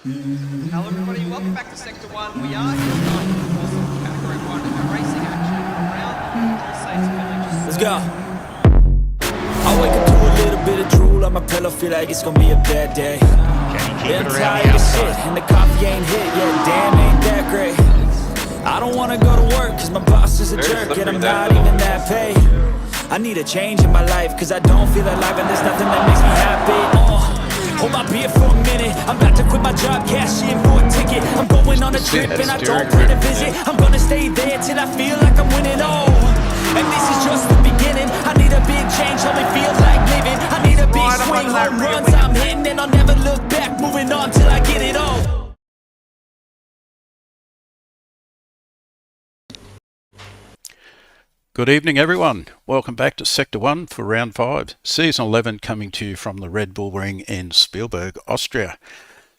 Hello everybody, welcome back to Sector 1. We are here tonight for awesome Category 1 racing action around the Alsace Village. Let's go. I wake up to a little bit of drool on my pillow, feel like it's gonna be a bad day. Yeah, I'm tired of shit, and the coffee ain't hit yet, damn, ain't that great. I don't wanna go to work, cause my boss is a jerk, and I'm not even that paid. I need a change in my life, cause I don't feel alive, and there's nothing that makes me happy. Hold my beer for a minute, I'm about to quit my job, cash in for a ticket. I'm going on a trip and I don't plan to visit. I'm gonna stay there till I feel like I'm winning, oh. And this is just the beginning, I need a big change, only feels like living. I need a big swing, home runs I'm hitting, and I'll never look back, moving on till I get it all. Good evening, everyone. Welcome back to Sector 1 for Round 5, Season 11, coming to you from the Red Bull Ring in Spielberg, Austria.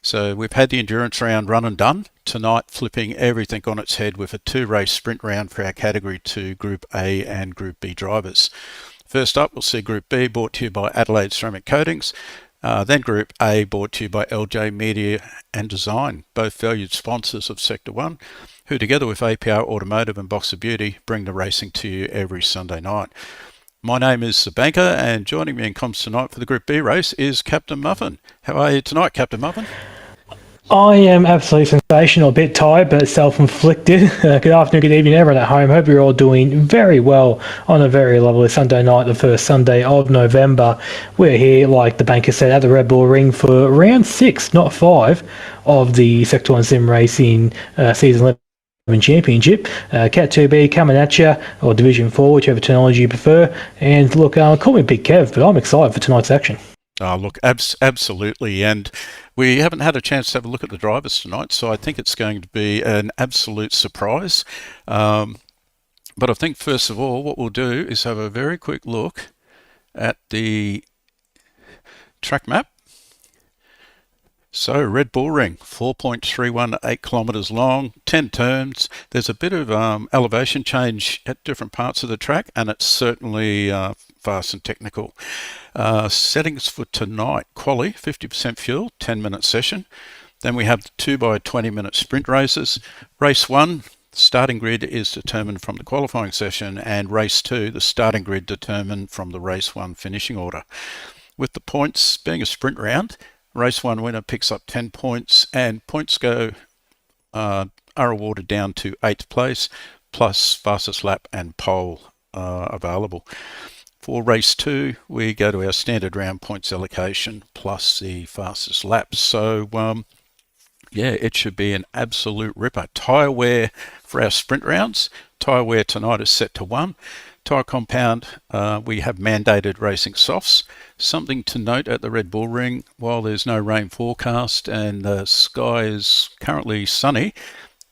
So we've had the endurance round run and done. Tonight, flipping everything on its head with a two-race sprint round for our Category 2 Group A and Group B drivers. First up, we'll see Group B brought to you by Adelaide Ceramic Coatings. Then Group A brought to you by LJ Media and Design, both valued sponsors of Sector 1, who together with APR Automotive and Boxer Beauty bring the racing to you every Sunday night. My name is Sabanka, and joining me in comms tonight for the Group B race is Captain Muffin. How are you tonight, Captain Muffin? I am absolutely sensational, a bit tired, but self-inflicted. Good afternoon, good evening, everyone at home. Hope you're all doing very well on a very lovely Sunday night, the first Sunday of November. We're here, like the banker said, at the Red Bull Ring for round 6, not 5, of the Sector 1 Sim Racing Season 11 Championship. Cat 2B coming at you, or Division 4, whichever terminology you prefer. And look, call me Big Kev, but I'm excited for tonight's action. Oh, look, absolutely. And we haven't had a chance to have a look at the drivers tonight, so I think it's going to be an absolute surprise. But I think, first of all, what we'll do is have a very quick look at the track map. So, Red Bull Ring, 4.318 kilometres long, 10 turns. There's a bit of elevation change at different parts of the track, and it's certainly fast and technical. Settings for tonight: quali, 50% fuel, 10-minute session. Then we have the 2x20-minute sprint races. Race 1, starting grid is determined from the qualifying session, and race 2, the starting grid determined from the race 1 finishing order. With the points being a sprint round, race 1 winner picks up 10 points, and points are awarded down to 8th place, plus fastest lap and pole available. For race 2, we go to our standard round points allocation plus the fastest lap. So, yeah, it should be an absolute ripper. Tyre wear for our sprint rounds. Tyre wear tonight is set to 1. Tyre compound, we have mandated racing softs. Something to note at the Red Bull Ring, while there's no rain forecast and the sky is currently sunny,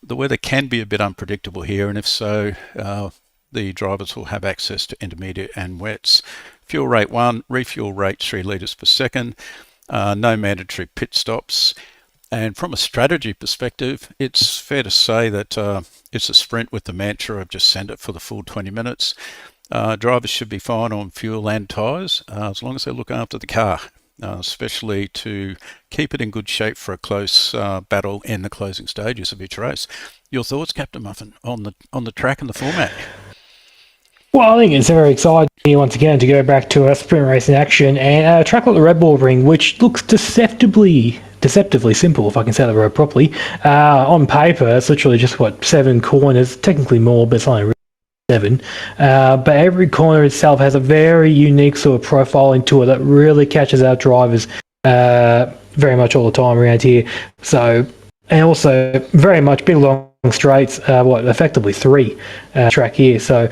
the weather can be a bit unpredictable here, and if so, the drivers will have access to intermediate and wets. Fuel rate 1, refuel rate 3 litres per second, no mandatory pit stops. And from a strategy perspective, it's fair to say that it's a sprint with the mantra of just send it for the full 20 minutes. Drivers should be fine on fuel and tyres as long as they look after the car, especially to keep it in good shape for a close battle in the closing stages of each race. Your thoughts, Captain Muffin, on the track and the format? Well, I think it's very exciting here once again to go back to a sprint racing action and a track like the Red Bull Ring, which looks deceptively simple, if I can say the word properly. On paper, it's literally just 7 corners, technically more, but it's only really 7. But every corner itself has a very unique sort of profiling to it that really catches our drivers very much all the time around here. So, and also very much big long straights, effectively 3 track here. So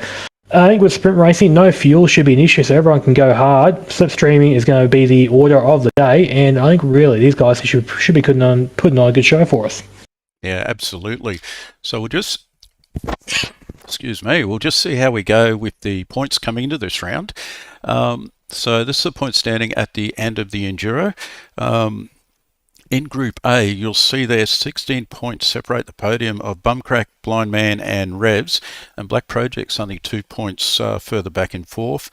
I think with sprint racing, no fuel should be an issue, so everyone can go hard. Slipstreaming is going to be the order of the day, and I think really these guys should be putting on a good show for us. Yeah, absolutely. So we'll just see how we go with the points coming into this round. So this is the point standing at the end of the Enduro. In Group A, you'll see there 16 points separate the podium of Bumcrack, Blind Man and Revs, and Black Project's only 2 points further back in 4th.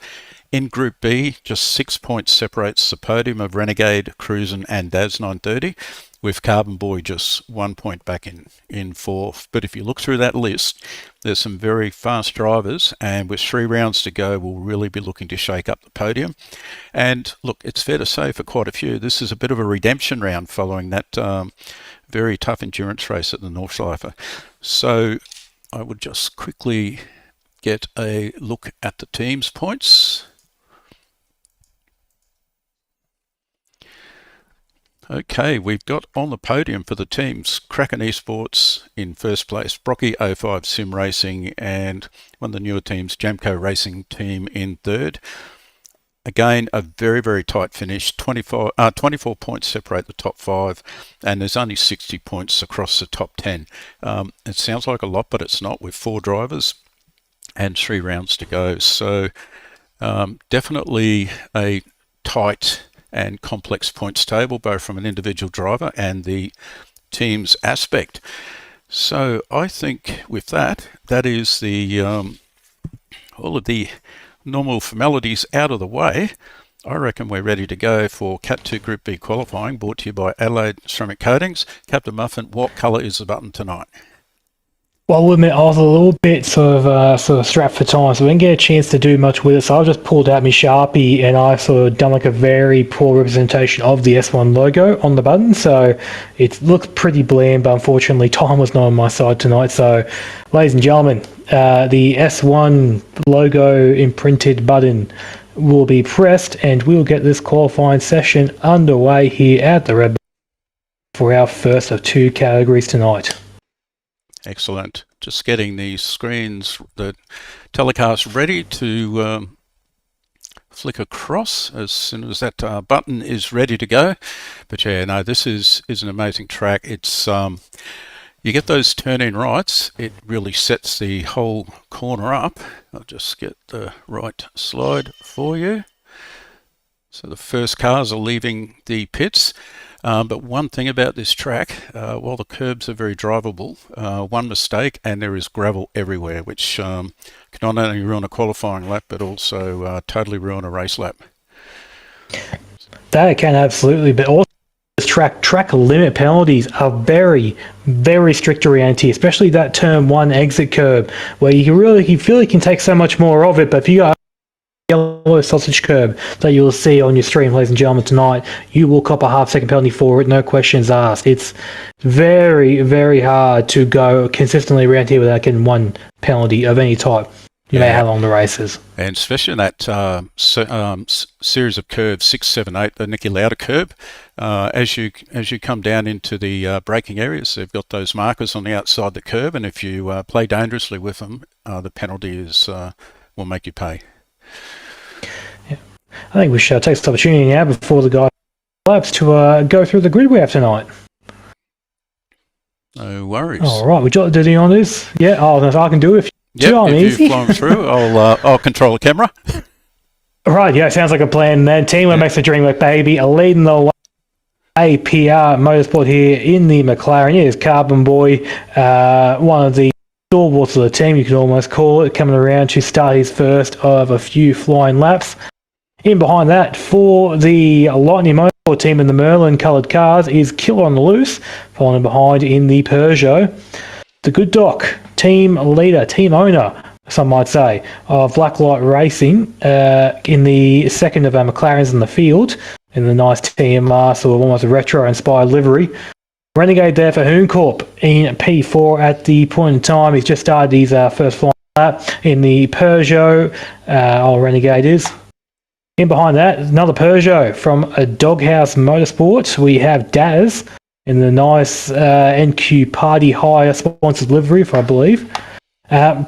In Group B, just 6 points separates the podium of Renegade, Cruisin' and Daz 930. with Carbon Boy just 1 point back in fourth. But if you look through that list, there's some very fast drivers, and with 3 rounds to go, we'll really be looking to shake up the podium. And look, it's fair to say for quite a few, this is a bit of a redemption round following that very tough endurance race at the Nordschleife. So I would just quickly get a look at the team's points. Okay, we've got on the podium for the teams Kraken Esports in first place, Brocky 05 Sim Racing, and one of the newer teams, Jamco Racing Team, in third. Again, a very, very tight finish. 24 points separate the top 5, and there's only 60 points across the top 10. It sounds like a lot, but it's not, with 4 drivers and 3 rounds to go. So definitely a tight and complex points table, both from an individual driver and the team's aspect. So I think with that is the all of the normal formalities out of the way. I reckon we're ready to go for Cat 2 Group B qualifying, brought to you by Adelaide Ceramic Coatings. Captain Muffin, what colour is the button tonight? Well, I'll admit I was a little bit sort of strapped for time, so we didn't get a chance to do much with it. So I just pulled out my Sharpie and I sort of done like a very poor representation of the S1 logo on the button. So it looks pretty bland, but unfortunately time was not on my side tonight. So, ladies and gentlemen, the S1 logo imprinted button will be pressed, and we'll get this qualifying session underway here at the Red Bull for our first of 2 categories tonight. Excellent. Just getting the screens, the telecast ready to flick across as soon as that button is ready to go. But yeah, no, this is an amazing track. It's you get those turn-in rights, it really sets the whole corner up. I'll just get the right slide for you. So the first cars are leaving the pits. But one thing about this track, while the curbs are very drivable, one mistake and there is gravel everywhere, which can not only ruin a qualifying lap, but also totally ruin a race lap. That can absolutely, but also this track limit penalties are very, very strict around here, especially that turn 1 exit curb, where you feel you can take so much more of it, but if you got yellow sausage curb that you will see on your stream, ladies and gentlemen, tonight, you will cop a half-second penalty for it, no questions asked. It's very, very hard to go consistently around here without getting 1 penalty of any type, no matter how long the race is. And especially in that series of curves, 6, 7, 8, the Nicky Lauda curb, as you come down into the braking areas, they've got those markers on the outside of the curb, and if you play dangerously with them, the penalty will make you pay. Yeah. I think we should take this opportunity now before the guys laps to go through the grid we have tonight. No worries. All right, would you like to do the honours? Yeah, I can do it. If you've flown through, I'll control the camera. Right, yeah, sounds like a plan. Then teamwork makes the dream work, baby. Leading the way, APR Motorsport here in the McLaren. It is Carbon Boy, one of the stalwarts of the team, you could almost call it, coming around to start his first of a few flying laps. In behind that, for the Lightning Motorsport team in the Merlin coloured cars, is Killer on the Loose, following behind in the Peugeot. The good doc, team leader, team owner, some might say, of Blacklight Racing, in the second of our McLarens in the field, in the nice TMR, sort of almost a retro-inspired livery. Renegade there for Hooncorp in P4 at the point in time. He's just started his first flying lap in the Peugeot. Renegade is. In behind that, another Peugeot from a Doghouse Motorsport. We have Daz in the nice NQ Party Hire sponsored livery, I believe.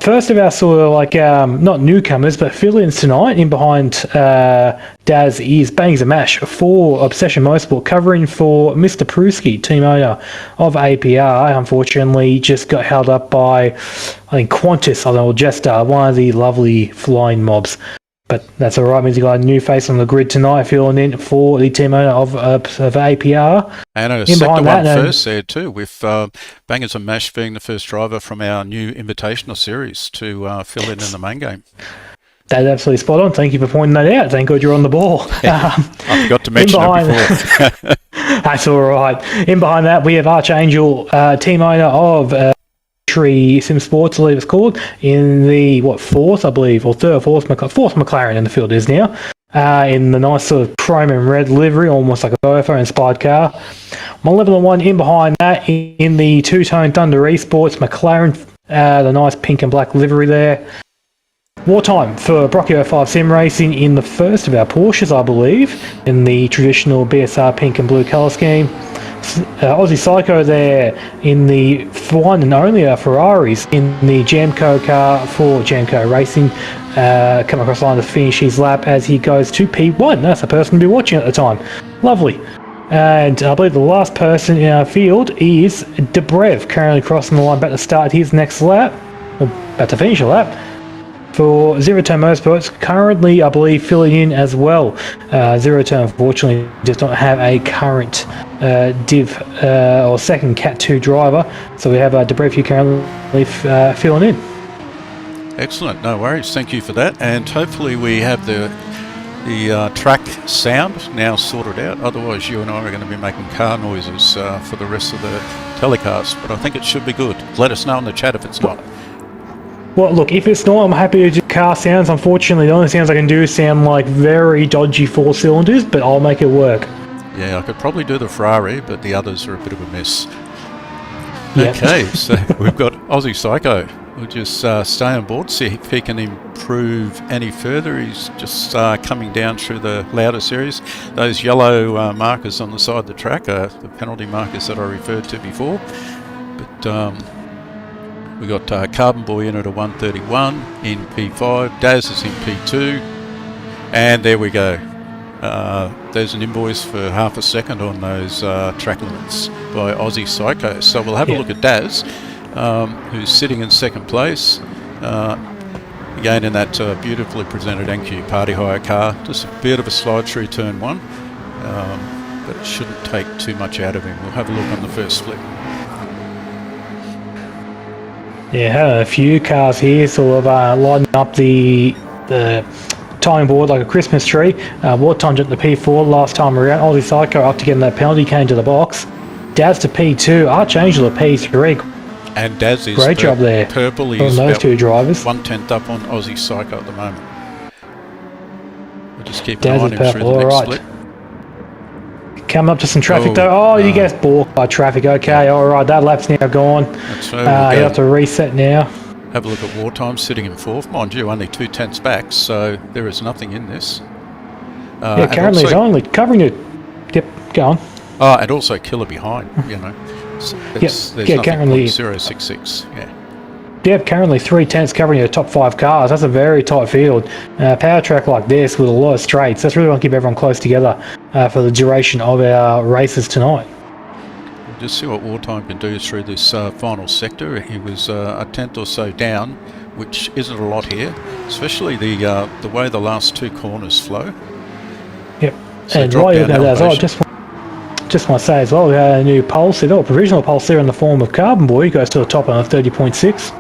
First of our sort of like, not newcomers, but fill-ins tonight. In behind Daz is Bangs and Mash for Obsession Motorsport, covering for Mr. Pruski, team owner of APR. Unfortunately, just got held up by, I think, Qantas, or Jester, one of the lovely flying mobs. But that's all right, means you got a new face on the grid tonight, filling in for the team owner of APR. And a sector one first there too, with Bangers and Mash being the first driver from our new Invitational Series to fill in the main game. That's absolutely spot on. Thank you for pointing that out. Thank God you're on the ball. I forgot to mention it before. That's all right. In behind that, we have Archangel, team owner of Tree Sim Sports, I believe it's called, in the fourth, I believe, or third, fourth McLaren in the field is now. In the nice sort of chrome and red livery, almost like a Bofa inspired car. My level 1 in behind that, in the two-tone Thunder Esports McLaren, the nice pink and black livery there. Wartime for Brocchio 5 Sim Racing in the first of our Porsches, I believe, in the traditional BSR pink and blue colour scheme. Aussie Psycho there in the one and only Ferraris in the Jamco car for Jamco Racing. Come across the line to finish his lap as he goes to P1. That's the person to be watching at the time. Lovely. And I believe the last person in our field is Debrev, currently crossing the line, about to start his next lap, or about to finish a lap. For Zero Turn Motorsports, currently, I believe, filling in as well. Zero Turn, unfortunately, does not have a current div or second Cat 2 driver, so we have Debrev here currently filling in. Excellent, no worries. Thank you for that, and hopefully we have the track sound now sorted out. Otherwise, you and I are going to be making car noises for the rest of the telecast. But I think it should be good. Let us know in the chat if it's not. Well, look, if it's not, I'm happy to do car sounds. Unfortunately, the only sounds I can do sound like very dodgy 4 cylinders, but I'll make it work. Yeah, I could probably do the Ferrari, but the others are a bit of a mess. Yep. Okay, so we've got Aussie Psycho. We'll just stay on board, see if he can improve any further. He's just coming down through the louder series. Those yellow markers on the side of the track are the penalty markers that I referred to before. But we got Carbon Boy in at a 131 in P5. Daz is in P2. And there we go. There's an invoice for half a second on those track limits by Aussie Psycho. So we'll have a look at Daz, who's sitting in second place. Again in that beautifully presented NQ Party Hire car. Just a bit of a slide through turn 1. But it shouldn't take too much out of him. We'll have a look on the first split. Yeah, a few cars here sort of lining up the timing board like a Christmas tree. Wartime jumped to P4 last time around. Aussie Psycho up to get in that penalty, came to the box. Daz to P2, Archangel to P3. And Daz is great job there. Purple. On He's those two drivers. 1/10 up on Aussie Psycho at the moment. We'll just keep an Daz eye on is him through purple, the next alright. split. Coming up to some traffic though. Oh, he gets balked by traffic. Okay, alright, that lap's now gone. That's so You have to reset now. Have a look at Wartime sitting in 4th. Mind you, only 2/10 back, so there is nothing in this. Yeah, currently it's only covering it. Yep, go on. Oh, and also Killer behind, you know. So there's nothing currently 066, yeah. Yep, currently 3/10 covering your top 5 cars. That's a very tight field. Power track like this with a lot of straights. That's really going to keep everyone close together for the duration of our races tonight. We'll just see what Wartime can do through this final sector. He was a 10th or so down, which isn't a lot here, especially the way the last 2 corners flow. Yep, So and while you're looking at that as well, elevation. just want to say as well, we had a new pulse there, or provisional pulse there in the form of Carbon Boy. He goes to the top on a 30.6.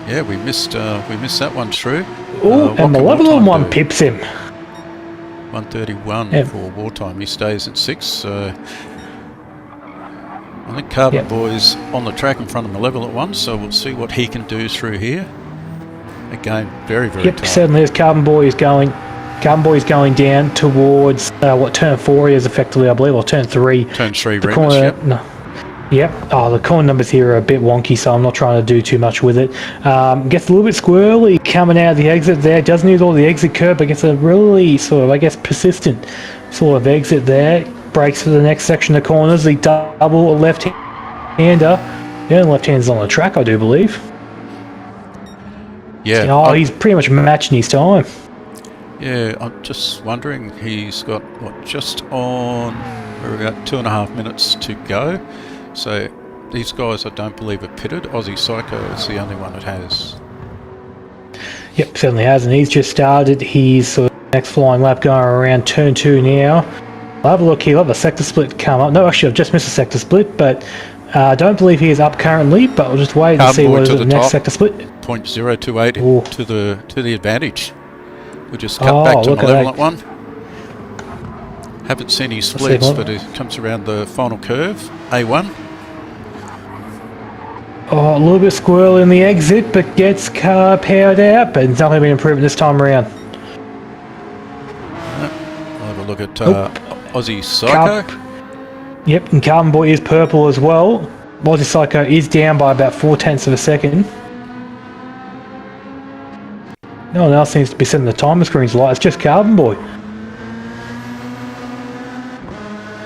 Yeah, we missed that one through. Oh, and the level Wartime one do? pips him. 131 Yep. for Wartime. He stays at 6. So I think Carbon Boy's on the track in front of him, level at 1. So we'll see what he can do through here. Again, very Yep, tight. certainly as Carbon Boy is going down towards what turn 4 is effectively, I believe, or turn 3. Turn 3 The Rebus, corner, yep. no. Yep. Oh, the corner numbers here are a bit wonky, so I'm not trying to do too much with it. Gets a little bit squirrely coming out of the exit there. Doesn't use all the exit curb, but gets a really sort of, I guess, persistent sort of exit there. Breaks for the next section of corners. The double left-hander. The only left-hander's on the track, I do believe. Yeah. Oh, he's pretty much matching his time. Yeah, I'm just wondering, he's got, just on, we're about 2.5 minutes to go. So these guys, I don't believe, are pitted. Aussie Psycho is the only one that has. Yep, certainly has, and he's just started his sort of next flying lap going around turn 2 now. I'll have a look here. I'll have a sector split come up. No, actually, I've just missed a sector split, but I don't believe he is up currently, but we'll just wait and see what is the next sector split. 0.028 Ooh. to the advantage. We'll just cut back to look the at level that. at 1. Haven't seen his see splits, what- but it comes around the final curve. A1. Oh, a little bit squirrel in the exit, but gets car powered out, but it's not going to be an improvement this time around. I'll have a look at Nope. Aussie Psycho. Yep, and Carbon Boy is purple as well. Aussie Psycho is down by about 0.4 of a second. No one else seems to be setting the timer screen's light, it's just Carbon Boy.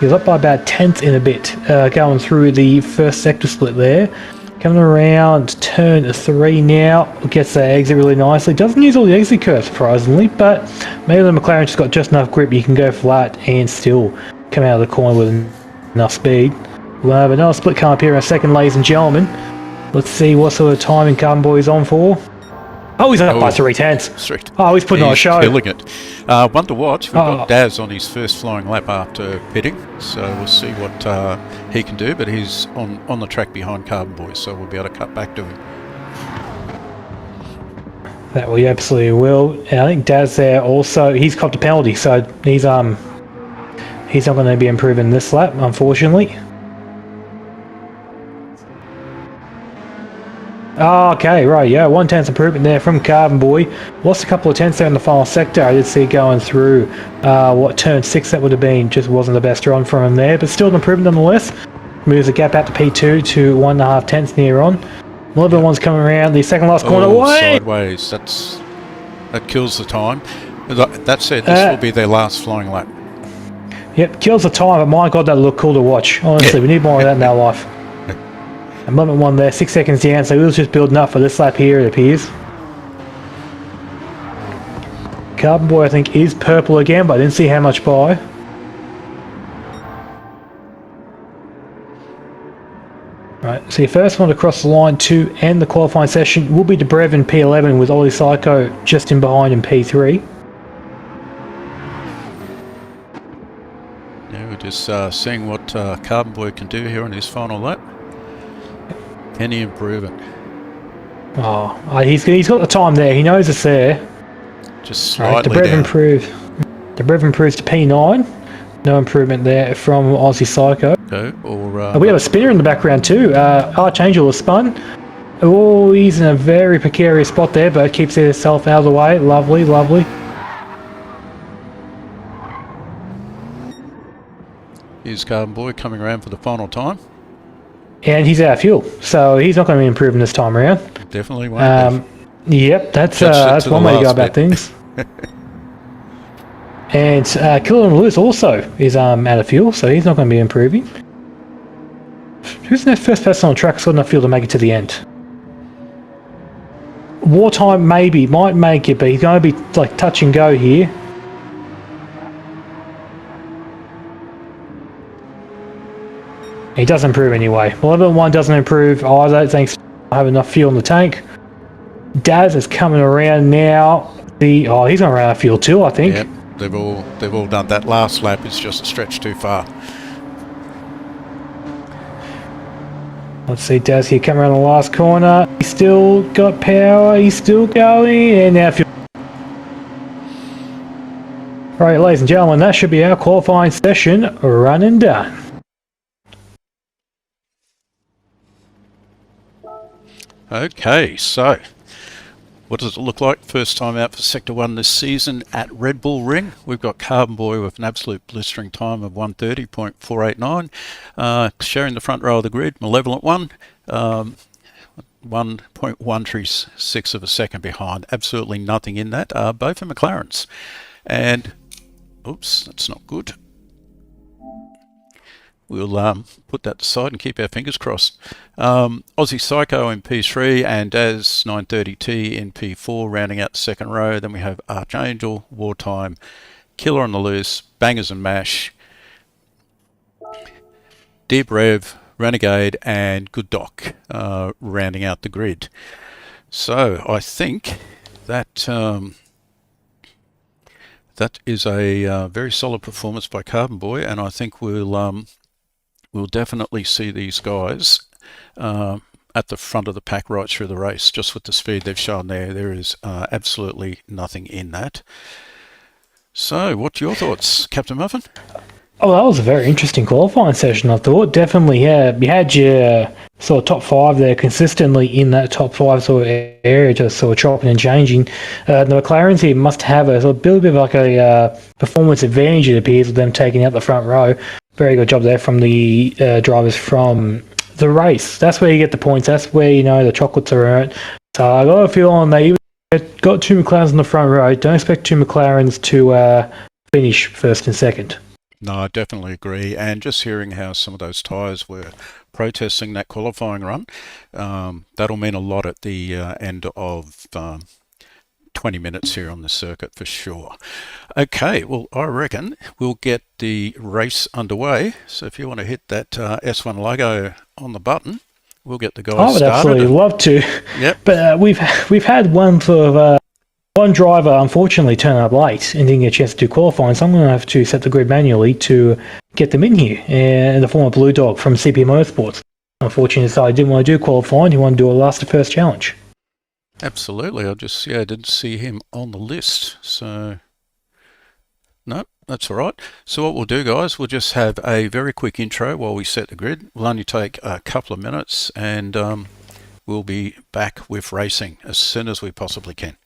He's up by about 1/10 in a bit, going through the first sector split there. Coming around turn 3 now, gets that exit really nicely. Doesn't use all the exit curves surprisingly, but maybe the McLaren just got just enough grip, you can go flat and still come out of the corner with enough speed. We'll have another split come up here in a second, ladies and gentlemen. Let's see what sort of timing Carbon Boy is on for. Oh, he's up by 3/10. Straight. Oh, he's putting on a show. Killing it. One to watch. We've Oh. got Daz on his first flying lap after pitting, so we'll see what he can do. But he's on the track behind Carbon Boy, so we'll be able to cut back to him. That we absolutely will. And I think Daz there also, he's copped a penalty, so he's not going to be improving this lap, unfortunately. Oh, okay, right, yeah, 1/10 improvement there from Carbon Boy. Lost a couple of tenths there in the final sector. I did see going through turn 6 that would have been, just wasn't the best run from him there, but still an improvement nonetheless. Moves the gap out to P2 to 1.5 tenths near on. 11-1's coming around the second last corner. Sideways. That kills the time. That said, this will be their last flying lap. Yep, kills the time, but my god, that looked cool to watch. Honestly, we need more of that in our life. And 11-1 there, 6 seconds down, so he was just building up for this lap here, it appears. Carbon Boy, I think, is purple again, but I didn't see how much by. Right, so your first one to cross the line to end the qualifying session will be Debrev in P11 with Ollie Psycho just in behind in P3. Yeah, we're just seeing what Carbon Boy can do here on his final lap. Can he improve it? Oh, he's got the time there. He knows it's there. Just Right, slightly down. Debrev improves to P9. No improvement there from Aussie Psycho. Or We have a spinner in the background too. Archangel has spun. Oh, he's in a very precarious spot there, but keeps himself out of the way. Lovely, lovely. here's Carbon Boy coming around for the final time. And he's out of fuel, so he's not going to be improving this time around. Definitely won't. Yep, that's To one the way to go last about bit. things. And Killer Lewis also is out of fuel, so he's not going to be improving. Who's the first person on track who's got enough fuel to make it to the end? Wartime maybe, might make it, but he's going to be like touch and go here. He doesn't improve anyway. 11-1 doesn't improve either, thanks to not having enough fuel in the tank. Daz is coming around now. He's going to run out of fuel too, I think. Yep, they've all done that. Last lap is just a stretch too far. Let's see, Daz here coming around the last corner. He's still got power, he's still going, and now fuel. Right, ladies and gentlemen, that should be our qualifying session run and done. Okay, so what does it look like first time out for Sector 1 this season at Red Bull Ring? We've got Carbon Boy with an absolute blistering time of 1:30.489, sharing the front row of the grid. Malevolent One, 1.136 of a second behind. Absolutely nothing in that. Both are McLarens. And, oops, that's not good. We'll put that aside and keep our fingers crossed. Aussie Psycho in P3 and Daz 930T in P4, rounding out the second row. Then we have Archangel, Wartime, Killer on the Loose, Bangers and Mash, Deep Rev, Renegade, and Good Doc rounding out the grid. So I think that that is a very solid performance by Carbon Boy, and I think we'll definitely see these guys at the front of the pack right through the race. Just with the speed they've shown there is absolutely nothing in that. So, what's your thoughts, Captain Muffin? Oh, that was a very interesting qualifying session, I thought. Definitely, yeah. You had your sort of top five there consistently in that top five sort of area, just sort of chopping and changing. The McLarens here must have a little bit of like a performance advantage, it appears, with them taking out the front row. Very good job there from the drivers from the race. That's where you get the points. That's where, you know, the chocolates are earned. So I got a feeling they even got two McLarens in the front row. Don't expect two McLarens to finish first and second. No, I definitely agree. And just hearing how some of those tyres were protesting that qualifying run, that'll mean a lot at the end of 20 minutes here on the circuit for sure. Okay, well, I reckon we'll get the race underway. So if you want to hit that S1 logo on the button, we'll get the guys started. I would absolutely love to. Yep. But we've had one sort of one driver unfortunately turn up late and didn't get a chance to do qualifying, so I'm going to have to set the grid manually to get them in here. And the former Blue Dog from CP Motorsports, unfortunately, decided he didn't want to do qualifying. He wanted to do a last to first challenge. Absolutely. I didn't see him on the list. So, no, that's all right. So what we'll do, guys, we'll just have a very quick intro while we set the grid. We'll only take a couple of minutes, and we'll be back with racing as soon as we possibly can.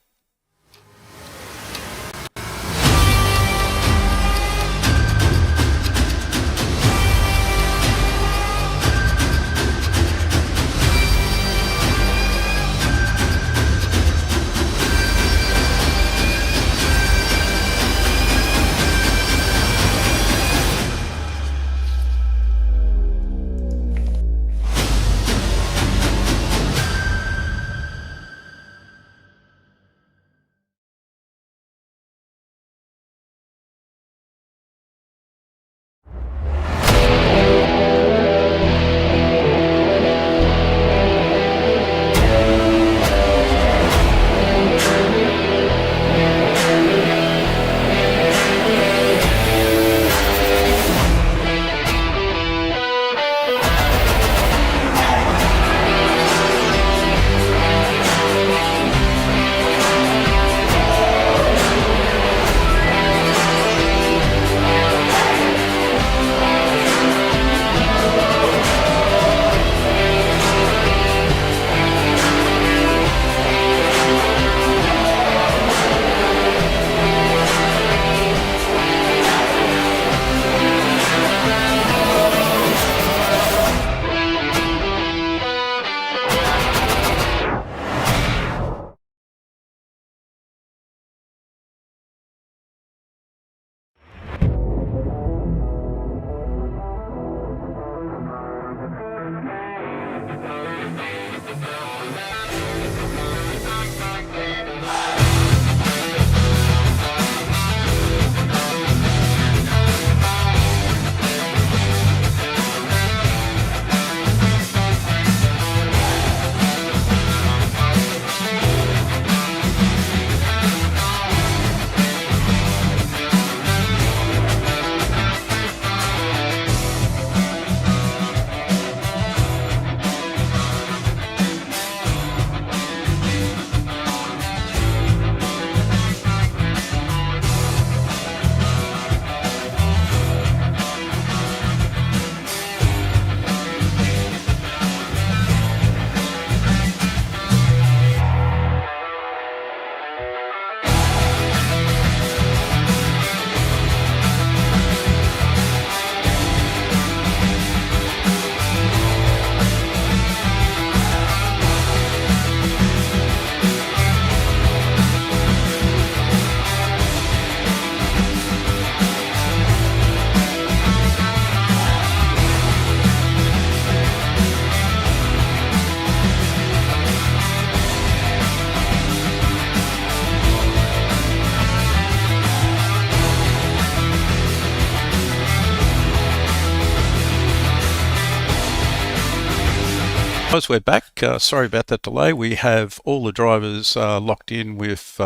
Guys, we're back. Sorry about that delay. We have all the drivers locked in with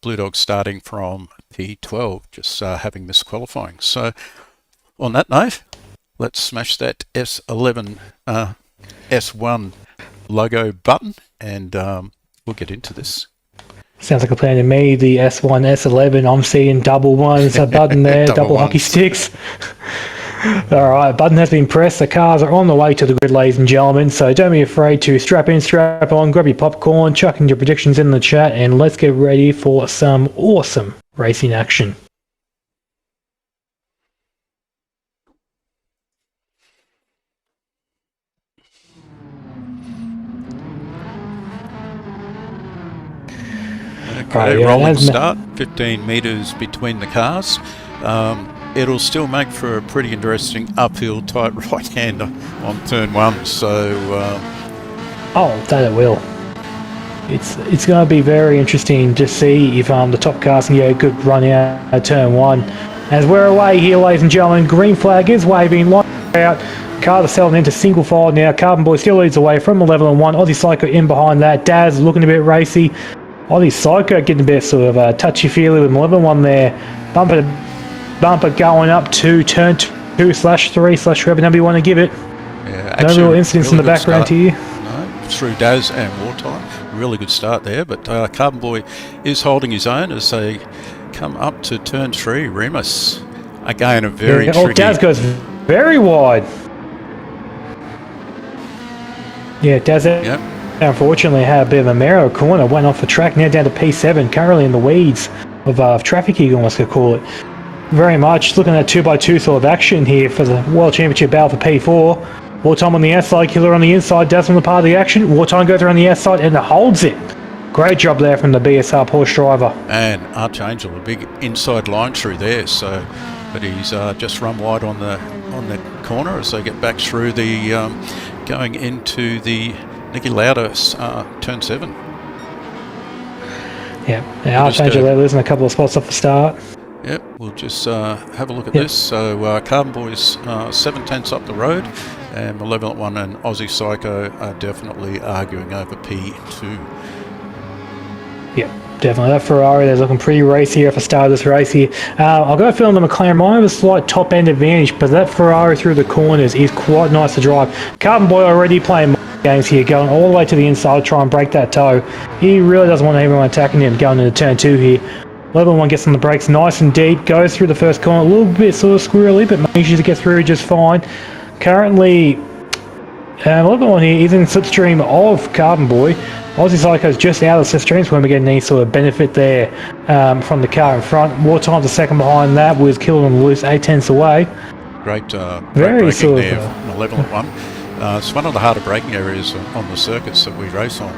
Blue Dog starting from P12, just having missed qualifying. So on that note, let's smash that S11, S1 logo button, and we'll get into this. Sounds like a plan to me. The S1, S11, I'm seeing double ones, a button there, double hockey sticks. Alright, button has been pressed. The cars are on the way to the grid, ladies and gentlemen, so don't be afraid to strap in, strap on, grab your popcorn, chuck in your predictions in the chat, and let's get ready for some awesome racing action. Okay, rolling start, 15 metres between the cars. It'll still make for a pretty interesting uphill tight right hand on turn 1, so... Oh, that it will. It's going to be very interesting to see if the top cars can get a good run out at turn 1. As we're away here, ladies and gentlemen, green flag is waving, line out. Cars are settling into single file now. Carbon Boy still leads away from 11 and 1. Aussie Psycho in behind that. Daz looking a bit racy. Aussie Psycho getting a bit sort of touchy-feely with 11 and 1 there. Bumper going up to turn 2/3/3, whatever you want to give it. Yeah, no real incidents in the background here. No, through Daz and Wartime. Really good start there, but Carbon Boy is holding his own as they come up to turn 3. Remus, again, a very tricky... Oh, Daz goes very wide. Yeah, Daz unfortunately had a bit of a narrow corner, went off the track, now down to P7, currently in the weeds of traffic, you almost could call it. Very much looking at 2x2 sort of action here for the World Championship battle for P4. Wartime on the outside, Killer on the inside, Daz on the part of the action. Wartime goes around the outside and holds it. Great job there from the BSR Porsche driver. And Archangel, a big inside line through there, so but he's just run wide on the corner as they get back through the going into the Nicky Lauda turn 7. Yeah, Archangel there losing a couple of spots off the start. Yep, we'll just have a look at this. So Carbon Boys 7/10 up the road, and Malevolent One and Aussie Psycho are definitely arguing over P2. Yep, definitely. That Ferrari, they're looking pretty racy here for start of this race here. I'll go film the McLaren. Might have a slight top end advantage, but that Ferrari through the corners is quite nice to drive. Carbon Boy already playing games here, going all the way to the inside to try and break that toe. He really doesn't want anyone attacking him going into turn 2 here. Level 1 gets on the brakes nice and deep, goes through the first corner, a little bit sort of squirrely, but manages to get through just fine. Currently, Level 1 here is in slipstream of Carbon Boy. Aussie Psycho's just out of the slipstream, so we're getting any sort of benefit there from the car in front. Wartime's a second behind that, with Killer on the loose, 8/10 away. Great very braking sort there from the Level 1. It's one of the harder braking areas on the circuits that we race on.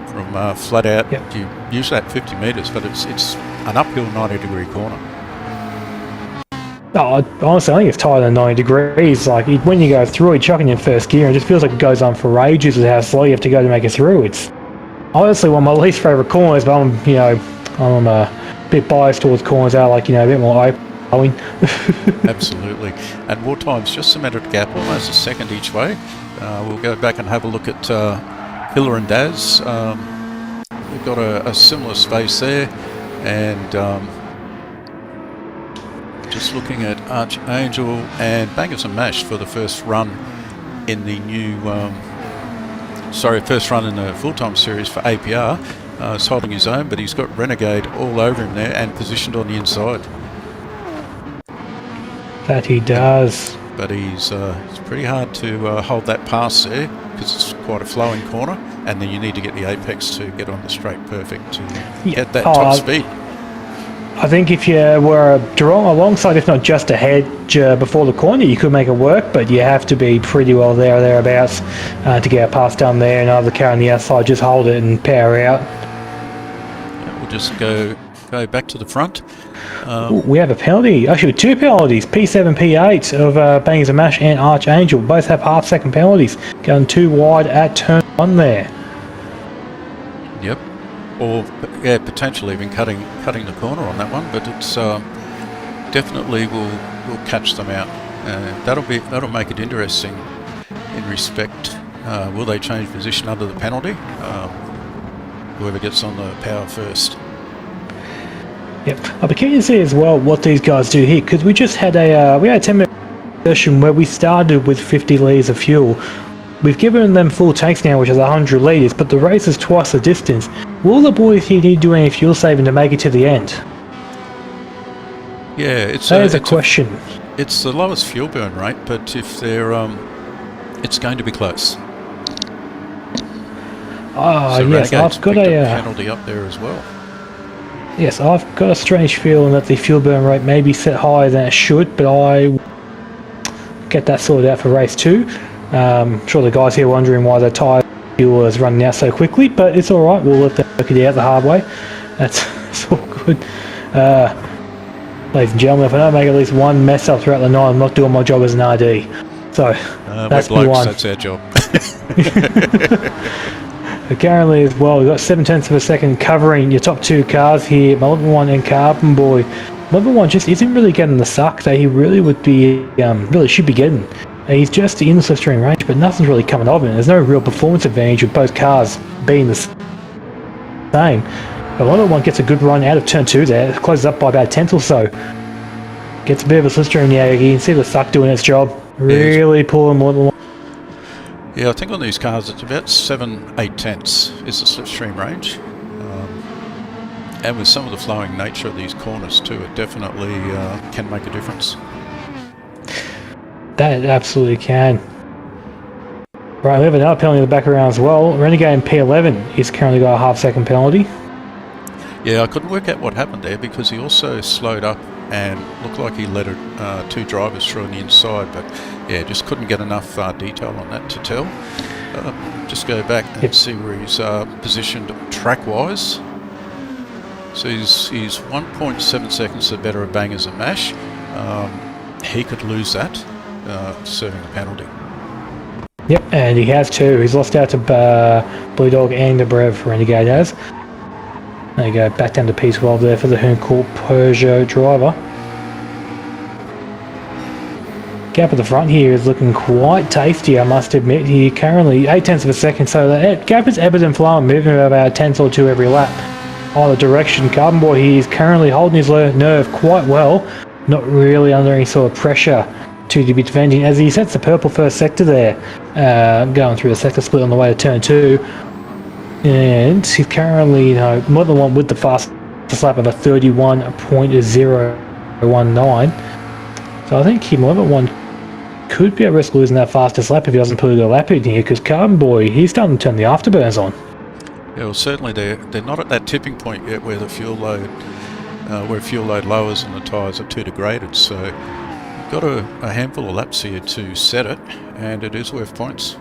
From flat out, you usually at 50 metres, but it's an uphill 90-degree corner. Oh, honestly, I think it's tighter than 90 degrees. Like, when you go through it, chucking in first gear, it just feels like it goes on for ages with how slow you have to go to make it through. It's honestly one of my least favourite corners, but I'm a bit biased towards corners that are like, a bit more open. Absolutely. And Wartime's just cemented a gap, almost a second each way. We'll go back and have a look at Killer and Daz. We've got a similar space there, and just looking at Archangel and Bangers and Mash for the first run in the new, first run in the full-time series for APR. He's holding his own, but he's got Renegade all over him there and positioned on the inside. That he does. But it's pretty hard to hold that pass there, because it's quite a flowing corner, and then you need to get the apex to get on the straight perfect to get that top speed. I think if you were alongside, if not just ahead before the corner, you could make it work, but you have to be pretty well there or thereabouts to get a pass down there, and another car on the outside, just hold it and power out. We'll just go back to the front. We have a penalty, actually 2 penalties, P7, P8 of Bangers and Mash and Archangel. Both have half-second penalties, going 2 wide at turn 1 there. Yep. Or potentially even cutting the corner on that one, but it's definitely will catch them out. That'll make it interesting in respect. Will they change position under the penalty? Whoever gets on the power first. Yep, I'll be keen to see as well what these guys do here, because we just had a 10-minute session where we started with 50 litres of fuel. We've given them full tanks now, which is 100 litres, but the race is twice the distance. Will the boys here need to do any fuel saving to make it to the end? Yeah, That is a question. It's the lowest fuel burn rate, but if they're, it's going to be close. Ah, So yes, Renegade's I've got picked a a penalty up there as well. yes, I've got a strange feeling that the fuel burn rate may be set higher than it should, but I get that sorted out for race 2. I'm sure the guys here are wondering why the tyre fuel is running out so quickly, but it's all right. We'll let them work it out the hard way. That's all good. Ladies and gentlemen, if I don't make at least one mess up throughout the night, I'm not doing my job as an RD. So that's we're blokes, one. that's our job. Currently as well, we've got 7/10 of a second covering your top 2 cars here. My level 1 and Carbon Boy. Level 1 just isn't really getting the suck that he really would be, really should be getting. He's just in the slipstream range, but nothing's really coming of him. There's no real performance advantage with both cars being the same. But Level 1 gets a good run out of turn 2 there. It closes up by about a tenth or so. Gets a bit of a slipstream now. You can see the suck doing its job. Really pulling Level 1. Yeah, I think on these cars it's about 7-8 tenths is the slipstream range. And with some of the flowing nature of these corners too, it definitely can make a difference. That absolutely can. Right, we have another penalty in the back around as well. Renegade in P11 is currently got a half-second penalty. Yeah, I couldn't work out what happened there because he also slowed up and looked like he let 2 drivers through on the inside, but yeah, just couldn't get enough detail on that to tell. Just go back and see where he's positioned track-wise. So he's 1.7 seconds the better of Bangers and Mash. He could lose that, serving a penalty. Yep, and he has too. He's lost out to Blue Dog and the Brev, Renegade has. There you go, back down to P12 there for the Herncourt Peugeot driver. Gap at the front here is looking quite tasty, I must admit. He currently 8/10 of a second, so that gap is ebbing and flowing, moving about a tenth or 2 every lap. Either direction, Carbon Boy, he is currently holding his nerve quite well, not really under any sort of pressure to be defending as he sets the purple first sector there, going through the sector split on the way to turn 2. And he's currently, more than one with the fastest lap of a 31.019. So I think Level 1 could be at risk of losing that fastest lap if he doesn't put a lap in here, because Carbon Boy, he's starting to turn the afterburners on. Yeah, well, certainly they're not at that tipping point yet where the fuel load lowers and the tyres are too degraded. So you've got a handful of laps here to set it, and it is worth points.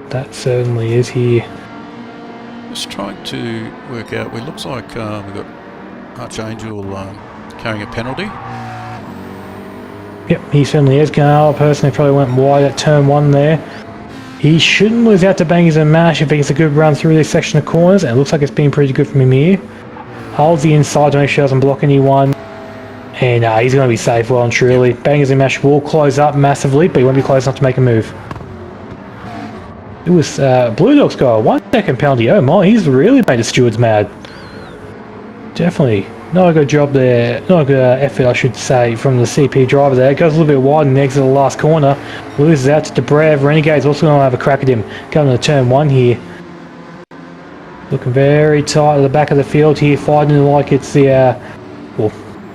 That certainly is here. Just trying to work out. It looks like we've got Archangel carrying a penalty. Yep, he certainly is. I personally probably went wide at turn 1 there. He shouldn't lose out to Bangers and Mash if he gets a good run through this section of corners, and it looks like it's been pretty good from him here. Holds the inside to make sure he doesn't block anyone. And he's going to be safe well and truly. Yep. Bangers and Mash will close up massively, but he won't be close enough to make a move. It was Blue Dog's got a 1 second penalty. Oh my, he's really made the stewards mad. Definitely not a good job there. Not a good effort, I should say, from the CP driver there. It goes a little bit wide and exits the last corner. Loses out to Debrev. Renegade's also going to have a crack at him. Coming to turn 1 here. Looking very tight at the back of the field here, fighting like it's the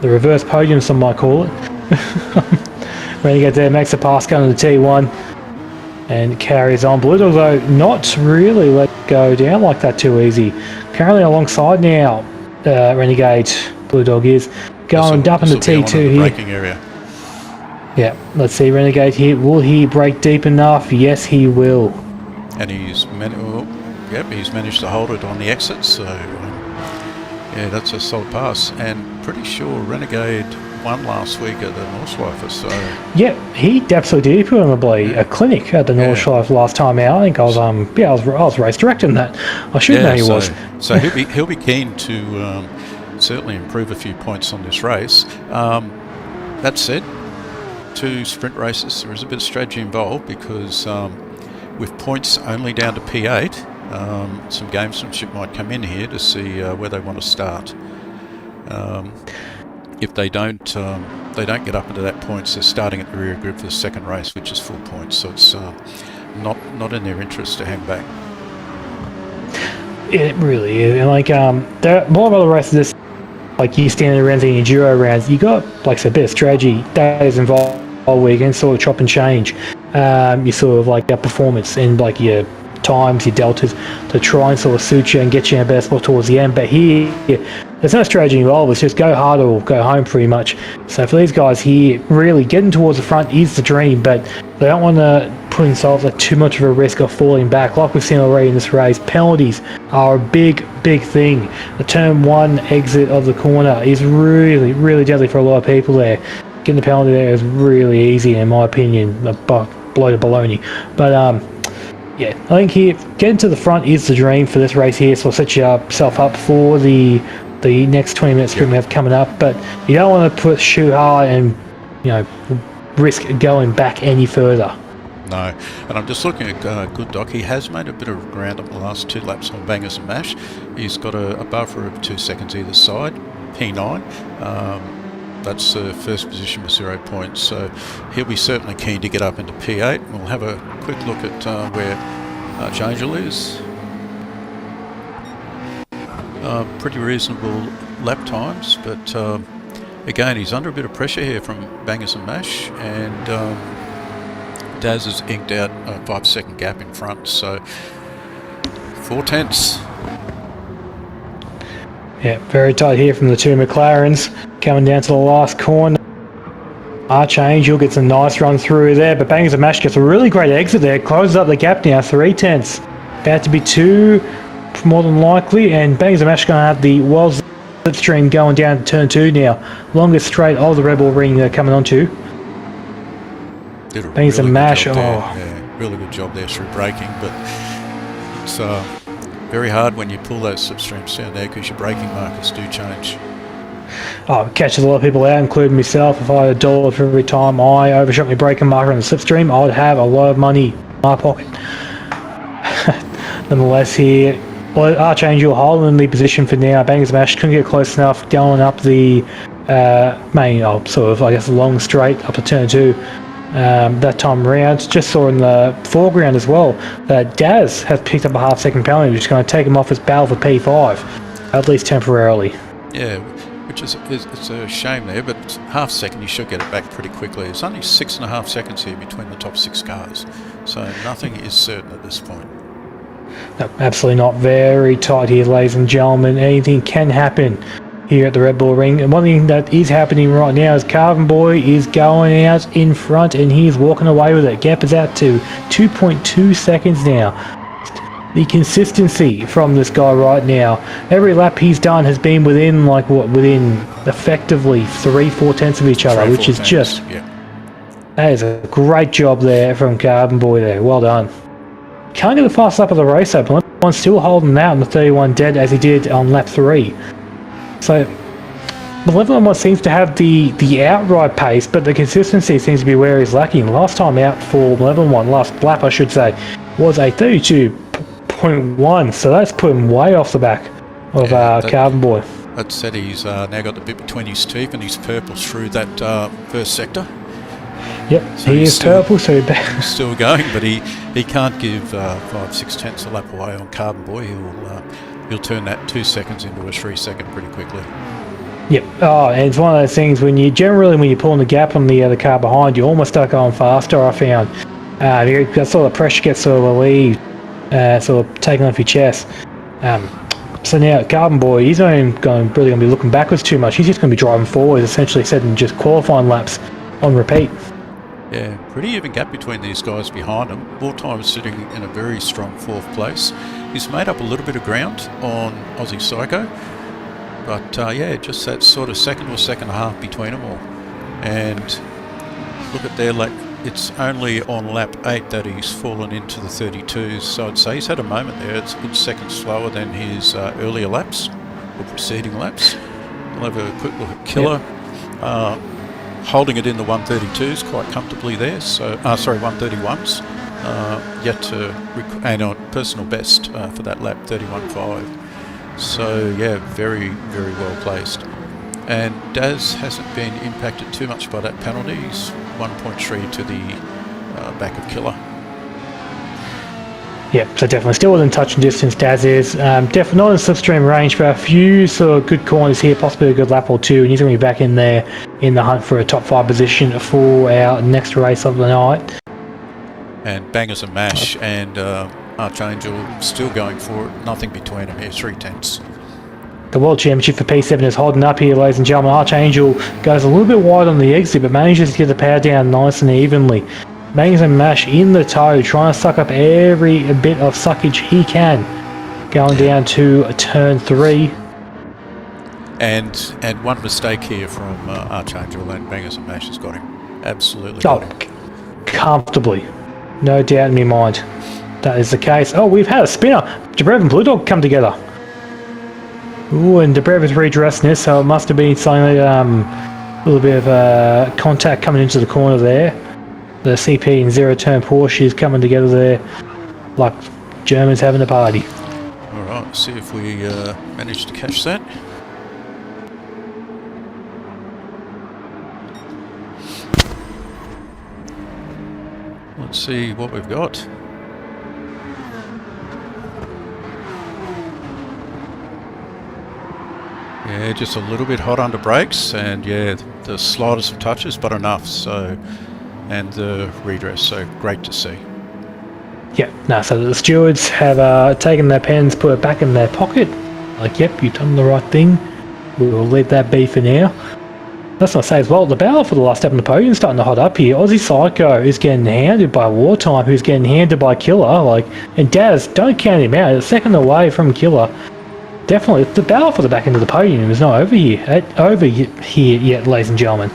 reverse podium, some might call it. Renegade there makes a pass going to the T1 and carries on. Blue Dog, though, not really let go down like that too easy. Currently alongside now, Renegade, Blue Dog is going up in the T2 here. Braking area. Yeah, let's see, Renegade here. Will he brake deep enough? Yes, he will. And he's managed to hold it on the exit, so yeah, that's a solid pass. And pretty sure Renegade won last week at the Nordschleife, so yeah, he absolutely did put on a clinic at the Nordschleife last time out. I think I was I was race directing that. I should know he was. So he'll be keen to certainly improve a few points on this race. That said, 2 sprint races, there is a bit of strategy involved because with points only down to P8, some gamesmanship might come in here to see where they want to start. If they don't get up into that points, they're starting at the rear grid for the second race, which is full points. So it's not in their interest to hang back. It really is. And like there are more of other races this like your standard rounds and your enduro rounds, you got like a bit of strategy that is involved where you can sort of chop and change your sort of like your performance and like your times, your deltas to try and sort of suit you and get you in a better spot towards the end. But here, there's no strategy involved. It's just go hard or go home pretty much. So for these guys here, really getting towards the front is the dream, but they don't want to put themselves at too much of a risk of falling back. Like we've seen already in this race, penalties are a big thing. The turn 1 exit of the corner is really deadly for a lot of people there. Getting the penalty there is really easy in my opinion, a blow to baloney. But yeah, I think here getting to the front is the dream for this race here, so set yourself up for the next 20 minute sprint we have coming up. But you don't want to push too hard and risk going back any further. No, and I'm just looking at Good Doc. He has made a bit of ground up the last 2 laps on Bangers and Mash. He's got a buffer of 2 seconds either side, P9. That's first position with 0 points, so he'll be certainly keen to get up into P8. We'll have a quick look at where Archangel is. Pretty reasonable lap times, but again, he's under a bit of pressure here from Bangers and Mash, and Daz has inked out a 5-second gap in front, so 4/10. Yeah, very tight here from the 2 McLarens. Coming down to the last corner. Archangel gets a nice run through there, but Bangers and Mash gets a really great exit there. Closes up the gap now, 3/10. About to be 2, more than likely, and Bangers and Mash going to have the world's slipstream going down to turn 2 now. Longest straight of the Red Bull Ring they're coming onto. Bangers and Mash, really good job there through braking, but it's very hard when you pull those slipstreams down there because your braking markers do change. Oh, it catches a lot of people out, including myself. If I had $1 for every time I overshot my braking marker on the slipstream, I would have a lot of money in my pocket. Nonetheless, here, well, Archangel holding the position for now. Bangers and Mash couldn't get close enough, going up the main, sort of, I guess, long straight up to turn 2. That time around, just saw in the foreground as well that Daz has picked up a half-second penalty, which is going to take him off his battle for P5, at least temporarily. Yeah, which is it's a shame there, but half-second you should get it back pretty quickly. It's only 6.5 seconds here between the top 6 cars, so nothing is certain at this point. No, absolutely not. Very tight here, ladies and gentlemen. Anything can happen here at the Red Bull Ring. And one thing that is happening right now is Carbon Boy is going out in front and he's walking away with it. Gap is out to 2.2 seconds now. The consistency from this guy right now. Every lap he's done has been within within effectively 3/4 of each other, which is just that is a great job there from Carbon Boy there. Well done. Can't get the fast lap of the race though, but one's still holding out on the 31 dead as he did on lap 3. So Malevolent One seems to have the outright pace, but the consistency seems to be where he's lacking. Last time out for Malevolent One, last lap I should say, was a 32.1, so that's put him way off the back of Carbon Boy. That said, he's now got the bit between his teeth and he's purple through that first sector. Yep, so he is purple, so he's still going, but he can't give 5/6 a lap away on Carbon Boy. He'll turn that 2 seconds into a 3 second pretty quickly. Yep. Oh, and it's one of those things when you're pulling the gap on the other car behind, you almost start going faster. I found that's all the pressure gets sort of relieved, sort of taken off your chest. So now Carbon Boy, he's not even going to be looking backwards too much. He's just going to be driving forward, essentially setting just qualifying laps on repeat. Yeah, pretty even gap between these guys behind him. Wartime is sitting in a very strong 4th place. He's made up a little bit of ground on Aussie Psycho, but just that sort of second or second and a half between them all. And look at their lap. It's only on lap 8 that he's fallen into the 32s, so I'd say he's had a moment there. It's a good second slower than his earlier laps, or preceding laps. We'll have a quick look at Killer. Yep. Holding it in the 132s quite comfortably there, so 131s, yet to and on personal best for that lap 31.5. So yeah, very well placed. And Daz hasn't been impacted too much by that penalty. He's 1.3 to the back of Killer. Yep, so definitely still within touching distance, Daz is. Definitely not in slipstream range, but a few sort of good corners here, possibly a good lap or two, and he's going to be back in there in the hunt for a top 5 position for our next race of the night. And Bangers and Mash and Archangel still going for it. Nothing between them here, 3/10. The World Championship for P7 is holding up here, ladies and gentlemen. Archangel goes a little bit wide on the exit, but manages to get the power down nice and evenly. Bangers and Mash in the toe, trying to suck up every bit of suckage he can. Going down to turn 3. And one mistake here from Archangel, and Bangers and Mash has got him. Absolutely got him. Comfortably. No doubt in my mind. That is the case. Oh, we've had a spinner. Debrev and Blue Dog come together. Ooh, and Debrev is redressing this, so it must have been something like a little bit of contact coming into the corner there. The CP and zero turn Porsche is coming together there like Germans having a party. Alright, see if we manage to catch that. Let's see what we've got. Yeah, just a little bit hot under brakes, and yeah, the slightest of touches, but enough. So, and the redress, so great to see. Yep, no, so the stewards have taken their pens, put it back in their pocket. Like, yep, you've done the right thing. We will let that be for now. That's not to say as well, the battle for the last step on the podium is starting to hot up here. Aussie Psycho is getting handed by Wartime, who's getting handed by Killer. Like, and Daz, don't count him out. A second away from Killer. Definitely, the battle for the back end of the podium is not over here yet, ladies and gentlemen.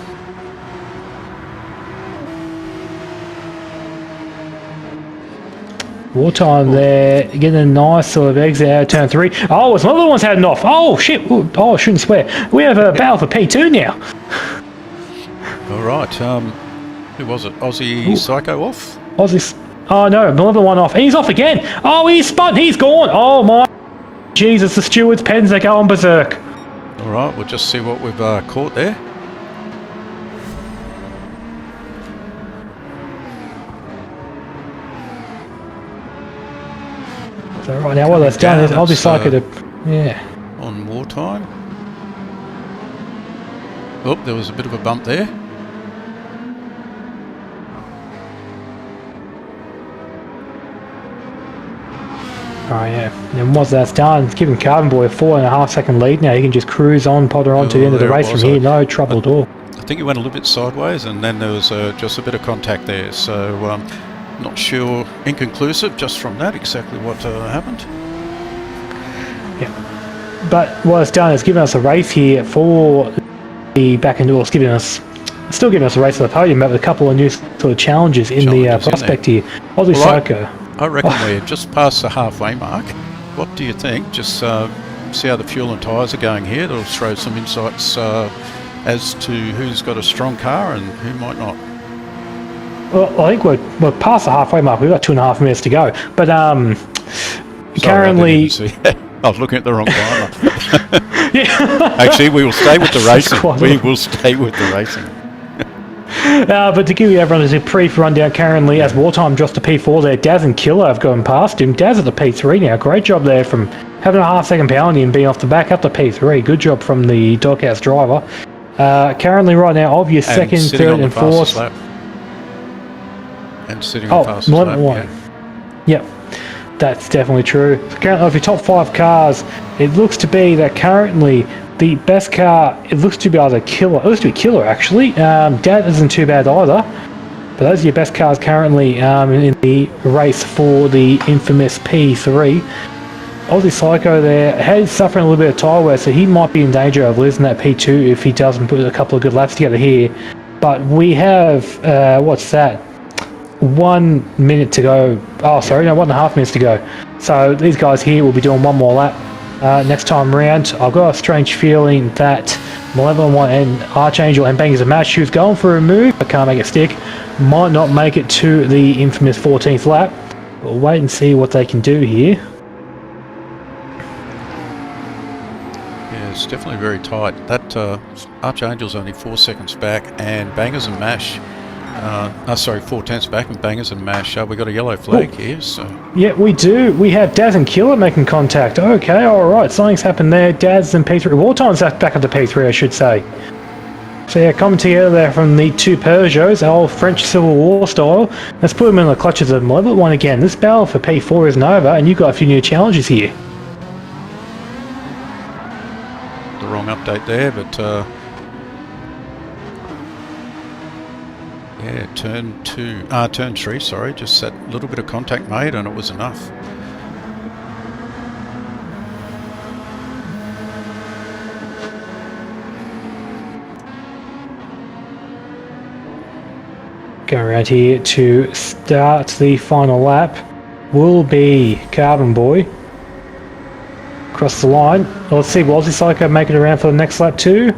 Wartime there, getting a nice sort of exit out of turn 3. Oh, it's one of the ones heading off. Oh, shit. Ooh, oh, I shouldn't swear. We have a battle for P2 now. All right, who was it? Aussie Psycho off? Aussie. Oh, no, another one off. He's off again. Oh, he's spun. He's gone. Oh, my Jesus, the stewards' pens are going berserk. All right, we'll just see what we've caught there. So right now, what that's done is Aussie Psycho to... Yeah. On Wartime. Oh, there was a bit of a bump there. Oh yeah, and once that's done, it's giving Carbon Boy a 4.5 second lead now. He can just cruise on, potter on to the end of the race from here, no trouble at all. I think he went a little bit sideways, and then there was just a bit of contact there, so not sure, inconclusive just from that exactly what happened. Yeah, but what it's done is given us a race here for the back end, well, still giving us a race for the podium, but with a couple of new sort of challenges in the prospect here. Aussie Psycho. I reckon we're just past the halfway mark. What do you think? Just see how the fuel and tyres are going here. That'll throw some insights as to who's got a strong car and who might not. Well, I think we're past the halfway mark. We've got 2.5 minutes to go. But currently... I was looking at the wrong timer. Yeah. Actually, we will stay with the racing. We will stay with the racing. But to give you everyone a brief rundown, currently as Wartime drops to P4 there, Daz and Killer have gone past him. Daz at the P3 now. Great job there from having a half-second penalty and being off the back up to P3. Good job from the doghouse driver. Currently right now, obvious second, third and fourth. And sitting on the fastest lap. Yeah. Yep. That's definitely true. So currently, of your top 5 cars, it looks to be that currently the best car, it looks to be either Killer. It looks to be Killer, actually. Dad isn't too bad either. But those are your best cars currently in the race for the infamous P3. Aussie Psycho there, he's suffering a little bit of tyre wear, so he might be in danger of losing that P2 if he doesn't put a couple of good laps together here. But we have, what's that? 1 minute to go. Oh, sorry, no, 1.5 minutes to go. So these guys here will be doing one more lap next time round. I've got a strange feeling that Malevolent One and Archangel and Bangers and Mash, who's going for a move but can't make it stick, might not make it to the infamous 14th lap. We'll wait and see what they can do here. Yeah, it's definitely very tight. That Archangel's only 4 seconds back, and Bangers and Mash 4 tenths back and Bangers and Mash. We got a yellow flag here, so... Yeah, we do. We have Daz and Killer making contact. Okay, alright, something's happened there. Daz and P3. Wartime's back up to P3, I should say. So yeah, coming together there from the two Peugeots, old French Civil War style. Let's put them in the clutches of Level 1 again. This battle for P4 isn't over, and you've got a few new challenges here. The wrong update there, but... yeah, turn 3, sorry, just that little bit of contact made and it was enough. Going around here to start the final lap will be Carbon Boy. Across the line. Well, let's see, Aussie Psycho make it around for the next lap too?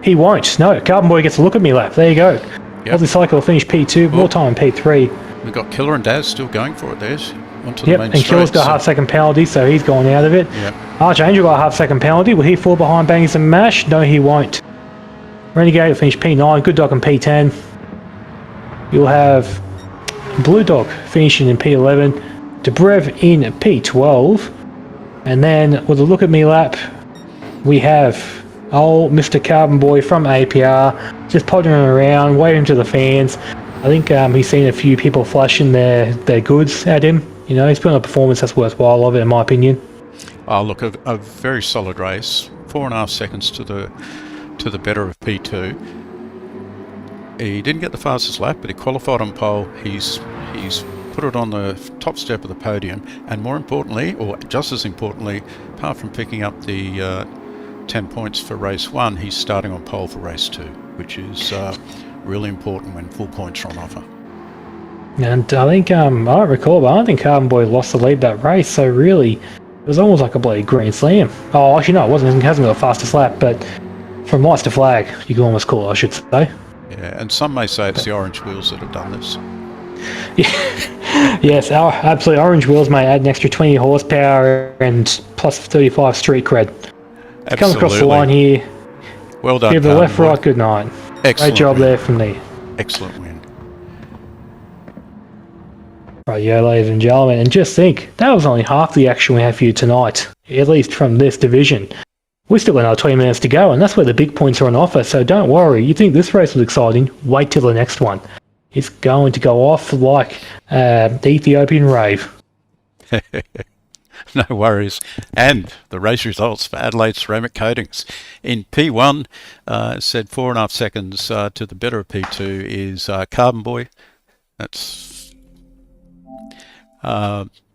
He won't. No, Carbon Boy gets a look at me lap. There you go. Yep. Aussie Psycho will finish P2, more time P3. We've got Killer and Daz still going for it. There's onto the Yep, main and Killer's straight, got a half-second penalty, so he's gone out of it. Yep. Archangel got a half-second penalty. Will he fall behind Bangers and Mash? No, he won't. Renegade will finish P9, Good Dog in P10. You'll have Blue Dog finishing in P11, Debrev in P12, and then with a look at me lap, we have old Mr. Carbon Boy from APR just pottering around, waving to the fans. I think he's seen a few people flashing their goods at him. You know, he's putting a performance that's worthwhile of it, in my opinion. Oh, look, a very solid race. 4.5 seconds to the better of P2. He didn't get the fastest lap, but he qualified on pole. He's put it on the top step of the podium, and more importantly, or just as importantly, apart from picking up the 10 points for race 1, he's starting on pole for race 2, which is really important when full points are on offer. And I think, I don't recall, but I don't think Carbon Boy lost the lead that race, so really, it was almost like a bloody grand slam. Oh, actually no, it wasn't. He hasn't got the fastest lap, but from lights to flag, you can almost call it, I should say. Yeah, and some may say it's the orange wheels that have done this. Yeah. Yes, our absolute orange wheels may add an extra 20 horsepower and plus 35 street cred. Absolutely. Come across the line here. Well done, Give the Carbon left, Boy. right, good night. Excellent Great job win. there from me. Excellent win. Right, yeah, ladies and gentlemen, and just think, that was only half the action we have for you tonight, at least from this division. We've still got another 20 minutes to go, and that's where the big points are on offer, so don't worry. You think this race was exciting, wait till the next one. It's going to go off like the Ethiopian rave. No worries. And the race results for Adelaide Ceramic Coatings. In P1, said 4.5 seconds to the better of P2 is Carbon Boy. That's...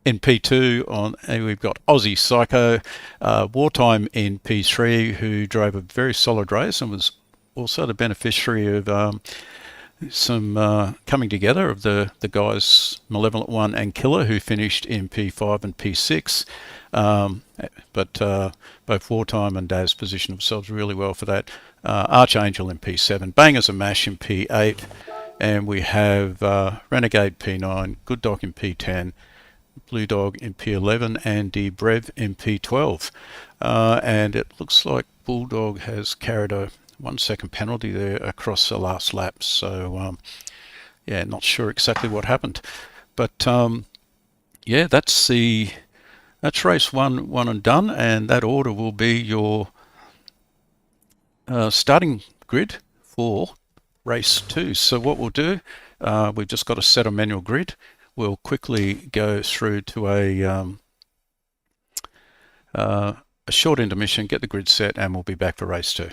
in P2, we've got Aussie Psycho, Wartime in P3, who drove a very solid race and was also the beneficiary of some coming together of the guys Malevolent One and Killer, who finished in P5 and P6. But both Wartime and Daz positioned themselves really well for that. Archangel in P7, Bangers and Mash in P8, and we have Renegade P9, Good Dog in P10, Blue Dog in P11, and Debrev in P12. And it looks like Bulldog has carried a 1 second penalty there across the last lap. So, yeah, not sure exactly what happened. But, yeah, that's race one and done. And that order will be your starting grid for race 2. So what we'll do, we've just got to set a manual grid. We'll quickly go through to a short intermission, get the grid set, and we'll be back for race 2.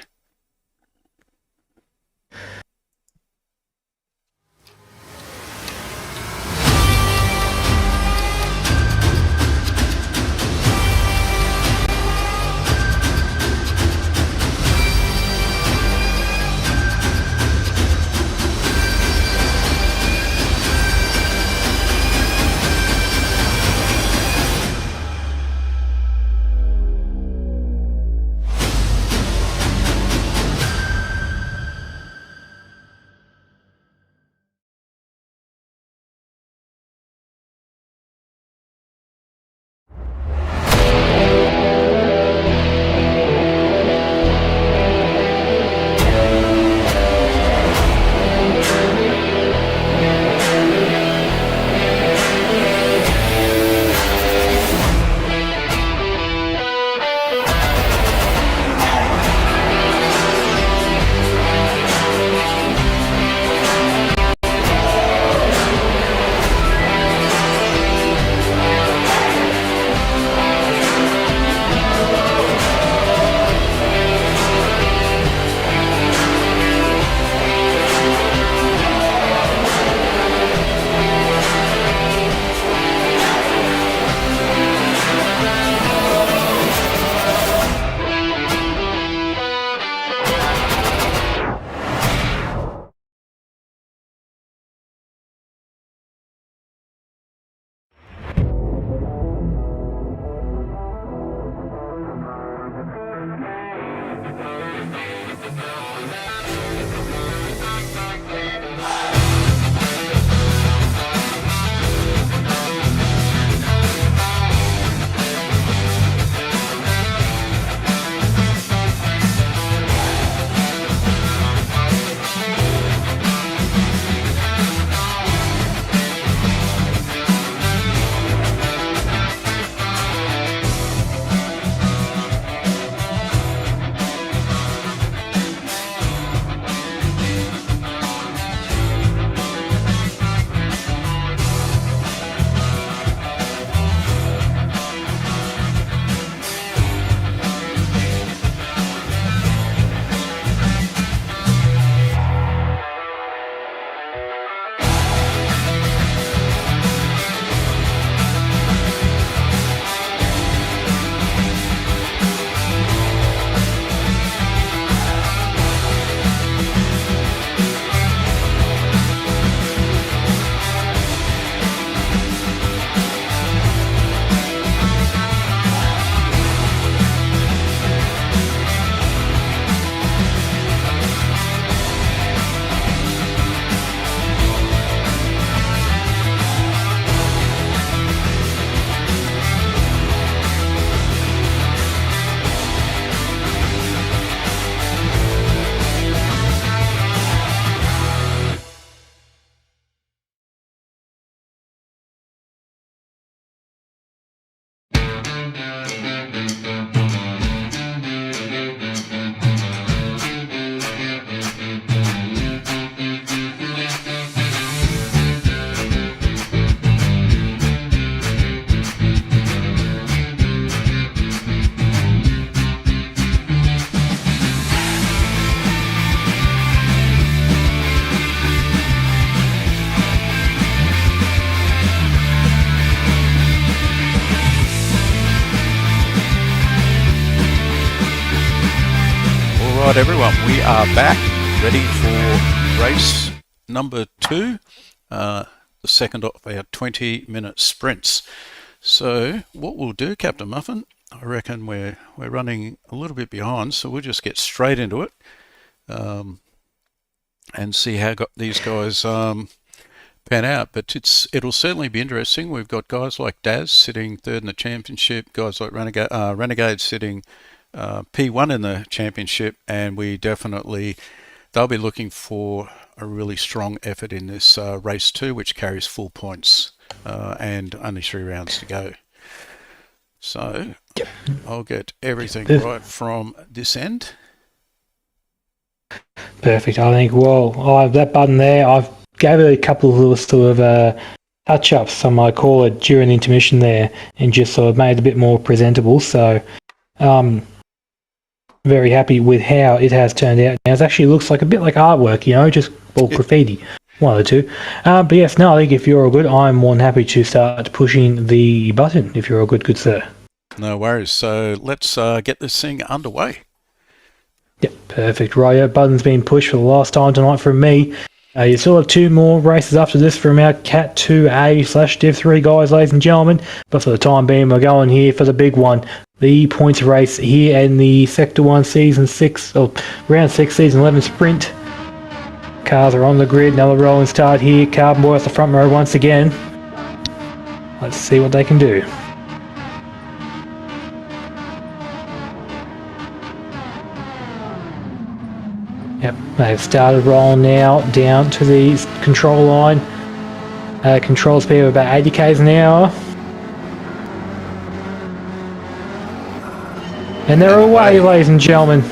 Right, everyone, we are back, ready for race number 2, the second of our 20-minute sprints. So what we'll do, Captain Muffin, I reckon we're running a little bit behind, so we'll just get straight into it and see how these guys pan out. But it'll certainly be interesting. We've got guys like Daz sitting third in the championship, guys like Renegade sitting P1 in the championship, and they'll be looking for a really strong effort in this race 2, which carries full points and only 3 rounds to go. So I'll get everything right from this end. Perfect. I think, I have that button there. I've gave it a couple of little sort of touch-ups, I might call it, during the intermission there, and just sort of made it a bit more presentable. So very happy with how it has turned out. Now, it actually looks like a bit like artwork, just all graffiti, one of the two. But yes, no, I think if you're all good, I'm more than happy to start pushing the button, if you're all good sir. No worries. So let's get this thing underway. Yep, perfect. Right, yeah, button's been pushed for the last time tonight from me. You still have 2 more races after this from our Cat 2A/Div 3 guys, ladies and gentlemen. But for the time being, we're going here for the big one. The points race here in the Sector 1 Season 6, or Round 6 Season 11 Sprint. Cars are on the grid. Another rolling start here. Carbon Boy off the front row once again. Let's see what they can do. Yep, they've started rolling now down to the control line. Control speed of about 80 k's an hour. And they're away, ladies and gentlemen.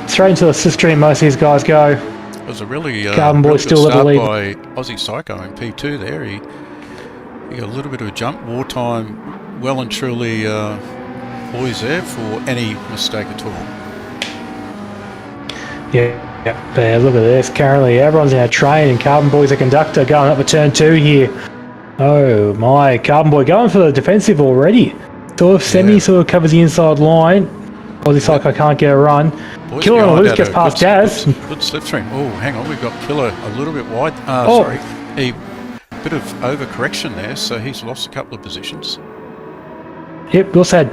Straight into the slipstream most of these guys go. It was a really, Carbon Boy really still good start lead. by Aussie Psycho in P2 there. He got a little bit of a jump. Wartime well and truly poised there for any mistake at all. Yeah, but look at this. Currently, everyone's in a train, and Carbon Boy's a conductor going up for turn 2 here. Oh my, Carbon Boy going for the defensive already. Sort of covers the inside line. Aussie Psycho can't get a run. Boys Killer on the behind loose at gets a past good Daz. slipstream. Oh, hang on, we've got Killer a little bit wide. Sorry, a bit of overcorrection there, so he's lost a couple of positions. Yep, we also had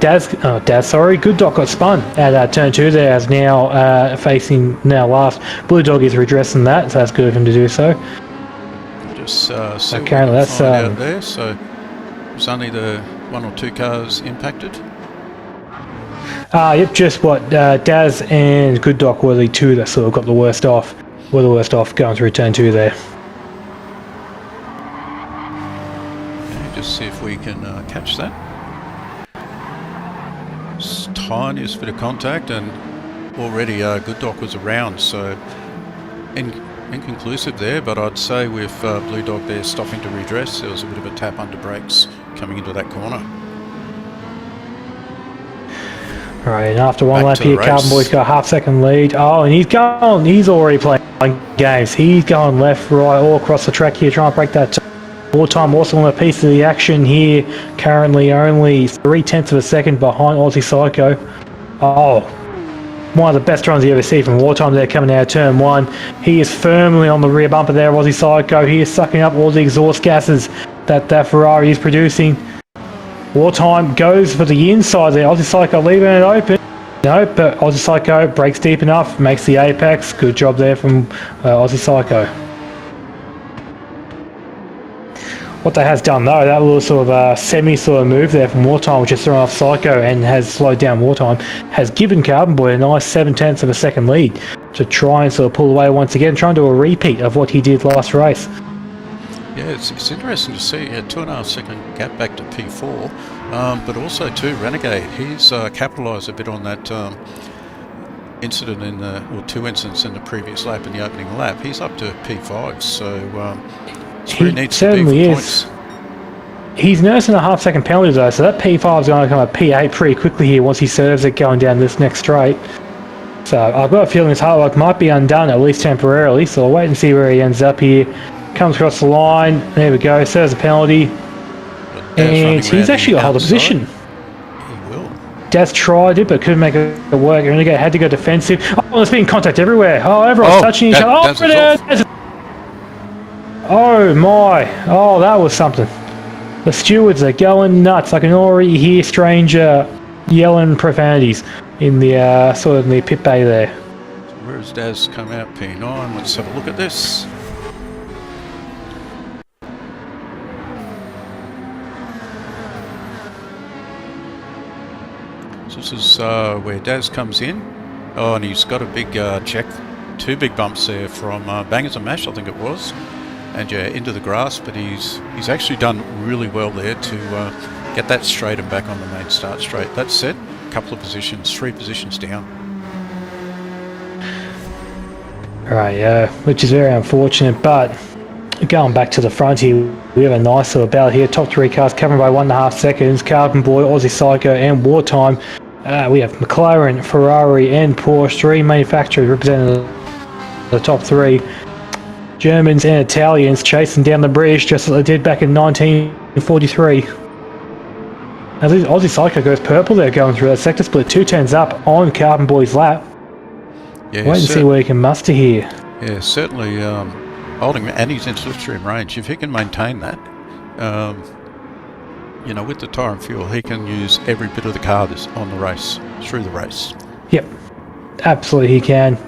Good Dog got spun at turn 2 there, as now facing last. Blue Dog is redressing that, so that's good of him to do so. Just see what we Currently can that's find out there. So it's only the 1 or 2 cars impacted. Yep, just what Daz and Good Dog were the 2 that sort of got the worst off. Were the worst off going through turn 2 there. Okay, just see if we can catch that. Tiniest bit of contact, and already Good Dog was around, so inconclusive there, but I'd say with Blue Dog there stopping to redress, there was a bit of a tap under brakes coming into that corner. Right, and after one Back lap to the here, race. Carbon Boy's got a half-second lead. Oh, and he's already playing games. He's going left, right, all across the track here, trying to break that Wartime also on a piece of the action here, currently only 0.3 of a second behind Aussie Psycho. Oh, one of the best runs you ever see from Wartime there coming out of turn 1. He is firmly on the rear bumper there, Aussie Psycho. He is sucking up all the exhaust gases that Ferrari is producing. Wartime goes for the inside there, Aussie Psycho leaving it open. No, but Aussie Psycho breaks deep enough, makes the apex. Good job there from Aussie Psycho. What that has done though, that little sort of semi move there from Wartime, which has thrown off Psycho and has slowed down Wartime, has given Carbon Boy a nice 0.7 of a second lead to try and sort of pull away once again, trying to do a repeat of what he did last race. Yeah, it's interesting to see a 2.5 second gap back to P4, but also too Renegade. He's capitalised a bit on that incident or 2 incidents in the previous lap in the opening lap. He's up to P5, so he certainly is. He's nursing a half-second penalty though, so that P5 is going to come at P8 pretty quickly here once he serves it going down this next straight. So I've got a feeling his hard work might be undone, at least temporarily, so I'll wait and see where he ends up here. Comes across the line, there we go, serves a penalty. And he's actually got hold of position. He will. Daz tried it, but couldn't make it work. Renegade had to go defensive. Oh, there's been contact everywhere. Oh, everyone's touching each other. Oh my! Oh, that was something. The stewards are going nuts. I can already hear Stranger yelling profanities in the sort of in the pit bay there. So where's Daz come out? P9. Let's have a look at this. So this is where Daz comes in. Oh, and he's got a big check. 2 big bumps there from Bangers and Mash, I think it was. And yeah, into the grass, but he's actually done really well there to get that straight and back on the main start straight. That's said, a couple of positions, 3 positions down. Right, which is very unfortunate, but going back to the front here, we have a nice little battle here. Top 3 cars covered by 1.5 seconds. Carbon Boy, Aussie Psycho and Wartime. We have McLaren, Ferrari and Porsche, 3 manufacturers representing the top 3. Germans and Italians chasing down the British just as they did back in 1943. As Aussie Psycho goes purple there going through that sector split, 2 turns up on Carbon Boy's lap. Yeah, wait and see where he can muster here. Yeah, certainly holding, and he's in slipstream range. If he can maintain that, you know, with the tyre and fuel, he can use every bit of the car on the race, through the race. Yep, absolutely he can.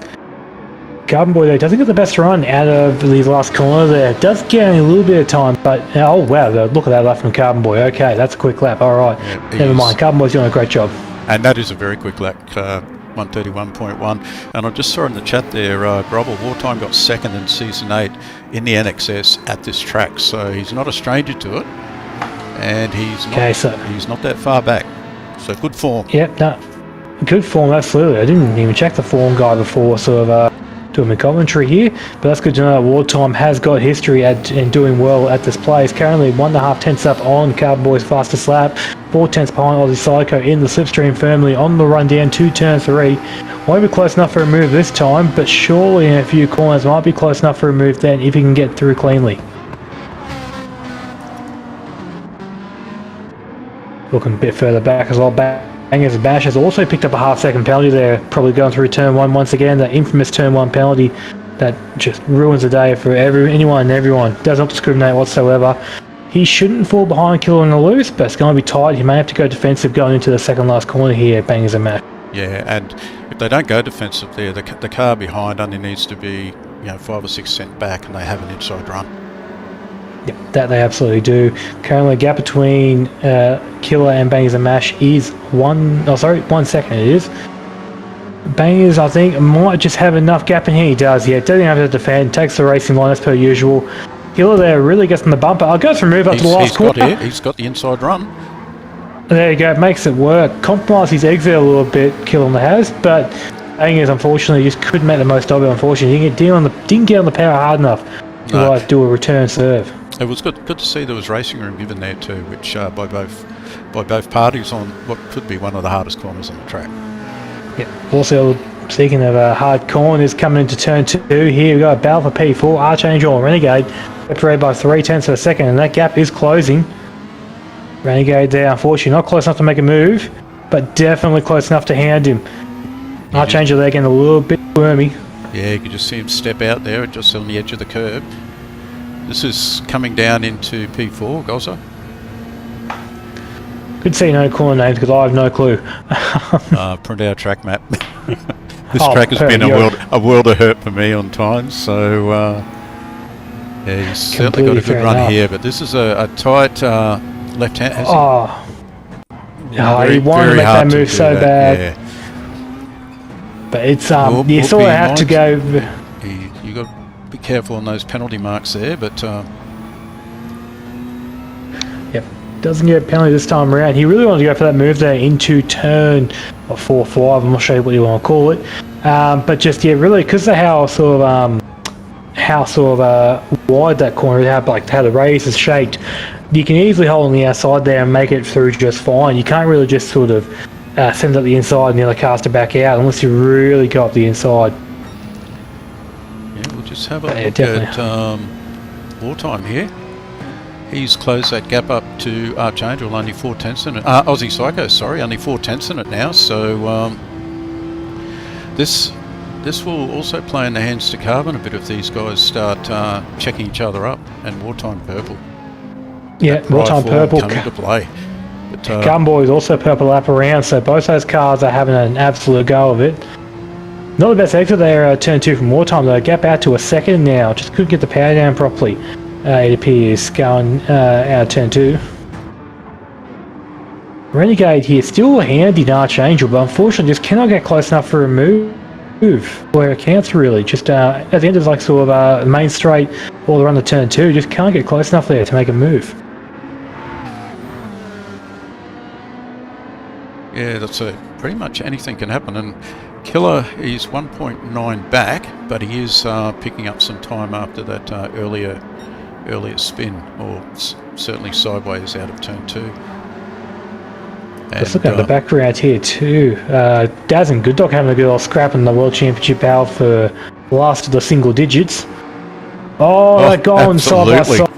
Carbon Boy though doesn't get the best run out of the last corner there. Does get a little bit of time, but oh wow, look at that lap from Carbon Boy. Okay, that's a quick lap. All right, yeah, never mind. Carbon Boy's doing a great job. And that is a very quick lap, 131.1. And I just saw in the chat there, Grobble Wartime got 2nd in Season 8 in the NXS at this track, so he's not a stranger to it, and he's not that far back. So good form. Yep, no, good form, absolutely. I didn't even check the form guide before sort of doing the commentary here, but that's good to know that Wartime has got history in doing well at this place. Currently 1.5 tenths up on Carbon Boy's fastest lap, 4 tenths behind Aussie Psycho in the slipstream, firmly on the run down to turn 3. Won't be close enough for a move this time, but surely in a few corners might be close enough for a move then if he can get through cleanly. Looking a bit further back as well. Bangers and Bash has also picked up a half-second penalty there, probably going through turn 1 once again. That infamous turn 1 penalty that just ruins the day for anyone and everyone. Does not discriminate whatsoever. He shouldn't fall behind Killer on the loose, but it's going to be tight. He may have to go defensive going into the second last corner here, Bangers and Mash. Yeah, and if they don't go defensive there, the car behind only needs to be 5 or 6 cent back, and they have an inside run. Yep, that they absolutely do. Currently, gap between Killer and Bangers and Mash is 1 second. It is. Bangers, I think, might just have enough gap in here. He does, yeah. Doesn't have to defend. Takes the racing line as per usual. Killer there really gets on the bumper. I'll go for a move up to the last corner. He's got the inside run. There you go. Makes it work. Compromise his exit a little bit, Killer has, but Bangers unfortunately just couldn't make the most of it. Unfortunately, he didn't get on the power hard enough to do a return serve. It was good to see there was racing room given there too, which by both parties on what could be one of the hardest corners on the track. Yeah. Also, speaking of hard corners, coming into turn 2 here, we've got a battle for P4, Archangel and Renegade, separated by 0.3 of a second, and that gap is closing. Renegade there, unfortunately, not close enough to make a move, but definitely close enough to hand him. Archangel there getting a little bit wormy. Yeah, you could just see him step out there, just on the edge of the curb. This is coming down into P4, Gozza. Could see no corner names because I have no clue. Print our track map. This track has been a world of hurt for me on times, so yeah, he's certainly got a good run here. But this is a tight left hand. He wanted to make that move so bad. Yeah. But it's you sort of have to go. You got to be careful on those penalty marks there, but. Yep. Doesn't get a penalty this time around. He really wanted to go for that move there into turn 4-5. I'm not sure what you want to call it, but just really because of how wide that corner, how the radius is shaped, you can easily hold on the outside there and make it through just fine. You can't really just sort of send up the inside and the other cars to back out unless you really go up the inside. Yeah, we'll just have a look at Wartime here. He's closed that gap up to Archangel, only 4/10 in it. Aussie Psycho, sorry, only 4/10 in it now. So this will also play in the hands to Carbon a bit if these guys start checking each other up. And Wartime Purple. Yeah, Wartime Purple coming to play. But, Gun Boy is also purple lap around, so both those cars are having an absolute go of it. Not the best exit there, turn 2 from Wartime though. Gap out to a second now. Just couldn't get the power down properly. It appears going out of turn 2. Renegade here, still handy in Archangel, but unfortunately just cannot get close enough for a move where it counts really. Just at the end of sort of main straight all around the turn 2, just can't get close enough there to make a move. Yeah, that's pretty much anything can happen. And Killer is 1.9 back, but he is picking up some time after that earlier spin, or certainly sideways out of turn 2. Let's look at the background here too. Daz and Good Dog having a good old scrap in the World Championship battle for the last of the single digits. That going side by side.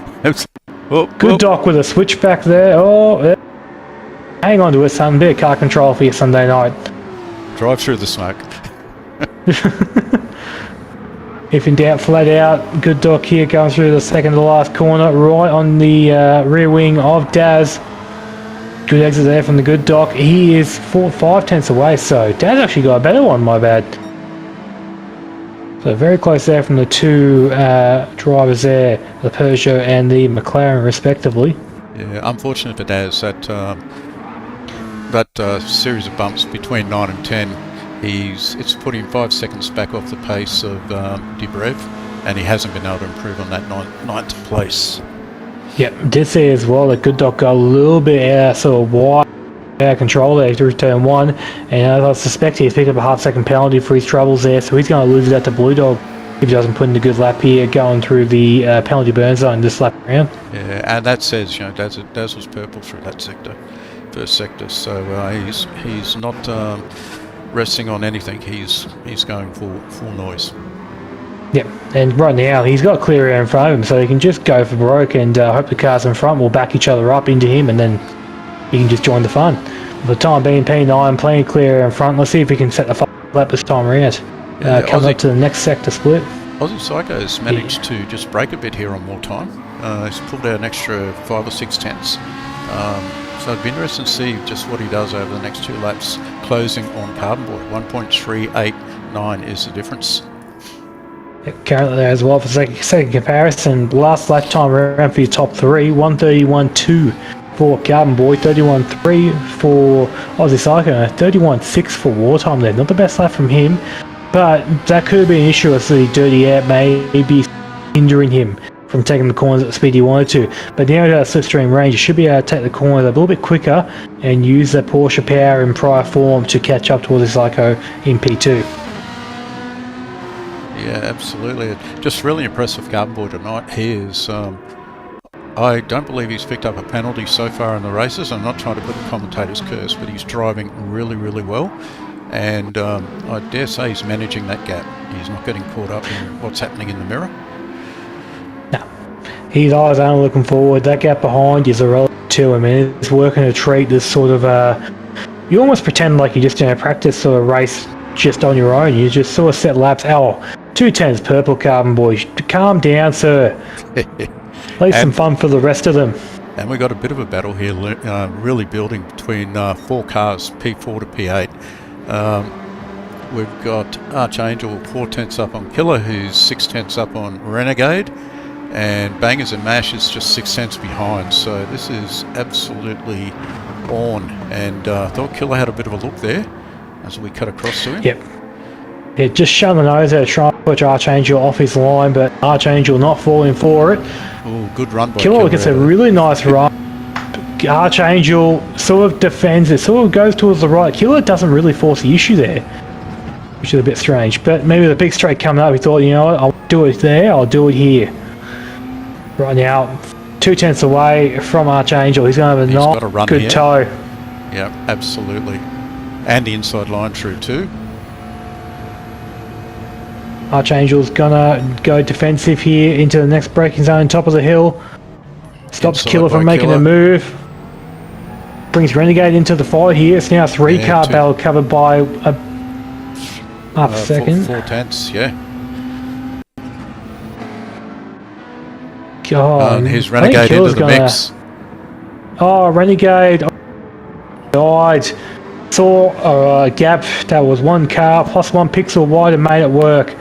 Good Dog with a switchback there. Hang on to it, son. Bit of car control for your Sunday night. Drive through the smoke. If in doubt, flat out. Good Dog here going through the second to last corner, right on the rear wing of Daz. Good exit there from the Good Dog. He is 5/10 away, so Daz actually got a better one, my bad. So very close there from the two drivers there, the Peugeot and the McLaren respectively. Yeah, unfortunate for Daz, that series of bumps between 9 and 10, it's put him 5 seconds back off the pace of Debrev, and he hasn't been able to improve on that ninth place. Yep, did see as well that Good Dog got a little bit sort of wide out of control there to turn 1, and I suspect he's picked up a half-second penalty for his troubles there, so he's going to lose that to Blue Dog if he doesn't put in a good lap here, going through the penalty burn zone this lap around. Yeah, and that says, Daz was purple through that first sector, so he's not resting on anything. He's going full noise. Yep, and right now he's got clear air in front of him, so he can just go for broke and hope the cars in front will back each other up into him, and then he can just join the fun. For the time being, P9 playing clear air in front. Let's see if he can set the lap this time around. Coming up to the next sector split. Aussie Psycho's managed to just break a bit here on more time. He's pulled out an extra 5 or 6 tenths. So it'd be interesting to see just what he does over the next 2 laps, closing on Carbon Boy. 1.389 is the difference. Currently there as well for second comparison. Last lap time around for your top 3, 131.2 for Carbon Boy, 31.3 for Aussie Psycho, 31.6 for Wartime there. Not the best lap from him, but that could be an issue as the dirty air may be hindering him from taking the corners at the speed he wanted to. But now with our slipstream range, you should be able to take the corners a little bit quicker and use the Porsche power in prior form to catch up to Aussie Psycho in P2. Yeah, absolutely. Just really impressive Carbon Boy tonight. He is, I don't believe he's picked up a penalty so far in the races. I'm not trying to put the commentator's curse, but he's driving really, really well. And I dare say he's managing that gap. He's not getting caught up in what's happening in the mirror. No. His eyes only looking forward. That gap behind is irrelevant to him. And it's working a treat, this sort of, you almost pretend like you're just in a practice sort of race just on your own. You just sort of set laps. 210's purple, Carbon Boy. Calm down, sir. Leave some fun for the rest of them. And we've got a bit of a battle here, really building between 4 cars, P4 to P8. We've got Archangel 4 tenths up on Killer, who's 6 tenths up on Renegade, and Bangers and Mash is just 6 tenths behind. So this is absolutely on. And I thought Killer had a bit of a look there as we cut across to him. Yep. Yeah, just showing the nose there, trying to push Archangel off his line, but Archangel not falling for it. Oh, good run by Killer gets a really nice run. Archangel sort of defends it, sort of goes towards the right. Killer doesn't really force the issue there, which is a bit strange. But maybe the big straight coming up, he thought, you know what, I'll do it there, I'll do it here. Right now, 2 tenths away from Archangel. He's going to have a nice, good here. Toe. Yeah, absolutely. And the inside line through too. Archangel's gonna go defensive here into the next braking zone, top of the hill. Stops Killer from making a move. Brings Renegade into the fight here. It's now a 3-car battle covered by a half a second. 4 tenths, yeah. God, and here's Renegade into the mix. Oh, Renegade died. Saw a gap that was 1 car plus 1 pixel wide and made it work.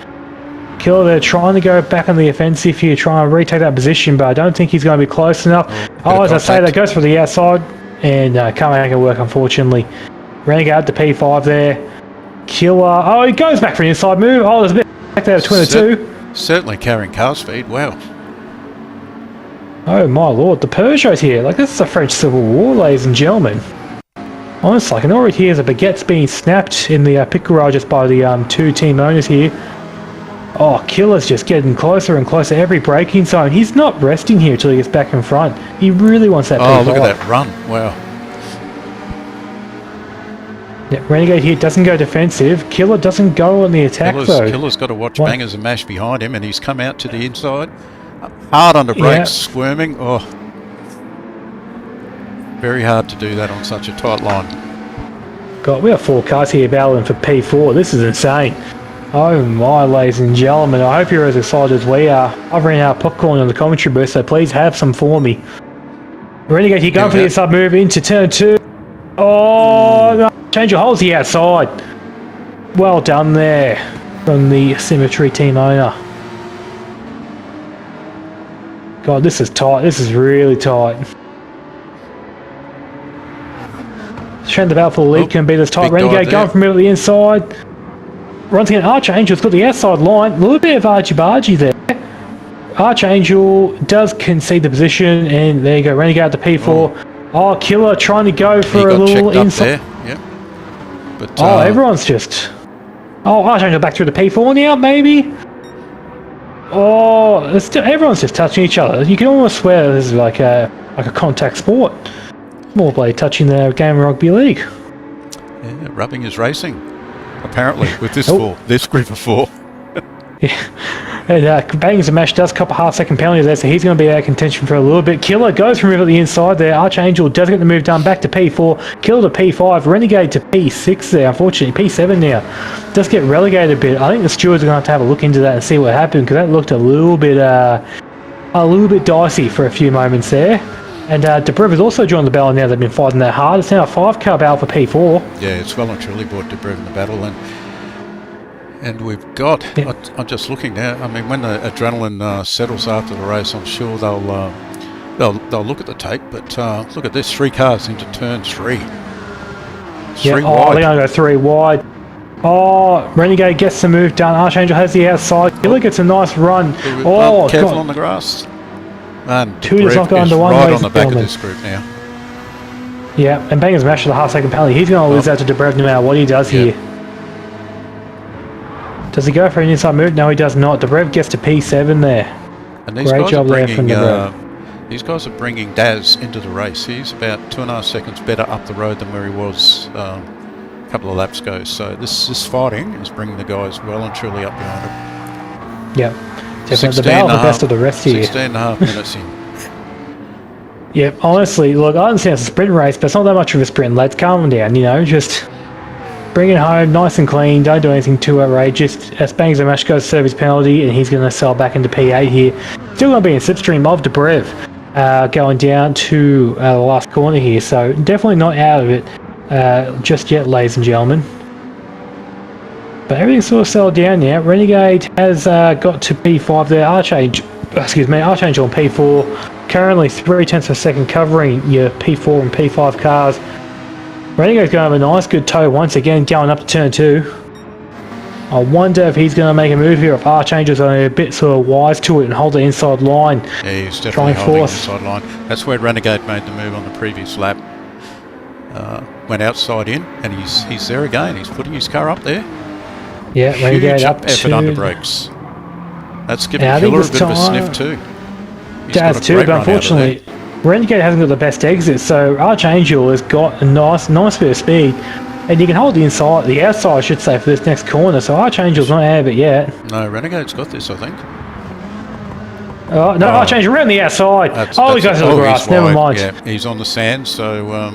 Killer, they're trying to go back on the offensive here, trying to retake that position, but I don't think he's going to be close enough. As I say, that goes for the outside, and can't make it work, unfortunately. Renegade to P5 there. Killer, he goes back for an inside move. There's a bit back there between the two. Certainly carrying car speed, wow. Oh my lord, the Peugeot's here. Like, this is the French Civil War, ladies and gentlemen. Honestly, I can already hear the baguettes being snapped in the pit garage just by the 2 team owners here. Killer's just getting closer and closer every braking zone. He's not resting here till he gets back in front. He really wants that P5. Look at that run. Wow. Yeah, Renegade here doesn't go defensive. Killer doesn't go on the attack though. Killer's got to watch Bangers and Mash behind him, and he's come out to the inside. Hard under brakes, squirming. Very hard to do that on such a tight line. God, we have 4 cars here battling for P4. This is insane. Oh my, ladies and gentlemen, I hope you're as excited as we are. I've ran out of popcorn on the commentary booth, so please have some for me. Renegade here going for the inside move into turn 2. No, change your holes the outside. Well done there from the Symmetry team owner. God, this is tight. This is really tight. Trend the battle for the lead can be this tight. Renegade going from middle to the inside. Once again, Archangel's got the outside line. A little bit of argy-bargy there. Archangel does concede the position, and there you go. Renegade to P4. Killer trying to go for a little inside. Yep. But, everyone's just... Archangel back through the P4 now, maybe? Everyone's just touching each other. You can almost swear this is like a contact sport. More play touching the game of rugby league. Yeah, rubbing is racing, apparently, with this group of 4. Yeah. And Bangers and Mash does cop a half-second penalty there, so he's going to be out of contention for a little bit. Killer goes from over the inside there. Archangel does get the move done back to P4. Killer to P5. Renegade to P6 there, unfortunately. P7 now. Does get relegated a bit. I think the stewards are going to have a look into that and see what happened, because that looked a little bit a little bit dicey for a few moments there. And Dobrev has also joined the battle now. They've been fighting that hard. It's now a 5-car battle for P4. Yeah, it's well and truly brought Dobrev in the battle, and we've got. Yeah. I'm just looking now. I mean, when the adrenaline settles after the race, I'm sure they'll look at the tape. But look at this: 3 cars into turn 3. Yeah, Three they're wide. going to go 3 wide. Oh, Renegade gets the move done. Archangel has the outside. Killer gets a nice run. Oh, Careful God. on the grass. And Two does not go Dobrev under is one, right ladies on the and back of gentlemen. this group now. Yeah, and Banger's Mash to the half-second penalty. He's going to lose out to Dobrev no matter what he does Yeah. here. Does he go for an inside move? No, he does not. Dobrev gets to P7 there. And these Great guys job are there from bringing Dobrev. these guys are bringing Daz into the race. He's about 2.5 seconds better up the road than where he was a couple of laps ago. So this fighting is bringing the guys well and truly up behind him. Yeah, definitely the battle, the best of the rest here. 16.5 minutes in. Yeah, honestly, look, I understand it's a sprint race, but it's not that much of a sprint. Let's calm down, just bring it home nice and clean. Don't do anything too outrageous. As Bangs and Mash goes to serve his penalty, and he's going to sell back into P8 here. Still going to be in slipstream of Dobrev going down to the last corner here, so definitely not out of it just yet, ladies and gentlemen. But everything's sort of settled down now. Renegade has got to P5 there. Archangel on P4. Currently 0.3 of a second covering your P4 and P5 cars. Renegade's going to have a nice good toe once again going up to turn 2. I wonder if he's going to make a move here, if Archangel's going to be a bit sort of wise to it and hold the inside line. Yeah, he's Try definitely and holding the force. inside line. That's where Renegade made the move on the previous lap. Went outside in, and he's there again. He's putting his car up there. Yeah, Renegade Huge up effort to under brakes. That's giving Yeah, I think Killer a this bit of a time- sniff too. He's Daz got a too, great but run out of there. unfortunately Renegade hasn't got the best exit, so Archangel has got a nice bit of speed, and you can hold the outside I should say, for this next corner, so Archangel's not out of it yet. No, Renegade's got this, I think. Oh, no, Archangel around the outside. He goes to the grass, he's never wide. mind. Yeah, he's on the sand, so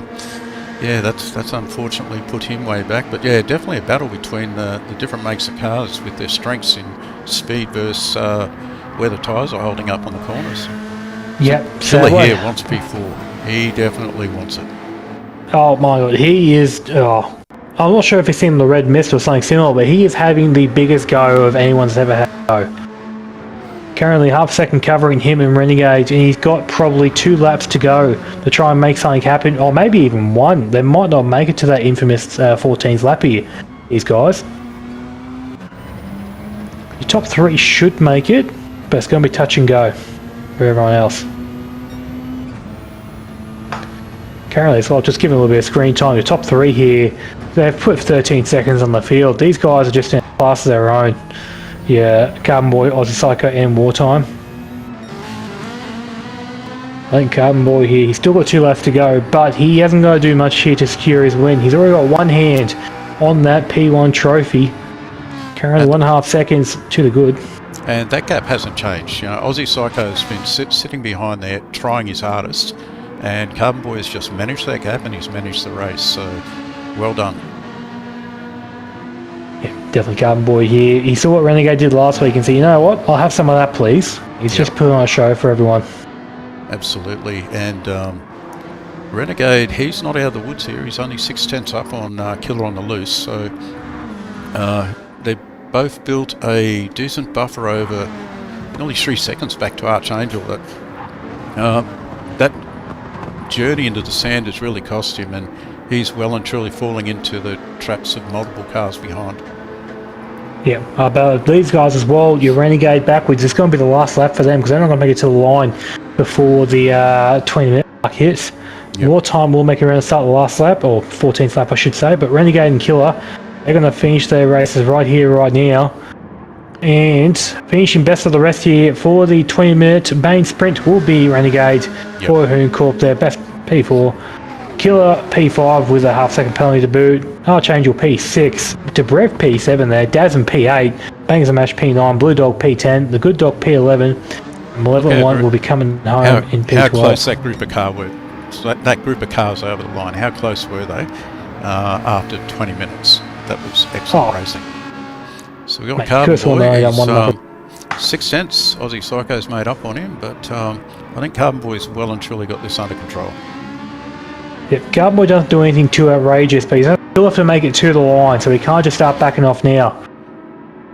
yeah, that's unfortunately put him way back. But yeah, definitely a battle between the different makes of cars with their strengths in speed versus where the tyres are holding up on the corners. Yep. Killer what- here wants P4. He definitely wants it. Oh my god, he is. Oh, I'm not sure if he's seen the red mist or something similar, but he is having the biggest go of anyone's ever had a go. Currently half second covering him and Renegade, and he's got probably 2 laps to go to try and make something happen, or maybe even 1. They might not make it to that infamous 14th lap here, these guys. Your top 3 should make it, but it's going to be touch and go for everyone else. Currently, so I'll just give them a little bit of screen time. Your top 3 here, they've put 13 seconds on the field. These guys are just in a class of their own. Yeah, Carbon Boy, Aussie Psycho, and Wartime. I think Carbon Boy here, he's still got 2 laps to go, but he hasn't got to do much here to secure his win. He's already got 1 hand on that P1 trophy. Currently 1.5 seconds to the good. And that gap hasn't changed. Aussie Psycho's been sitting behind there, trying his hardest, and Carbon Boy has just managed that gap and he's managed the race. So, well done. Yeah, definitely Carbon Boy here. He saw what Renegade did last week and said, you know what, I'll have some of that, please. He's just putting on a show for everyone. Absolutely. And Renegade, he's not out of the woods here. He's only 6/10 up on Killer on the loose. So, they both built a decent buffer over nearly 3 seconds back to Archangel. That journey into the sand has really cost him, and he's well and truly falling into the traps of multiple cars behind. Yeah, but these guys as well, your Renegade backwards, it's going to be the last lap for them because they're not going to make it to the line before the 20-minute mark hits. Yep. Wartime will make it around the start of the last lap, or 14th lap I should say, but Renegade and Killer, they're going to finish their races right here, right now. And finishing best of the rest here for the 20-minute main sprint will be Renegade for Hoon Corp, their best P4. Killer P5 with a half-second penalty to boot. Archangel P6. Dobrev P7 there. Dazn P8. Bangers and Mash P9. Blue Dog P10. The Good Dog P11. Malevolent One will be coming home in P12. How close that group of cars were? So that group of cars over the line. How close were they after 20 minutes? That was excellent racing. So we got Carbon Curse will Boy. know I'm one 6 tenths Aussie Psycho's made up on him, but I think Carbon Boy's well and truly got this under control. Yep, Carbon Boy doesn't do anything too outrageous, but he's still have to make it to the line, so he can't just start backing off now.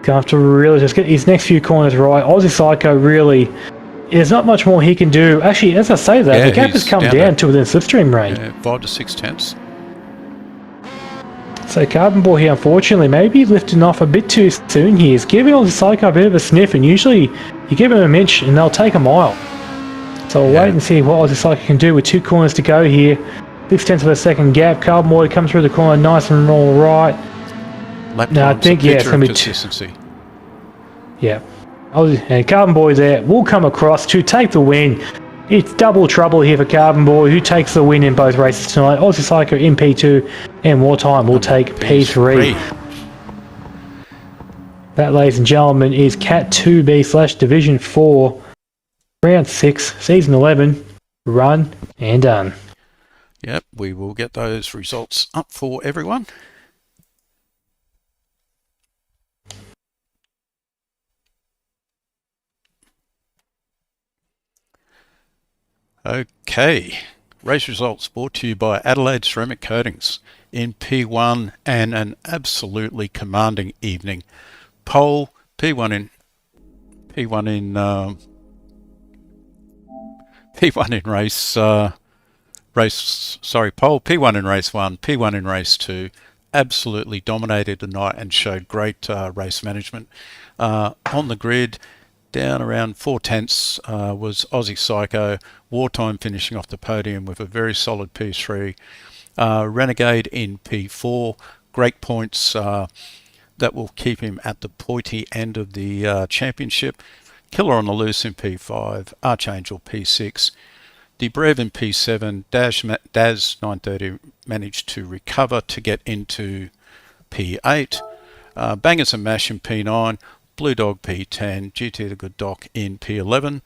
Gonna have to really just get his next few corners right. Aussie Psycho really, there's not much more he can do. Actually, as I say that, the gap has come down to within slipstream range. 5 to 6 tenths. So Carbon Boy here, unfortunately, maybe lifting off a bit too soon here. He's giving Aussie Psycho a bit of a sniff, and usually you give him a inch and they'll take a mile. So we'll wait and see what Aussie Psycho can do with 2 corners to go here. 6 tenths of a second gap. Carbon Boy comes through the corner nice and all right. No, I think it's going to be consistency. Yeah. And Carbon Boy there will come across to take the win. It's double trouble here for Carbon Boy, who takes the win in both races tonight. Aussie Psycho in P2 and Wartime will take P3. That, ladies and gentlemen, is Cat 2B / Division 4, Round 6, Season 11, run and done. Yep, we will get those results up for everyone. Okay, race results brought to you by Adelaide Ceramic Coatings in P1, and an absolutely commanding evening. Pole P1 in pole P1 in race 1, P1 in race 2. Absolutely dominated the night and showed great race management. On the grid, down around 4 tenths was Aussie Psycho. Wartime finishing off the podium with a very solid P3. Renegade in P4. Great points that will keep him at the pointy end of the championship. Killer on the Loose in P5. Archangel P6. Debrev in P7. Daz 930 managed to recover to get into P8. Bangers and Mash in P9. Blue Dog P10, GT the Good Doc in P11,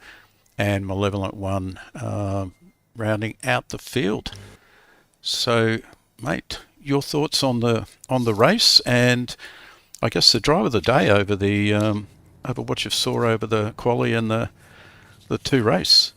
and Malevolent 1 rounding out the field. So, mate, your thoughts on the race, and I guess the drive of the day over the over what you saw over the quali and the two races.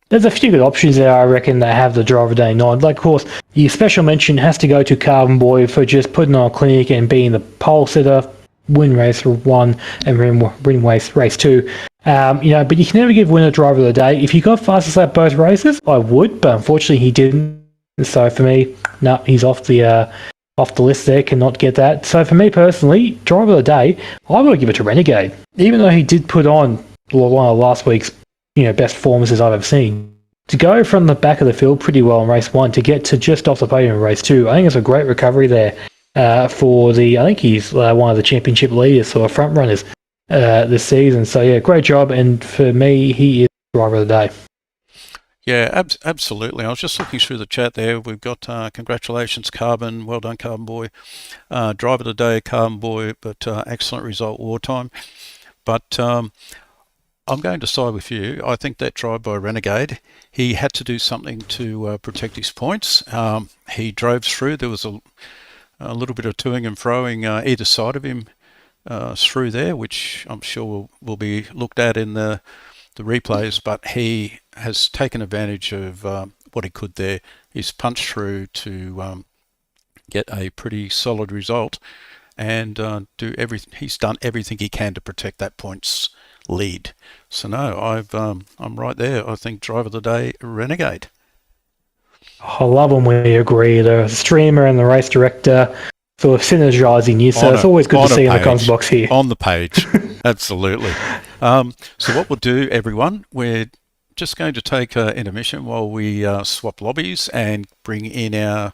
There's a few good options there, I reckon, that have the driver day nod. Like, of course, your special mention has to go to Carbon Boy for just putting on a clinic and being the pole sitter, win race 1 and win race 2. But you can never give winner driver of the day. If you got fastest lap both races, I would, but unfortunately he didn't. So for me, no, he's off the list there, cannot get that. So for me personally, driver of the day, I would give it to Renegade. Even though he did put on one of last week's best performances I've ever seen. To go from the back of the field pretty well in race 1 to get to just off the podium in race 2, I think it's a great recovery there I think he's one of the championship leaders or front runners this season. So yeah, great job, and for me, he is driver of the day. Yeah, absolutely. I was just looking through the chat there. We've got congratulations, Carbon. Well done, Carbon Boy. Driver of the day, Carbon Boy, but excellent result, Wartime. But I'm going to side with you. I think that drive by Renegade, he had to do something to protect his points. He drove through. There was a little bit of toing and froing either side of him through there, which I'm sure will be looked at in the replays, but he has taken advantage of what he could there. He's punched through to get a pretty solid result and do everything. He's done everything he can to protect that points lead. So no, I'm right there. I think driver of the day, Renegade. I love when we agree. The streamer and the race director sort of synergising you, so it's always good to see in the comments box here. On the page, absolutely. So what we'll do, everyone, we're just going to take an intermission while we swap lobbies and bring in our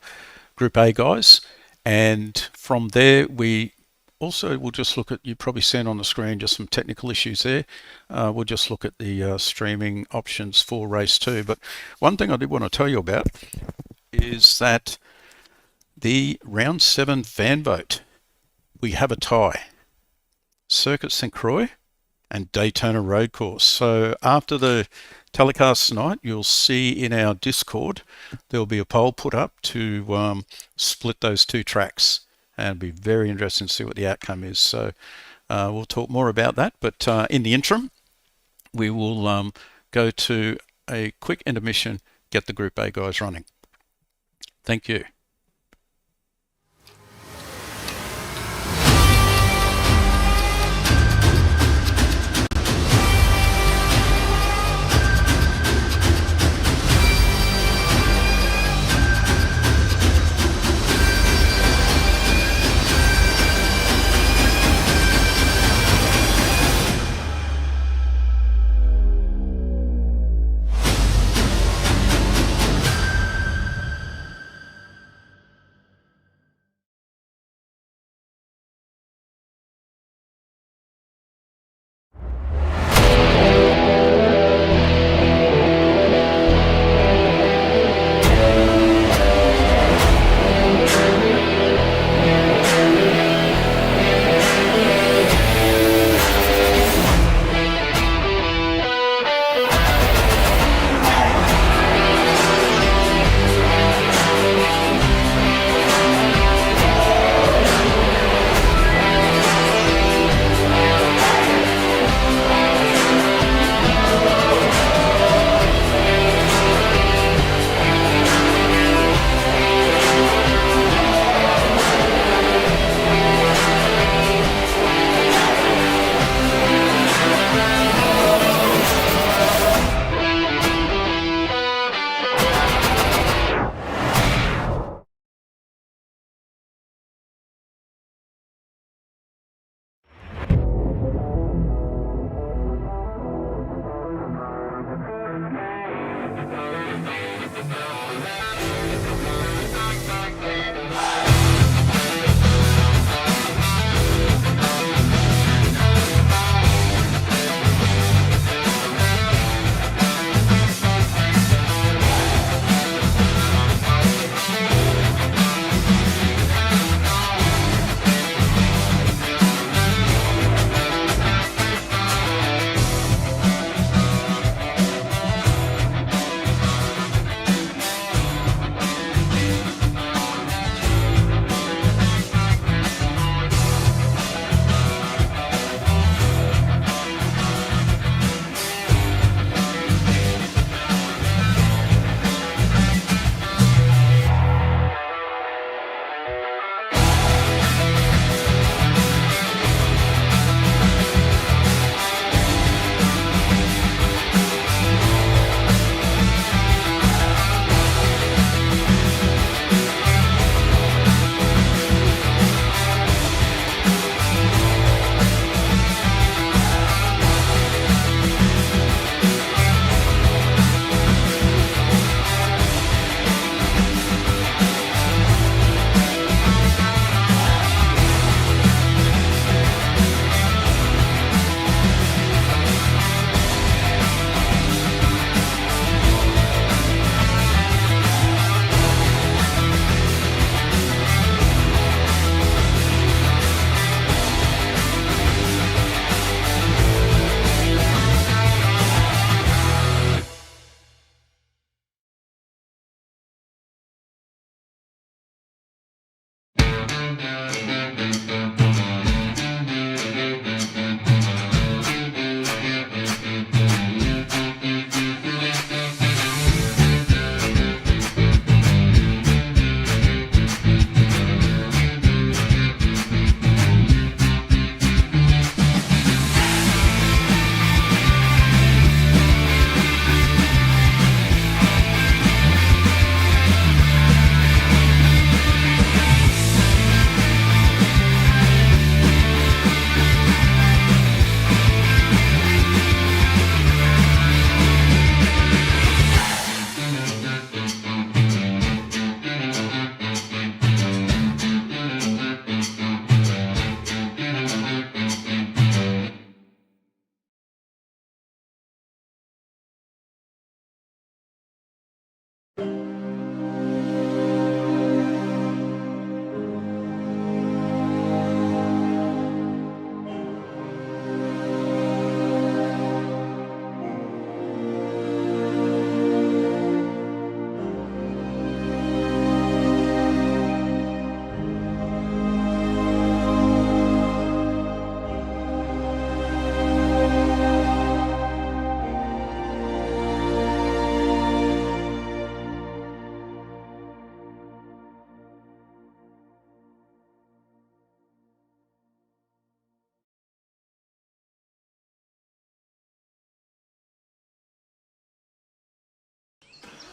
Group A guys. And from there, we also will just look at, you've probably seen on the screen just some technical issues there. We'll just look at the streaming options for race 2. But one thing I did want to tell you about is that the round 7 fan vote, we have a tie. Circuit St. Croix and Daytona Road Course. So after the telecast tonight, you'll see in our Discord, there'll be a poll put up to split those two tracks. And it'll be very interesting to see what the outcome is. So We'll talk more about that, but in the interim, we will go to a quick intermission, get the Group A guys running. Thank you.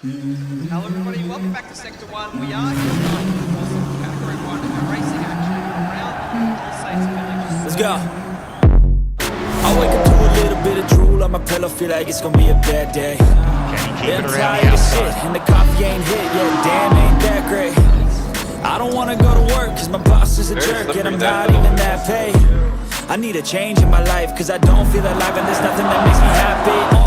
Hello everybody, welcome back to Sector 1. We are here tonight for awesome Category 1 racing action around Alsace Village. Let's go. I wake up to a little bit of drool on my pillow, feel like it's gonna be a bad day. Yeah, I'm tired of shit, and the coffee ain't hit yet, damn, ain't that great. I don't wanna go to work, cause my boss is a jerk, and I'm not even that paid. I need a change in my life, cause I don't feel alive, and there's nothing that makes me happy.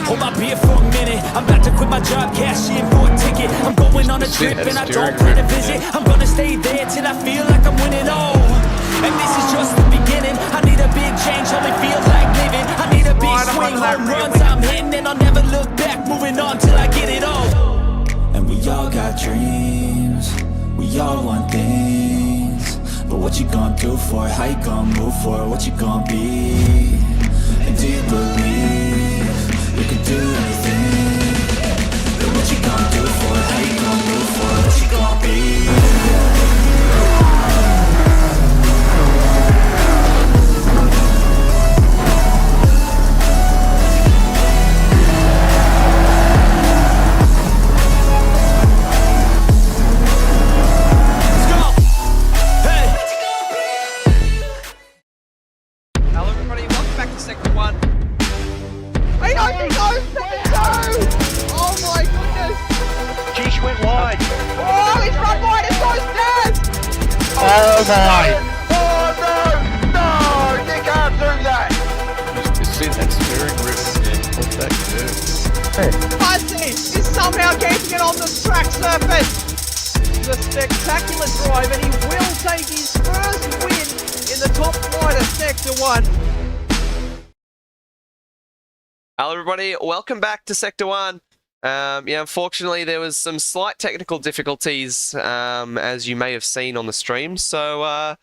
Hold my beer for a minute, I'm about to quit my job, cash in for a ticket. I'm going on a trip and I don't plan to visit. I'm gonna stay there till I feel like I'm winning all. And this is just the beginning, I need a big change, only feels like living. I need a big swing, home runs I'm hitting, and I'll never look back, moving on till I get it all. And we all got dreams, we all want things. But what you gonna do for it, how you gonna move for it, what you gonna be? And do you believe you can do anything? But what you gonna do for it? How you gonna move for it? What you gonna be? Let's go! Hey! Hello everybody, welcome back to Sector 1. Hey, no, he goes second 2! Oh my goodness! Geez, you went wide. Oh, he's run wide and goes down! Oh my! Oh no! No! You can't do that! You see that steering grip off that curve. Fuzzy is somehow keeping it on the track surface! The spectacular drive, and he will take his first win in the top flight of Sector 1. Hello everybody, welcome back to Sector 1. Unfortunately there was some slight technical difficulties, as you may have seen on the stream, so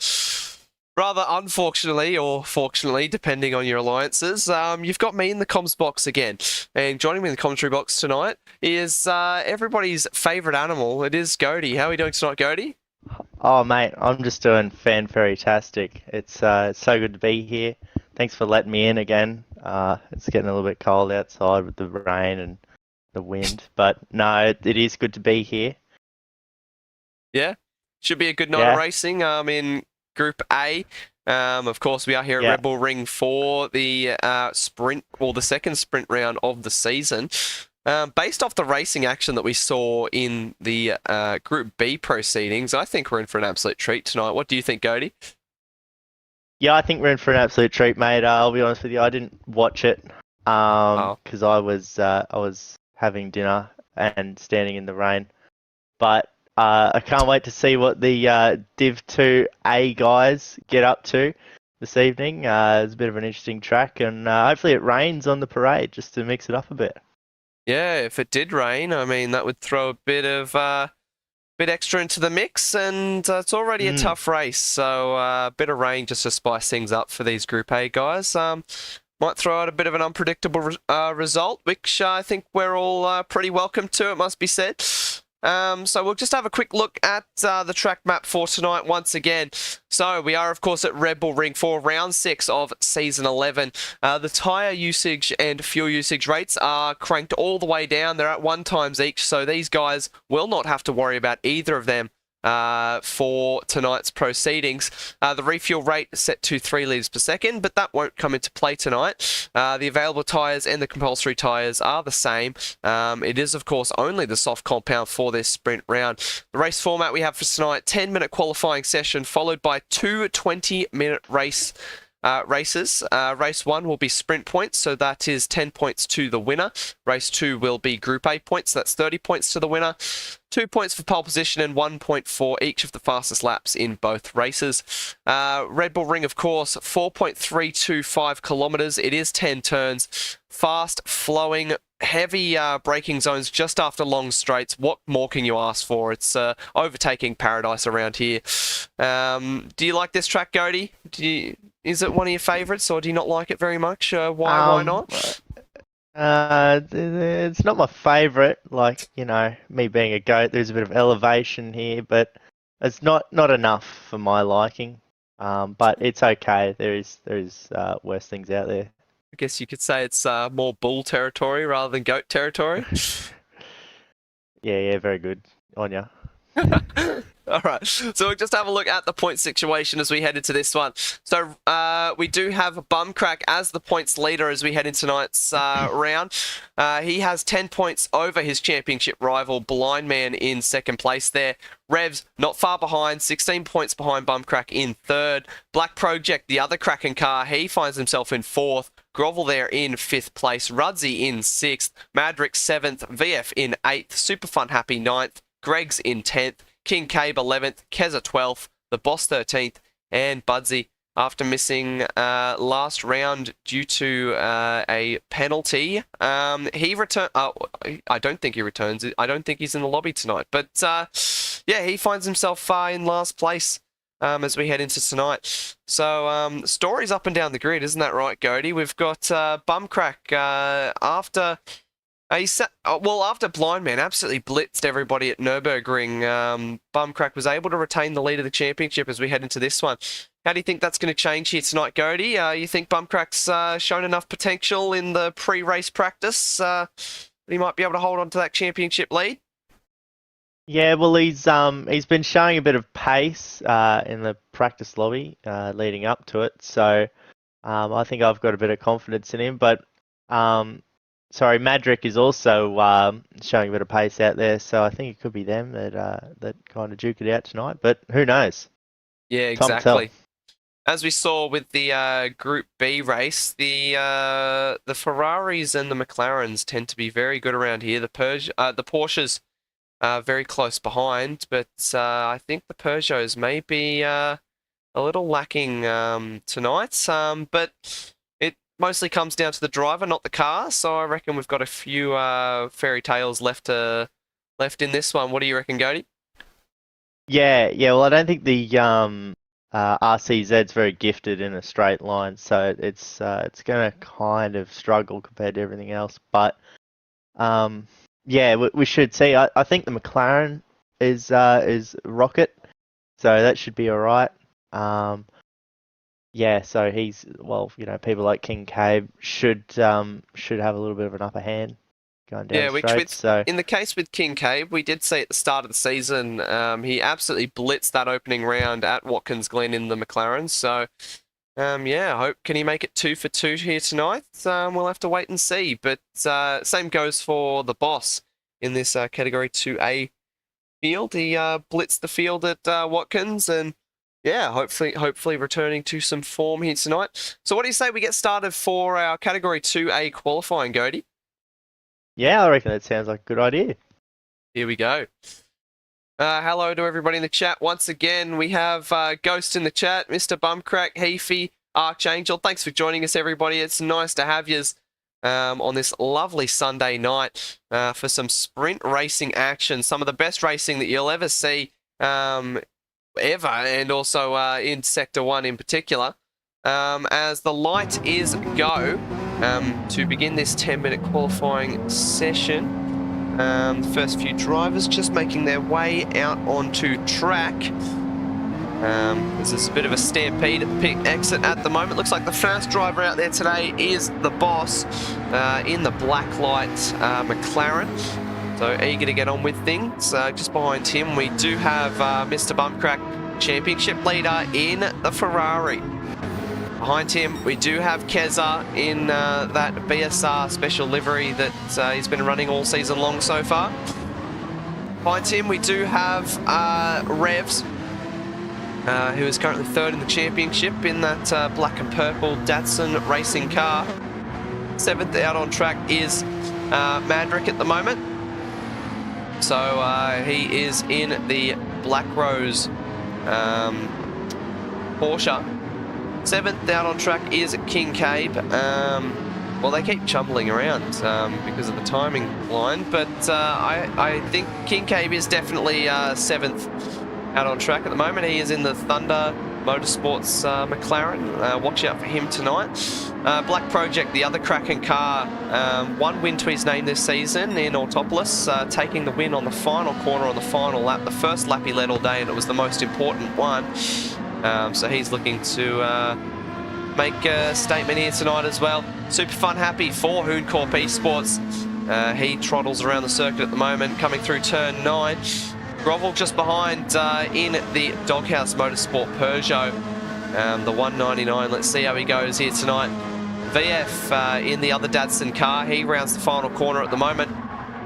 rather unfortunately, or fortunately, depending on your alliances, you've got me in the comms box again. And joining me in the commentary box tonight is everybody's favourite animal. It is Goaty. How are we doing tonight, Goaty? Oh mate, I'm just doing fan-tastic. It's so good to be here. Thanks for letting me in again. It's getting a little bit cold outside with the rain and the wind, but no, it is good to be here. Yeah, should be a good night of racing. In Group A, of course, we are here at Red Bull Ring for the sprint, or the second sprint round of the season. Based off the racing action that we saw in the Group B proceedings, I think we're in for an absolute treat tonight. What do you think, Goaty? Yeah, I think we're in for an absolute treat, mate. I'll be honest with you, I didn't watch it because I was having dinner and standing in the rain. But I can't wait to see what the Div 2A guys get up to this evening. It's a bit of an interesting track, and hopefully it rains on the parade just to mix it up a bit. Yeah, if it did rain, I mean, that would throw a bit extra into the mix, and it's already a tough race, so a bit of rain just to spice things up for these Group A guys. Might throw out a bit of an unpredictable result, which I think we're all pretty welcome to, it must be said. So we'll just have a quick look at the track map for tonight once again. So we are, of course, at Red Bull Ring for round 6 of season 11. The tyre usage and fuel usage rates are cranked all the way down. They're at 1 times each, so these guys will not have to worry about either of them for tonight's proceedings. The refuel rate is set to 3 litres per second, but that won't come into play tonight. The available tyres and the compulsory tyres are the same. It is, of course, only the soft compound for this sprint round. The race format we have for tonight, 10-minute qualifying session, followed by 2 20-minute races. Race 1 will be sprint points, so that is 10 points to the winner. Race 2 will be Group A points, that's 30 points to the winner. 2 points for pole position and 1 point for each of the fastest laps in both races. Red Bull Ring, of course, 4.325 kilometres. It is 10 turns. Fast, flowing, heavy braking zones just after long straights. What more can you ask for? It's overtaking paradise around here. Do you like this track, Goaty? Is it one of your favourites, or do you not like it very much? Why not? It's not my favourite. Like, you know, me being a goat, there's a bit of elevation here, but it's not enough for my liking. But it's okay. There is worse things out there. I guess you could say it's more bull territory rather than goat territory. Yeah, very good on ya. All right, so we'll just have a look at the point situation as we head into this one. So we do have Bumcrack as the points leader as we head into tonight's round. He has 10 points over his championship rival Blind Man in second place there. Revs not far behind, 16 points behind Bumcrack in third. Black Project, the other Kraken car, he finds himself in fourth. Grovel there in fifth place. Rudsy in sixth. Madrick seventh. VF in eighth. Superfun Happy ninth. Greg's in 10th. King Cabe 11th, Keza 12th, the Boss 13th, and Budsy, after missing last round due to a penalty, he returned. I don't think he returns. I don't think he's in the lobby tonight. But yeah, he finds himself in last place as we head into tonight. So stories up and down the grid, isn't that right, Goaty? We've got Bumcrack after. After Blind Man absolutely blitzed everybody at Nürburgring, Bumcrack was able to retain the lead of the championship as we head into this one. How do you think that's going to change here tonight, Goaty? You think Bumcrack's shown enough potential in the pre-race practice that he might be able to hold on to that championship lead? Yeah, well, he's been showing a bit of pace in the practice lobby leading up to it, so I think I've got a bit of confidence in him. But Madrick is also showing a bit of pace out there, so I think it could be them that kind of duke it out tonight. But who knows? Yeah, exactly. As we saw with the Group B race, the Ferraris and the McLarens tend to be very good around here. The Porsches are very close behind, but I think the Peugeots may be a little lacking tonight. But mostly comes down to the driver, not the car. So I reckon we've got a few fairy tales left in this one. What do you reckon, Goaty? Yeah. Well, I don't think the RCZ's very gifted in a straight line, so it's going to kind of struggle compared to everything else. But yeah, we should see. I think the McLaren is rocket, so that should be all right. Yeah, so he's people like King Cabe should have a little bit of an upper hand going down straight. So in the case with King Cabe, we did see at the start of the season he absolutely blitzed that opening round at Watkins Glen in the McLaren. So can he make it 2 for 2 here tonight? We'll have to wait and see. But same goes for the Boss in this category 2A field. He blitzed the field at Watkins and. Yeah, hopefully returning to some form here tonight. So what do you say we get started for our Category 2A qualifying, Goaty? Yeah, I reckon that sounds like a good idea. Here we go. Hello to everybody in the chat. Once again, we have Ghost in the chat, Mr. Bumcrack, Heafy, Archangel. Thanks for joining us, everybody. It's nice to have yous on this lovely Sunday night for some sprint racing action. Some of the best racing that you'll ever see ever, and also in Sector 1 in particular. As the light is go to begin this 10-minute qualifying session. The first few drivers just making their way out onto track. There's a bit of a stampede at the pit exit at the moment. Looks like the first driver out there today is the Boss in the black light McLaren. So eager to get on with things. Just behind him, we do have Mr. Bumcrack, championship leader in the Ferrari. Behind him, we do have Keza in that BSR special livery that he's been running all season long so far. Behind him, we do have Revs, who is currently third in the championship in that black and purple Datsun racing car. Seventh out on track is Madrick at the moment. So he is in the Black Rose Porsche. Seventh out on track is King Cabe. Well, they keep chumbling around because of the timing line, but I think King Cabe is definitely seventh out on track at the moment. He is in the Thunder Motorsports McLaren. Watch out for him tonight. Black Project, the other Kraken car, one win to his name this season in Autopolis, taking the win on the final corner on the final lap. The first lap he led all day, and it was the most important one. So he's looking to make a statement here tonight as well. Super fun happy for Hooncorp Esports. He trottles around the circuit at the moment, coming through turn 9. Grovel just behind in the Doghouse Motorsport Peugeot, the 199. Let's see how he goes here tonight. VF in the other Datsun car. He rounds the final corner at the moment.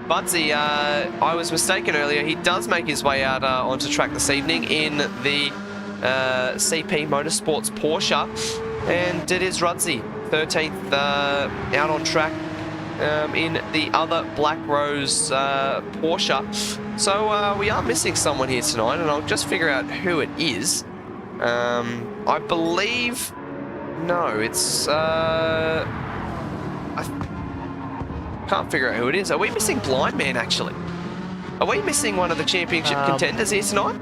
Budsy, I was mistaken earlier. He does make his way out onto track this evening in the CP Motorsports Porsche. And it is Rudsy, 13th out on track in the other Black Rose Porsche. So we are missing someone here tonight, and I'll just figure out who it is. I believe... No, it's... I can't figure out who it is. Are we missing Blind Man, actually? Are we missing one of the championship contenders here tonight?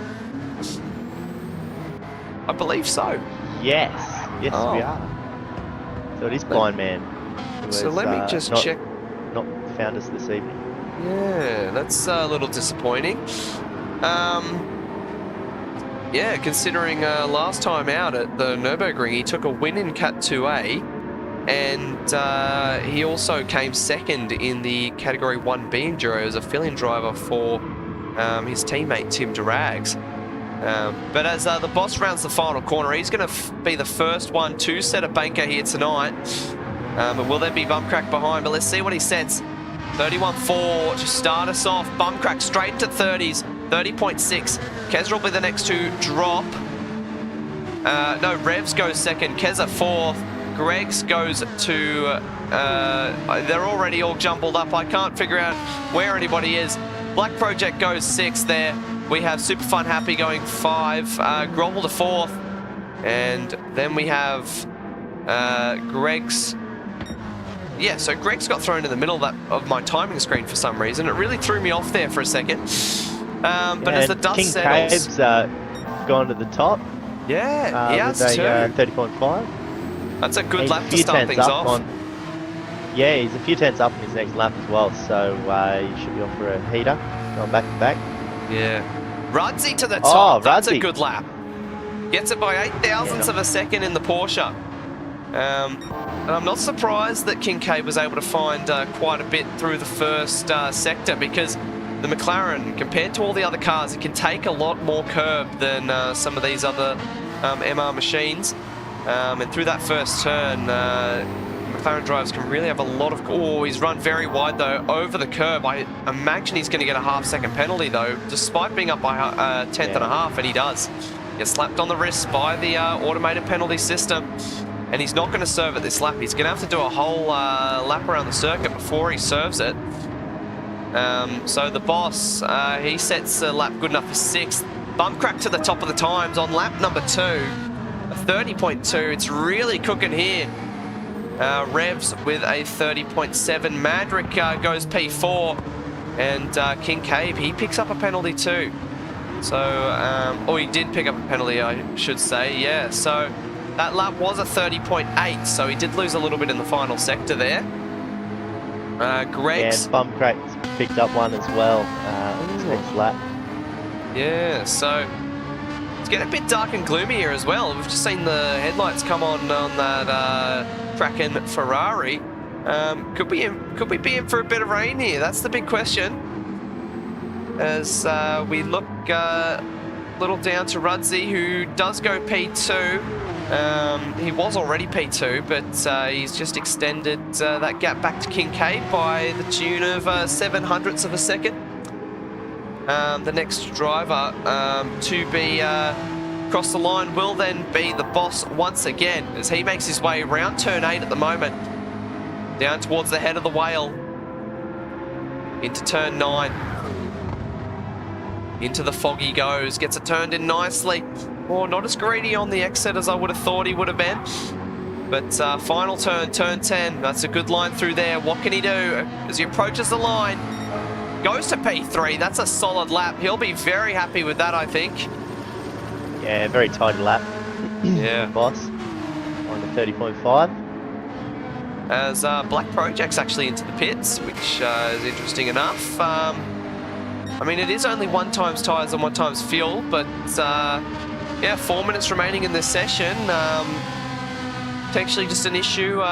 I believe so. Yes, we are. So it is Blind Man. So let me just check. Not found us this evening. Yeah, that's a little disappointing. Yeah, considering last time out at the Nürburgring, he took a win in Cat 2A, and he also came second in the Category 1B Enduro as a fill-in driver for his teammate Tim Durags. But as the boss rounds the final corner, he's going to be the first one to set a banker here tonight. But will there be Bumcrack behind? But let's see what he sets. 31.4 to start us off. Bumcrack straight to 30s. 30.6. Keza will be the next to drop. No, Revs goes second. Keza fourth. Greg's goes to... they're already all jumbled up. I can't figure out where anybody is. Black Project goes sixth there. We have Superfun Happy going 5. Grovel to 4th. And then we have Greg's... Yeah, so Greg's got thrown in the middle of my timing screen for some reason. It really threw me off there for a second. But as the dust King settles... Cave's gone to the top. Yeah, he has too. 30.5. That's a good lap to start things off. Yeah, he's a few tenths up in his next lap as well, so he should be on for a heater. Going back to back. Yeah. Rudsy to the top. That's a Rudsy. good lap. Gets it by 8,000ths of a second in the Porsche. And I'm not surprised that Kincaid was able to find quite a bit through the first sector, because the McLaren, compared to all the other cars, it can take a lot more curb than some of these other MR machines. And through that first turn, McLaren drivers can really have a lot of... Oh, he's run very wide, though, over the curb. I imagine he's going to get a half-second penalty, though, despite being up by a tenth and a half, and he does. Gets slapped on the wrist by the automated penalty system. And he's not going to serve at this lap. He's going to have to do a whole lap around the circuit before he serves it. So the boss, he sets a lap good enough for 6th. Bumcrack to the top of the times on lap number 2. A 30.2. It's really cooking here. Revs with a 30.7. Madrick goes P4. And King Cave, he picks up a penalty too. So, or he did pick up a penalty, I should say. Yeah, so... That lap was a 30.8, so he did lose a little bit in the final sector there. Greg's... Yeah, Bumcrack's picked up one as well his next lap. Yeah, so it's getting a bit dark and gloomy here as well. We've just seen the headlights come on that Kraken Ferrari. Could we be in for a bit of rain here? That's the big question. As we look a little down to Rudsy, who does go P2. He was already P2, but he's just extended that gap back to Kincaid by the tune of 0.07 of a second. The next driver to be across the line will then be the boss once again, as he makes his way around turn 8 at the moment, down towards the head of the whale, into turn 9. Into the fog he goes, gets it turned in nicely. Oh, not as greedy on the exit as I would have thought he would have been. But final turn, turn 10. That's a good line through there. What can he do as he approaches the line? Goes to P3. That's a solid lap. He'll be very happy with that, I think. Yeah, very tight lap. Yeah. Boss. On to 30.5. As Black Project's actually into the pits, which is interesting enough. I mean, it is only 1 times tyres and 1 times fuel, but yeah, 4 minutes remaining in this session. Potentially just an issue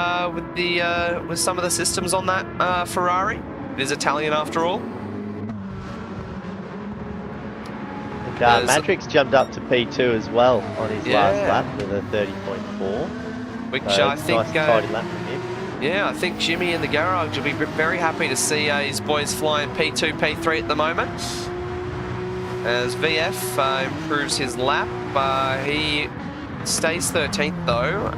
with some of the systems on that Ferrari. It is Italian after all. And Matrix jumped up to P2 as well on his last lap with a 30.4. Which so I think... nice tidy lap from him. Yeah, I think Jimmy in the garage will be very happy to see his boys flying P2, P3 at the moment. As VF improves his lap. He stays 13th though.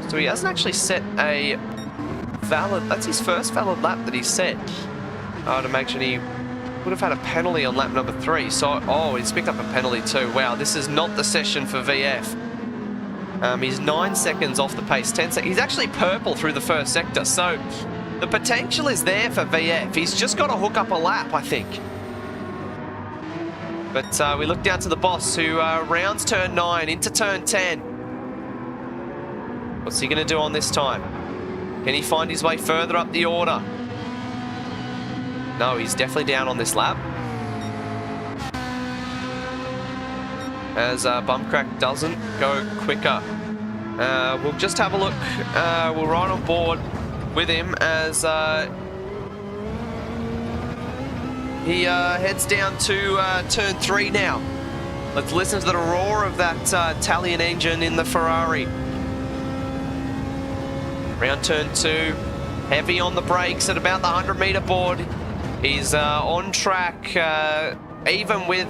So he hasn't actually set a valid... That's his first valid lap that he's set. I would imagine he would have had a penalty on lap number 3. So, oh, he's picked up a penalty too. Wow, this is not the session for VF. He's 9 seconds off the pace, 10 seconds. He's actually purple through the first sector, so the potential is there for VF. He's just got to hook up a lap, I think. But we look down to the boss, who rounds turn 9 into turn 10. What's he going to do on this time? Can he find his way further up the order? No, he's definitely down on this lap. As Bumcrack doesn't go quicker. We'll just have a look. We'll ride on board with him as he heads down to turn 3 now. Let's listen to the roar of that Italian engine in the Ferrari. Round turn 2, heavy on the brakes at about the 100-meter board. He's on track. Even with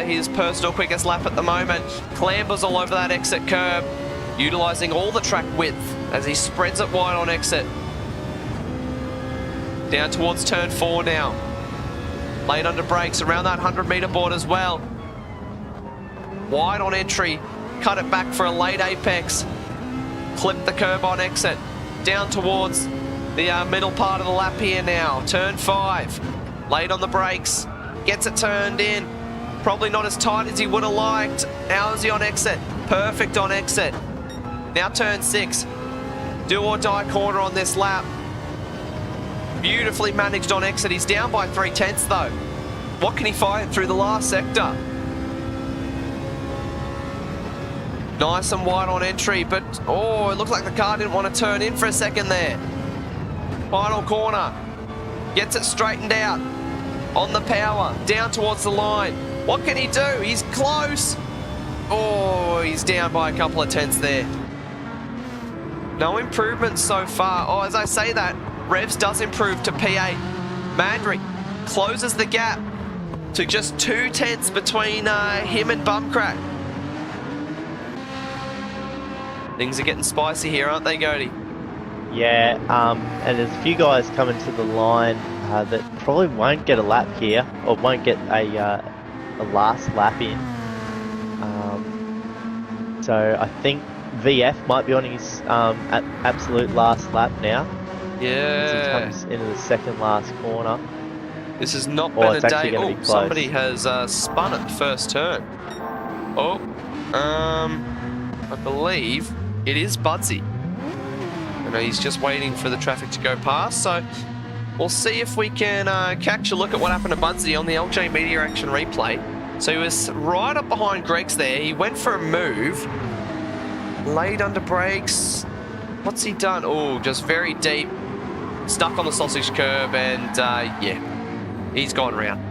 his personal quickest lap at the moment, clambers all over that exit curb, utilising all the track width as he spreads it wide on exit. Down towards turn 4 now. Late under brakes around that 100-meter board as well. Wide on entry, cut it back for a late apex. Clip the curb on exit. Down towards the middle part of the lap here now. Turn 5, late on the brakes. Gets it turned in. Probably not as tight as he would have liked. How is he on exit? Perfect on exit. Now turn 6. Do or die corner on this lap. Beautifully managed on exit. He's down by 3/10 though. What can he find through the last sector? Nice and wide on entry, but oh, it looks like the car didn't want to turn in for a second there. Final corner. Gets it straightened out. On the power, down towards the line. What can he do? He's close. Oh, he's down by a couple of tenths there. No improvement so far. Oh, as I say that, Revs does improve to P8. Mandrick closes the gap to just 2 tenths between him and Bumcrack. Things are getting spicy here, aren't they, Cody? Yeah, and there's a few guys coming to the line that probably won't get a lap here, or won't get a last lap in. So I think VF might be on his absolute last lap now. Yeah. As he comes into the second last corner. This has not been a day. Oh, close. Somebody has spun at the first turn. Oh, I believe it is Budsy. I know he's just waiting for the traffic to go past, so we'll see if we can catch a look at what happened to Budsy on the LJ Media Action replay. So he was right up behind Greg's there. He went for a move, laid under brakes. What's he done? Oh, just very deep, stuck on the sausage curb, and yeah, he's gone round.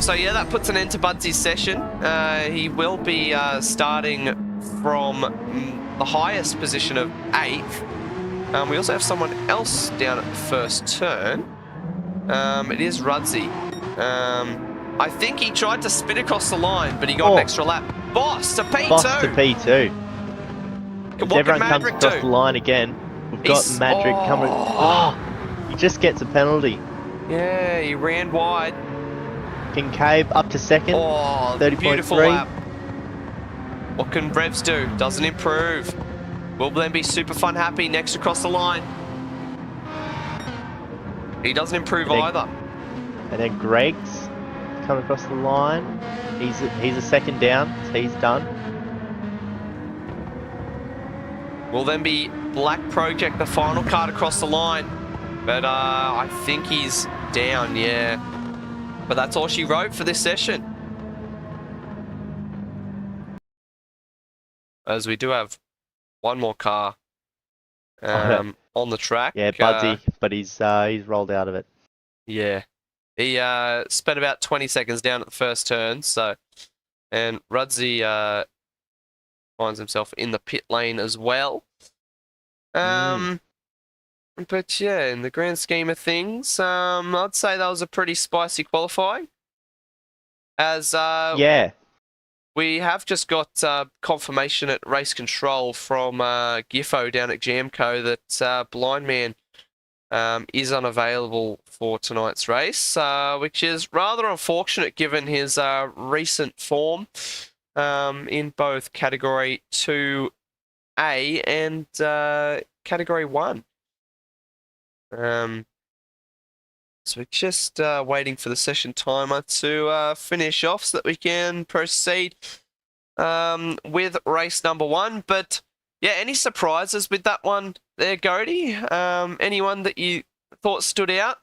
So yeah, that puts an end to Budsy's session. He will be starting from the highest position of 8th. We also have someone else down at the first turn. It is Rudsy. I think he tried to spin across the line, but he got an extra lap. Boss to P2! Boss to P2. If what everyone can comes Maverick across do? the line again, we've got Madrick coming. Oh, he just gets a penalty. Yeah, he ran wide. Kincaid up to second. Oh, 30.3. beautiful lap. What can Revs do? Doesn't improve. Will then be super fun happy next across the line. He doesn't improve either. And then Greg's coming across the line. He's a second down. So he's done. Will then be Black Project, the final card across the line. But I think he's down, yeah. But that's all she wrote for this session. As we do have one more car on the track. Yeah, Budsy, but he's rolled out of it. Yeah. He spent about 20 seconds down at the first turn, and Rudsey finds himself in the pit lane as well. But yeah, in the grand scheme of things, I'd say that was a pretty spicy qualifying. As we have just got confirmation at race control from Giffo down at Jamco that Blind Man is unavailable for tonight's race, which is rather unfortunate given his recent form in both Category 2A and Category 1. So we're just waiting for the session timer to finish off so that we can proceed with race number 1. But yeah, any surprises with that one there, Goaty? Anyone that you thought stood out?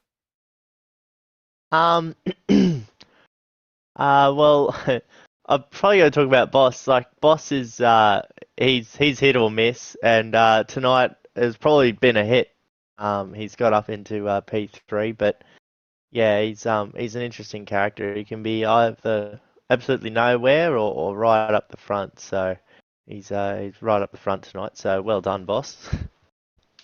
Well, I'm probably going to talk about Boss. Like, Boss is he's hit or miss, and tonight has probably been a hit. He's got up into P3, but yeah, he's an interesting character. He can be either absolutely nowhere or right up the front. So he's right up the front tonight. So well done, Boss.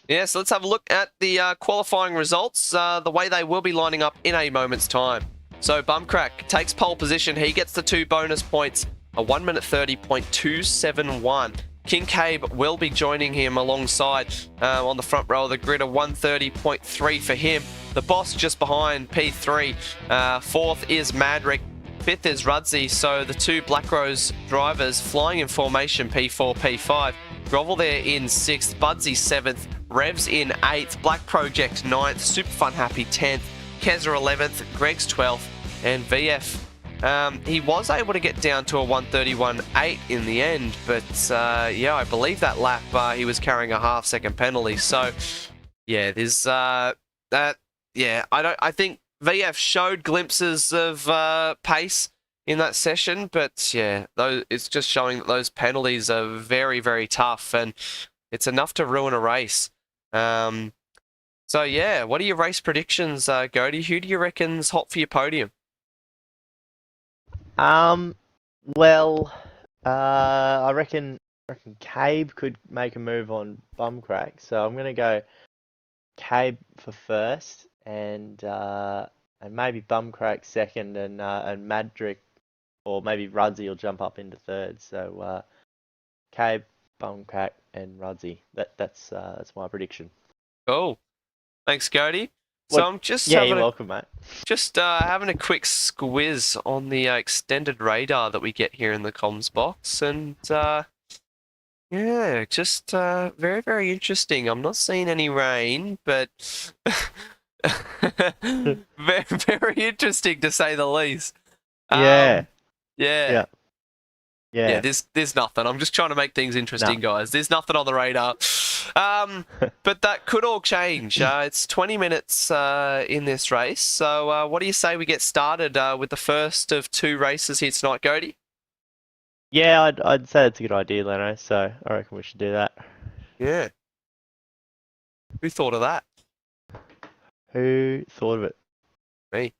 Yeah, so let's have a look at the qualifying results, the way they will be lining up in a moment's time. So Bumcrack takes pole position. He gets the 2 bonus points, a 1 minute 30.271. Kincaid will be joining him alongside on the front row of the grid, a 130.3 for him. The Boss just behind P3. 4th is Madrick. 5th is Rudsey. So the 2 Black Rose drivers flying in formation, P4, P5. Grovel there in 6th. Budsy 7th. Revs in 8th. Black Project 9th. Super Fun Happy 10th. Keza 11th. Greg's 12th. And VF. He was able to get down to a 131.8 in the end, but yeah, I believe that lap he was carrying a half-second penalty. So yeah, there's that. Yeah, I think VF showed glimpses of pace in that session, but yeah, it's just showing that those penalties are very, very tough, and it's enough to ruin a race. So yeah, what are your race predictions, Goaty? Who do you reckon's hot for your podium? Well, I reckon Cabe could make a move on Bumcrack, so I'm gonna go Cabe for first, and maybe Bumcrack second, and Madrick, or maybe Rudsey will jump up into third. So Cabe, Bumcrack, and Rudsey. That's my prediction. Cool. Thanks, Goaty. So I'm just you're welcome, mate. Just having a quick squiz on the extended radar that we get here in the comms box, and yeah, just very, very interesting. I'm not seeing any rain, but very, very interesting to say the least. Yeah. There's nothing. I'm just trying to make things interesting, guys. There's nothing on the radar. But that could all change. It's 20 minutes in this race. So what do you say we get started with the first of 2 races here tonight, Goaty? Yeah, I'd say it's a good idea, Leno. So I reckon we should do that. Yeah. Who thought of that? Who thought of it? Me.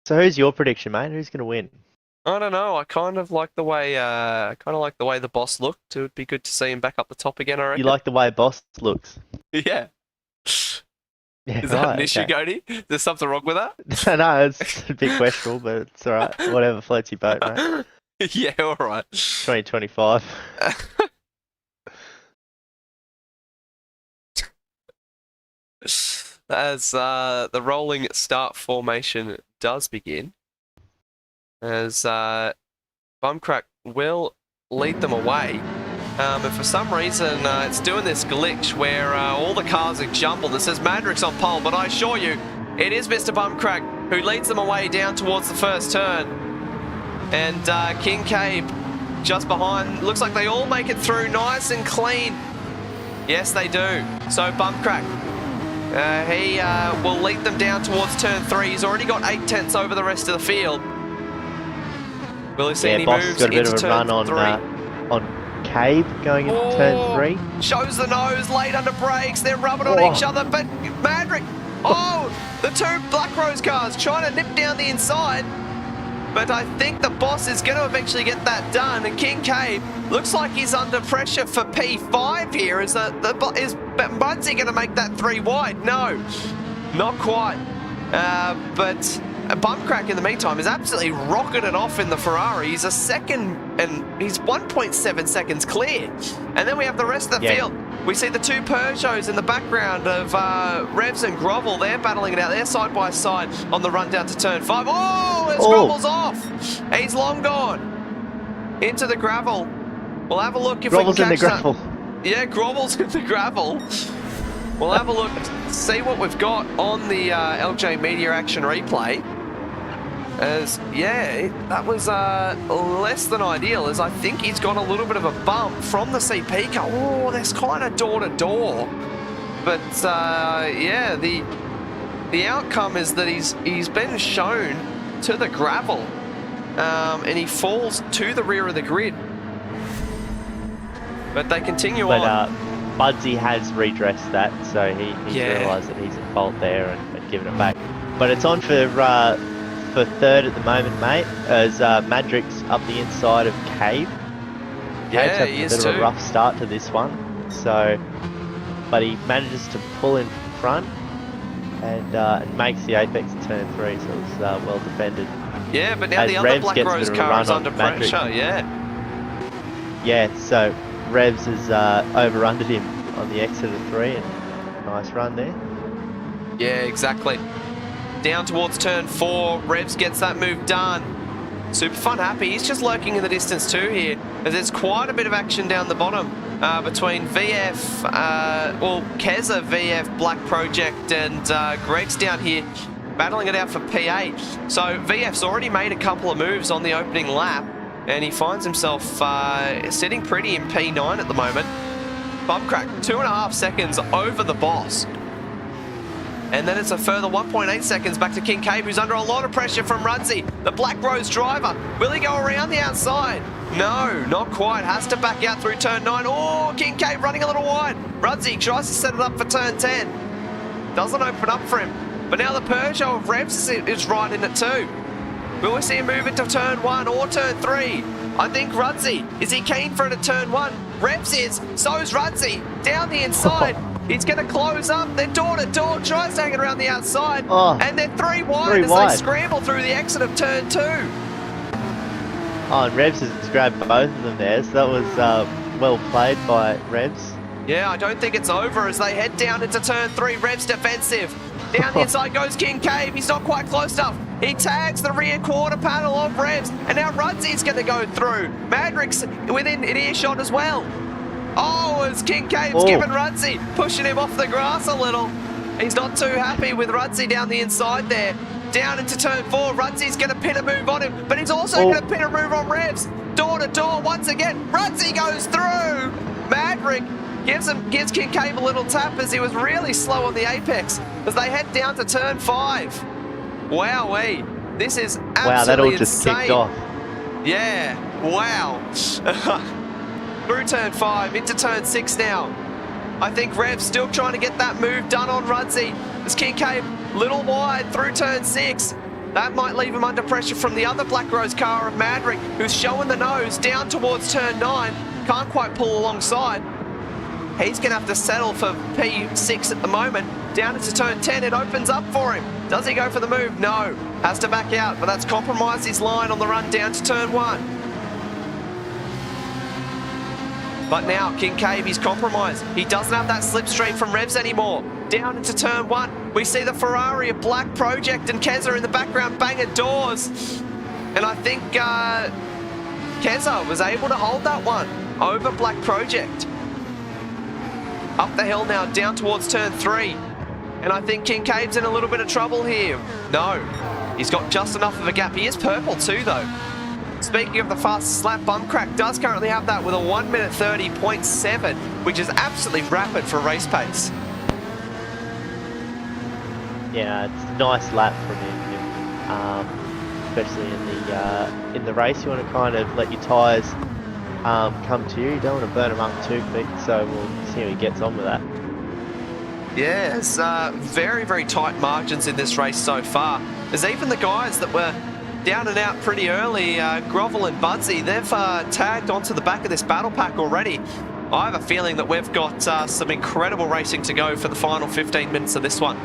So who's your prediction, mate? Who's going to win? I don't know. I kind of like the way the Boss looked. It would be good to see him back up the top again, I reckon. You like the way Boss looks? Yeah. Is that an issue, Goaty? There's something wrong with that? No, it's a bit questionable, but it's all right. Whatever floats your boat, mate. Yeah, all right. 2025. As the rolling start formation does begin, as Bumcrack will lead them away. And for some reason, it's doing this glitch where all the cars are jumbled. It says Madrick's on pole, but I assure you, it is Mr. Bumcrack who leads them away down towards the first turn. And Kincaid just behind. Looks like they all make it through nice and clean. Yes, they do. So Bumcrack, he will lead them down towards turn 3. He's already got 8 tenths over the rest of the field. Will he see any Boss moves got a bit into of a turn run 3? on Kincaid going into turn 3. Shows the nose, late under brakes, they're rubbing on each other, but Madrick, the two Black Rose cars trying to nip down the inside, but I think the boss is going to eventually get that done, and Kincaid looks like he's under pressure for P5 here. Is Budsy going to make that 3 wide? No, not quite, but Bumcrack in the meantime is absolutely rocketed off in the Ferrari. He's a second, and he's 1.7 seconds clear. And then we have the rest of the field. We see the two Peugeots in the background of Revs and Grovel. They're battling it out. They're side by side on the run down to turn 5. Grovel's off. He's long gone into the gravel. We'll have a look if Grovel's we can catch in the gravel. Yeah, Grovel's in the gravel. We'll have a look, see what we've got on the LJ Media Action replay. That was less than ideal, as I think he's got a little bit of a bump from the CP car. Oh, that's kind of door to door. But the outcome is that he's been shown to the gravel, and he falls to the rear of the grid. But they continue on. Budsy has redressed that, so he's realised that he's at fault there and given it back. But it's on for third at the moment, mate, as Madrick's up the inside of Cave. Cave's having a bit of a rough start to this one, but he manages to pull in front and makes the apex at turn 3, so it's well defended. Yeah, but now the other Black Rose car is under pressure, Yeah, so Revs has overruned him on the exit of 3, and nice run there. Yeah, exactly. Down towards turn 4, Revs gets that move done. Super Fun happy. He's just lurking in the distance too here, as there's quite a bit of action down the bottom between VF, Keza, VF, Black Project, and Greg's down here battling it out for P8. So VF's already made a couple of moves on the opening lap, and he finds himself sitting pretty in P9 at the moment. Bumcrack, 2.5 seconds over the boss. And then it's a further 1.8 seconds back to Kincaid, who's under a lot of pressure from Rudzy, the Black Rose driver. Will he go around the outside? No, not quite. Has to back out through turn 9. Oh, Kincaid running a little wide. Rudzy tries to set it up for turn 10. Doesn't open up for him. But now the Peugeot of Revs is right in it too. Will we see him move into turn 1 or turn 3? I think Rudzy, is he keen for it at turn 1? Revs is, so is Rudzy. Down the inside. He's going to close up. They're door to door. Tries to hang it around the outside. And they're 3 wide as they scramble through the exit of turn 2. And Revs has grabbed both of them there, so that was well played by Revs. Yeah, I don't think it's over as they head down into turn 3. Revs defensive. Down the inside goes Kincaid. He's not quite close enough. He tags the rear quarter panel of Revs. And now Rudzy's going to go through. Madrick's within earshot as well. As Kincaid's giving Rudzy, pushing him off the grass a little. He's not too happy with Rudzy down the inside there. Down into turn 4, Rudzy's going to pin a move on him, but he's also going to pin a move on Revs. Door to door once again. Rudzy goes through. Madrick gives Kincaid a little tap as he was really slow on the apex as they head down to turn 5. Wowee. This is absolutely insane. Wow, that all just kicked off. Yeah, wow. Through turn 5, into turn 6 now. I think Rev's still trying to get that move done on Rudzy. As Kincaid little wide through turn 6. That might leave him under pressure from the other Black Rose car of Madrick, who's showing the nose down towards turn 9. Can't quite pull alongside. He's going to have to settle for P6 at the moment. Down into turn 10, it opens up for him. Does he go for the move? No. Has to back out, but that's compromised his line on the run down to turn 1. But now, Kincaid, he's compromised. He doesn't have that slipstream from Revs anymore. Down into turn 1, we see the Ferrari of Black Project and Keza in the background banging doors. And I think Keza was able to hold that one over Black Project. Up the hill now, down towards turn 3. And I think Kincaid's in a little bit of trouble here. No, he's got just enough of a gap. He is purple too, though. Speaking of the fastest lap, Bumcrack does currently have that with a 1:30.7, which is absolutely rapid for race pace. Yeah, it's a nice lap from him, especially in the race. You want to kind of let your tyres come to you. You don't want to burn him up too quick, so we'll see how he gets on with that. Yeah, it's very, very tight margins in this race so far. There's even the guys that were down and out pretty early, Grovel and Budsy, they've tagged onto the back of this battle pack already. I have a feeling that we've got some incredible racing to go for the final 15 minutes of this one.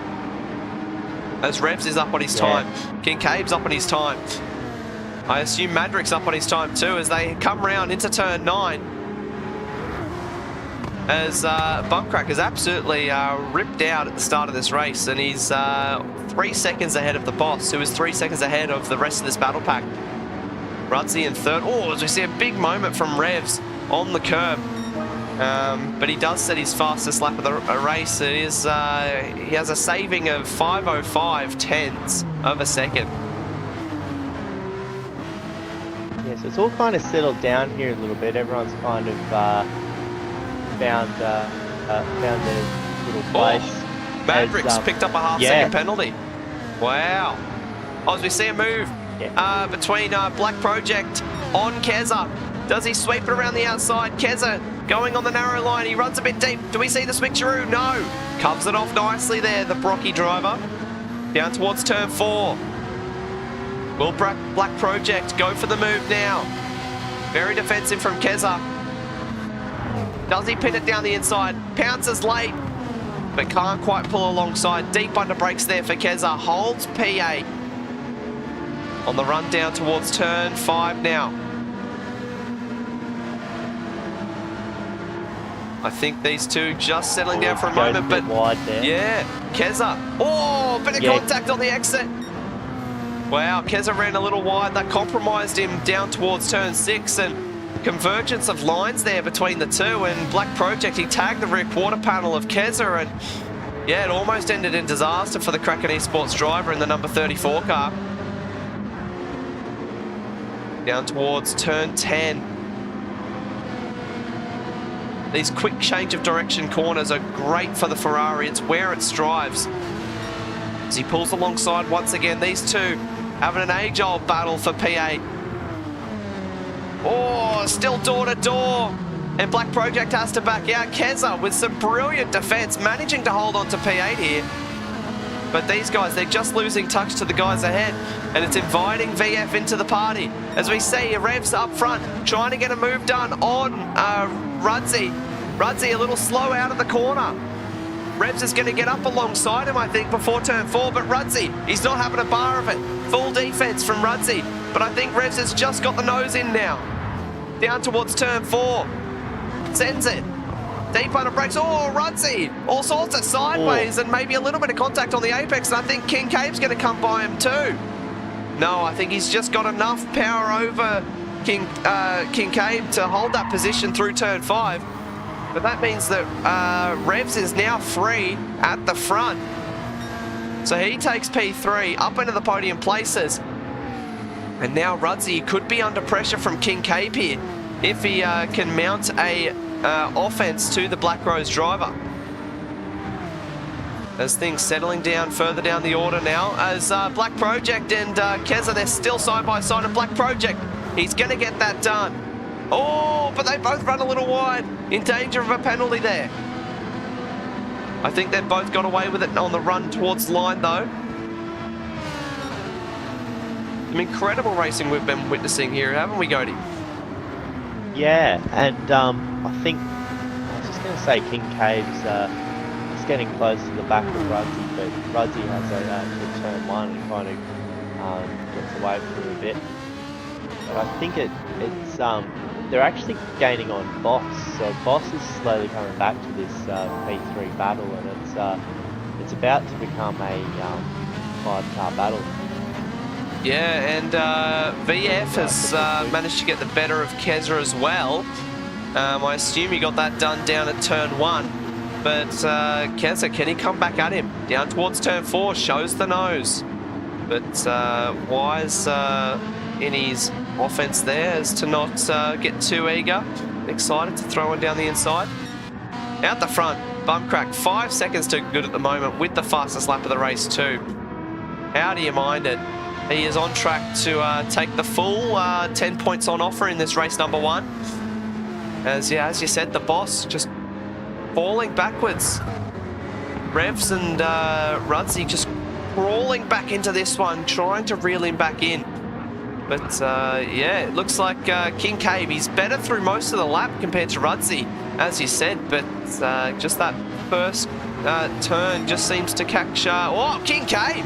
As Revs is up on his time, Kincaid's up on his time. I assume Madrick's up on his time too as they come round into turn 9. As Bumcrack is absolutely ripped out at the start of this race, and he's 3 seconds ahead of the boss, who is 3 seconds ahead of the rest of this battle pack. Rudsey in third. Oh, as we see a big moment from Revs on the curb. But he does set his fastest lap of the race. It is he has a saving of 5:05 tenths of a second. Yeah, so it's all kind of settled down here a little bit. Everyone's kind of found their little place. Madrick's picked up a half-second penalty. Wow. Oh, as we see a move between Black Project on Keza. Does he sweep it around the outside? Keza going on the narrow line. He runs a bit deep. Do we see the switcheroo? No. Covers it off nicely there, the Brocky driver. Down towards turn 4. Will Black Project go for the move now? Very defensive from Keza. Does he pin it down the inside? Pounces late, but can't quite pull alongside. Deep under brakes there for Keza. Holds P8. On the run down towards turn 5 now. I think these two just settling down for a moment, but wide there. Yeah, Keza. Oh, bit of contact on the exit. Wow, Keza ran a little wide. That compromised him down towards turn 6, and convergence of lines there between the two. And Black Project, he tagged the rear quarter panel of Keza, and yeah, it almost ended in disaster for the Kraken Esports driver in the number 34 car. Down towards turn 10. These quick change of direction corners are great for the Ferrari. It's where it strives. As he pulls alongside once again, these two having an age-old battle for P8. Oh, still door to door. And Black Project has to back out. Keza with some brilliant defense, managing to hold on to P8 here. But these guys, they're just losing touch to the guys ahead. And it's inviting VF into the party. As we see, Revs up front, trying to get a move done on Rudsey. Rudsey a little slow out of the corner. Revs is going to get up alongside him, I think, before turn 4. But Rudsey, he's not having a bar of it. Full defense from Rudsey. But I think Revs has just got the nose in now. Down towards turn 4. Sends it. Deep under brakes. Oh, Rudsey. All sorts of sideways and maybe a little bit of contact on the apex. And I think Kincaid's going to come by him too. No, I think he's just got enough power over Kincaid to hold that position through turn 5. But that means that Revs is now free at the front. So he takes P3 up into the podium places. And now Rudsey could be under pressure from Kincaid here if he can mount a offense to the Black Rose driver. As things settling down further down the order now, as Black Project and Keza, they're still side by side, and Black Project, he's going to get that done. Oh, but they both run a little wide, in danger of a penalty there. I think they've both got away with it on the run towards line though. Some incredible racing we've been witnessing here, haven't we, Cody? Yeah, and I think, I was just going to say Kincaid's getting close to the back of Rudsey, but Rudsey has a turn 1 and kind of gets away from it a bit. But I think it's they're actually gaining on Boss, so Boss is slowly coming back to this P3 battle, and it's about to become a 5-car battle. Yeah, and VF has managed to get the better of Keza as well. I assume he got that done down at turn 1. But Keza, can he come back at him? Down towards turn 4, shows the nose. But wise in his offense there as to not get too eager. Excited to throw one down the inside. Out the front, Bumcrack, 5 seconds too good at the moment with the fastest lap of the race too. How do you mind it? He is on track to take the full 10 points on offer in this race number 1. As you said, the boss just falling backwards. Revs and Rudzy just crawling back into this one, trying to reel him back in. But yeah, it looks like Kincaid, he's better through most of the lap compared to Rudzy, as you said, but just that first turn just seems to catch... oh, Kincaid!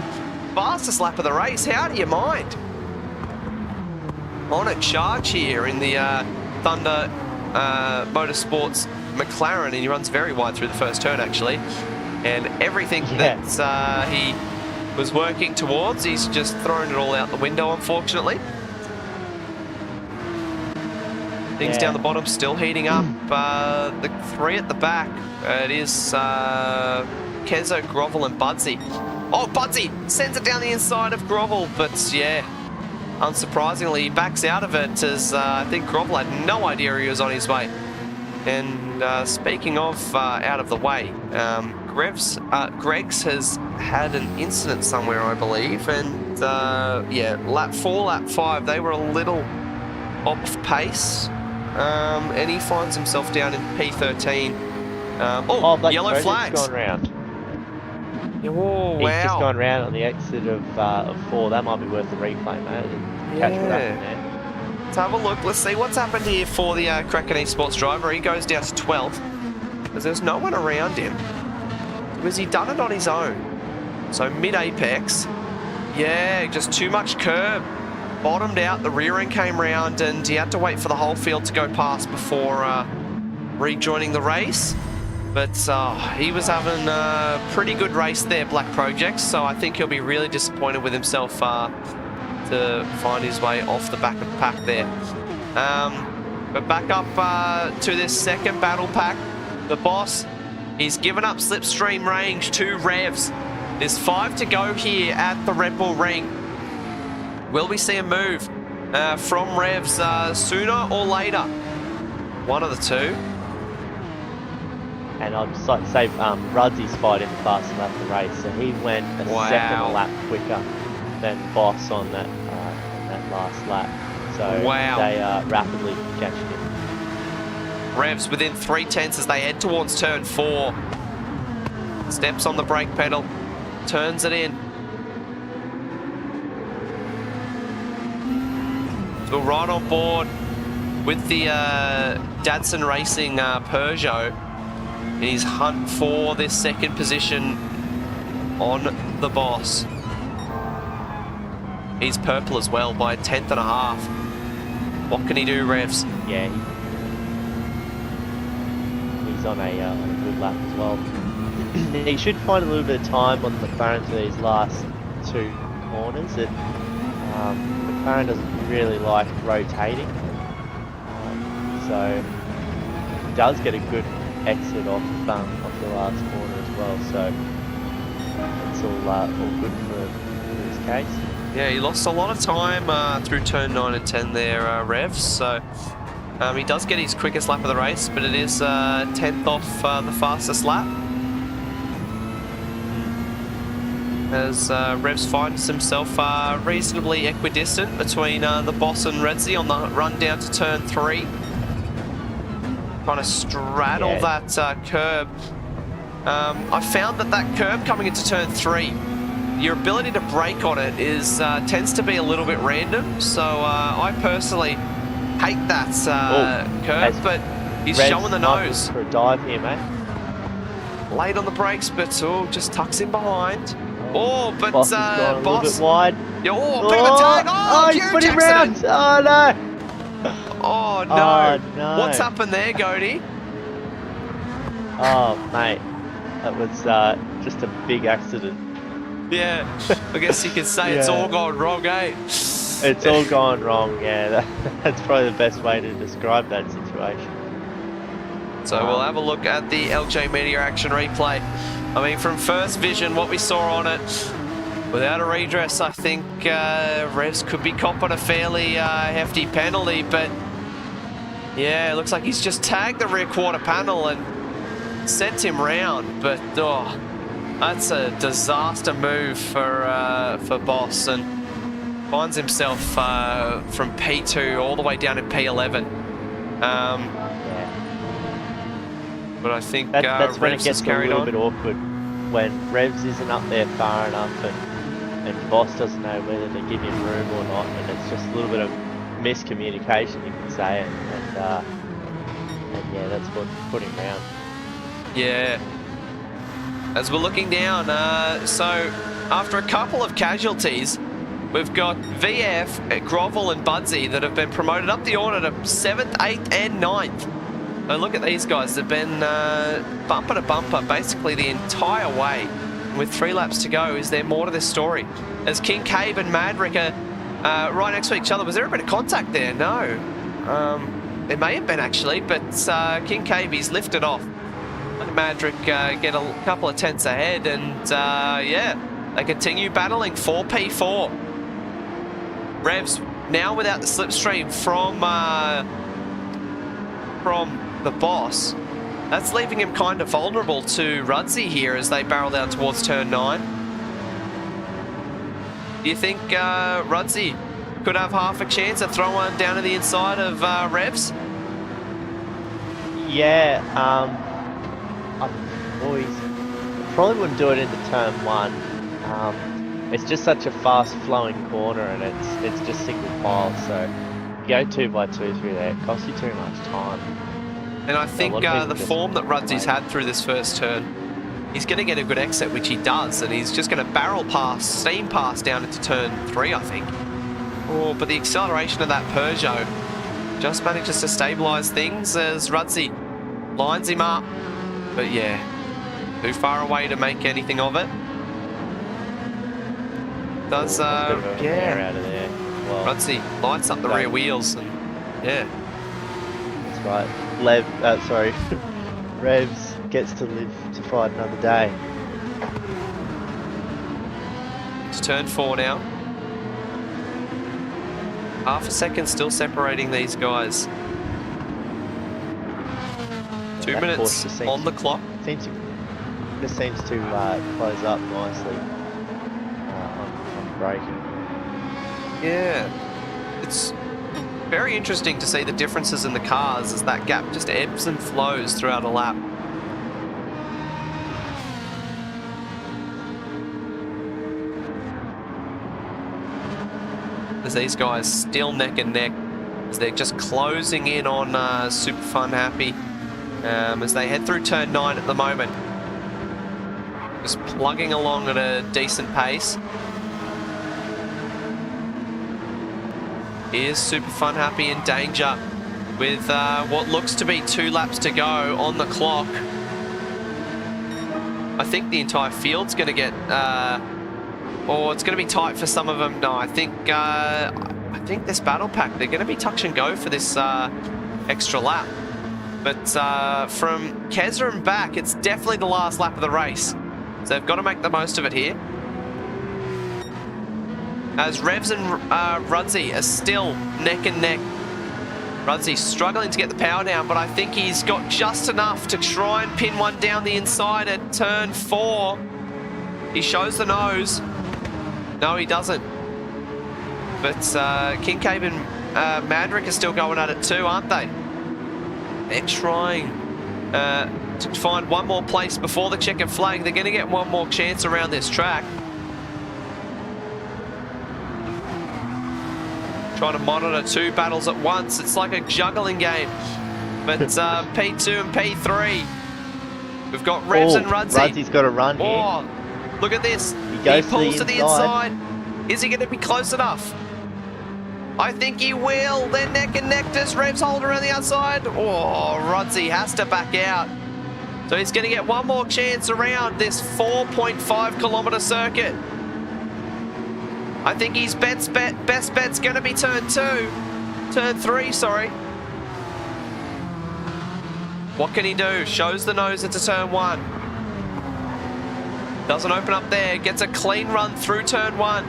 Fastest lap of the race, how do you mind? On a charge here in the Thunder Motorsports McLaren, and he runs very wide through the first turn, actually. And everything that he was working towards, he's just thrown it all out the window, unfortunately. Things down the bottom still heating up. The three at the back, it is Kezo, Grovel and Budsy. Oh, Budsy sends it down the inside of Grovel, but yeah, unsurprisingly, he backs out of it as I think Grovel had no idea he was on his way. And speaking of out of the way, Greg's has had an incident somewhere, I believe, and yeah, lap 4, lap 5, they were a little off pace, and he finds himself down in P13. Yellow flags. Gone round. Oh, He's wow. just gone round on the exit of 4. That might be worth the replay, mate. And catch what happened there. Let's have a look. Let's see what's happened here for the Kraken Esports driver. He goes down to 12th because there's no one around him. Because he done it on his own. So mid-apex. Yeah, just too much curb. Bottomed out, the rear end came round, and he had to wait for the whole field to go past before rejoining the race. But he was having a pretty good race there, Black Projects, so I think he'll be really disappointed with himself to find his way off the back of the pack there. But back up to this second battle pack. The boss, he's given up slipstream range to Revs. There's 5 to go here at the Red Bull Ring. Will we see a move from Revs sooner or later? One of the two. And I'd just like to say, Rudzy's fighting the fastest lap of the race, so he went a second a lap quicker than Boss on that last lap. So they are rapidly catching him. Revs within 3/10 as they head towards turn 4. Steps on the brake pedal, turns it in. So right on board with the Datsun Racing Peugeot in his hunt for this second position on the boss. He's purple as well by 1/10 and a half. What can he do, Revs? Yeah, he's on a good lap as well. He should find a little bit of time on the McLaren for these last 2 corners. McLaren doesn't really like rotating, so he does get a good exit off the last corner as well. So it's all good for his case. Yeah, he lost a lot of time through turn 9 and 10 there, Revs. So he does get his quickest lap of the race, but it is 10th off the fastest lap. As Revs finds himself reasonably equidistant between the boss and Redzy on the run down to turn 3. Trying to straddle that curb. I found that curb coming into turn 3, your ability to brake on it is tends to be a little bit random. So I personally hate that curb, but he's showing the nose. For a dive here, mate. Late on the brakes, but just tucks in behind. Oh, but Boss has gone a little bit wide. Yeah, bit of a tag. He's put him round. Oh no. Oh no. Oh, no. What's happened there, Goaty? Oh mate, that was just a big accident. Yeah, I guess you could say it's all gone wrong, eh? It's all gone wrong, yeah. That's probably the best way to describe that situation. So we'll have a look at the LJ Media Action replay. I mean, from first vision, what we saw on it, without a redress, I think Revs could be copping a fairly hefty penalty, but yeah, it looks like he's just tagged the rear quarter panel and sent him round, but that's a disaster move for Boss, and finds himself from P2 all the way down to P11. But I think That's when it Revs gets has a carried little on. bit awkward. When Revs isn't up there far enough and Boss doesn't know whether to give him room or not, and it's just a little bit of miscommunication, you can say it. And yeah, that's what put him round. Yeah. As we're looking down, so after a couple of casualties, we've got VF, Grovel and Budsy that have been promoted up the order to 7th, 8th and 9th. So look at these guys. They've been bumper to bumper basically the entire way. And with 3 laps to go, is there more to this story? As King Cabe and Madrick are right next to each other. Was there a bit of contact there? No. It may have been actually, but King Cabe, he's lifted off. And Madrick get a couple of tenths ahead, and yeah, they continue battling 4P4. Revs now without the slipstream from the Boss. That's leaving him kind of vulnerable to Rudzy here as they barrel down towards turn 9. Do you think Rudzy could have half a chance of throwing one down to the inside of Revs? Yeah, probably wouldn't do it into turn 1. It's just such a fast flowing corner, and it's just single file, so you go 2x2 through there, it costs you too much time. And I think the form that Rudzy's had through this first turn, he's going to get a good exit, which he does, and he's just going to barrel past, steam past down into turn 3, I think. Oh, but the acceleration of that Peugeot just manages to stabilise things as Rudzy lines him up. But yeah, too far away to make anything of it. Does, yeah. Out of there. Well, Rudzy lights up the rear wheels, and yeah. That's right. Revs gets to live to fight another day. It's turn 4 now. Half a second still separating these guys. 2 minutes on the clock. This seems to close up nicely on braking. Yeah, it's very interesting to see the differences in the cars as that gap just ebbs and flows throughout a lap. As these guys still neck and neck, as they're just closing in on Super Fun Happy as they head through turn 9 at the moment. Just plugging along at a decent pace. Here's Super Fun Happy in danger with what looks to be 2 laps to go on the clock. I think the entire field's going to get... or it's going to be tight for some of them. No, I think this battle pack, they're going to be touch and go for this extra lap. But from Keza and back, it's definitely the last lap of the race. So they've got to make the most of it here. As Revs and Rudzy are still neck and neck. Rudzy struggling to get the power down, but I think he's got just enough to try and pin one down the inside at turn 4. He shows the nose. No, he doesn't. But King Cabe and Madrick are still going at it too, aren't they? They're trying to find one more place before the checkered flag. They're going to get one more chance around this track. Trying to monitor 2 battles at once. It's like a juggling game. But P2 and P3. We've got Revs and Rudzy. Rudzy's got a run here. Oh, look at this. He pulls to the inside. Is he going to be close enough? I think he will. They're neck and neck. Does Revs hold around the outside? Oh, Rudzy has to back out. So he's going to get one more chance around this 4.5 kilometre circuit. I think his best bet's going to be turn 3, sorry. What can he do? Shows the nose into turn 1. Doesn't open up there. Gets a clean run through turn 1.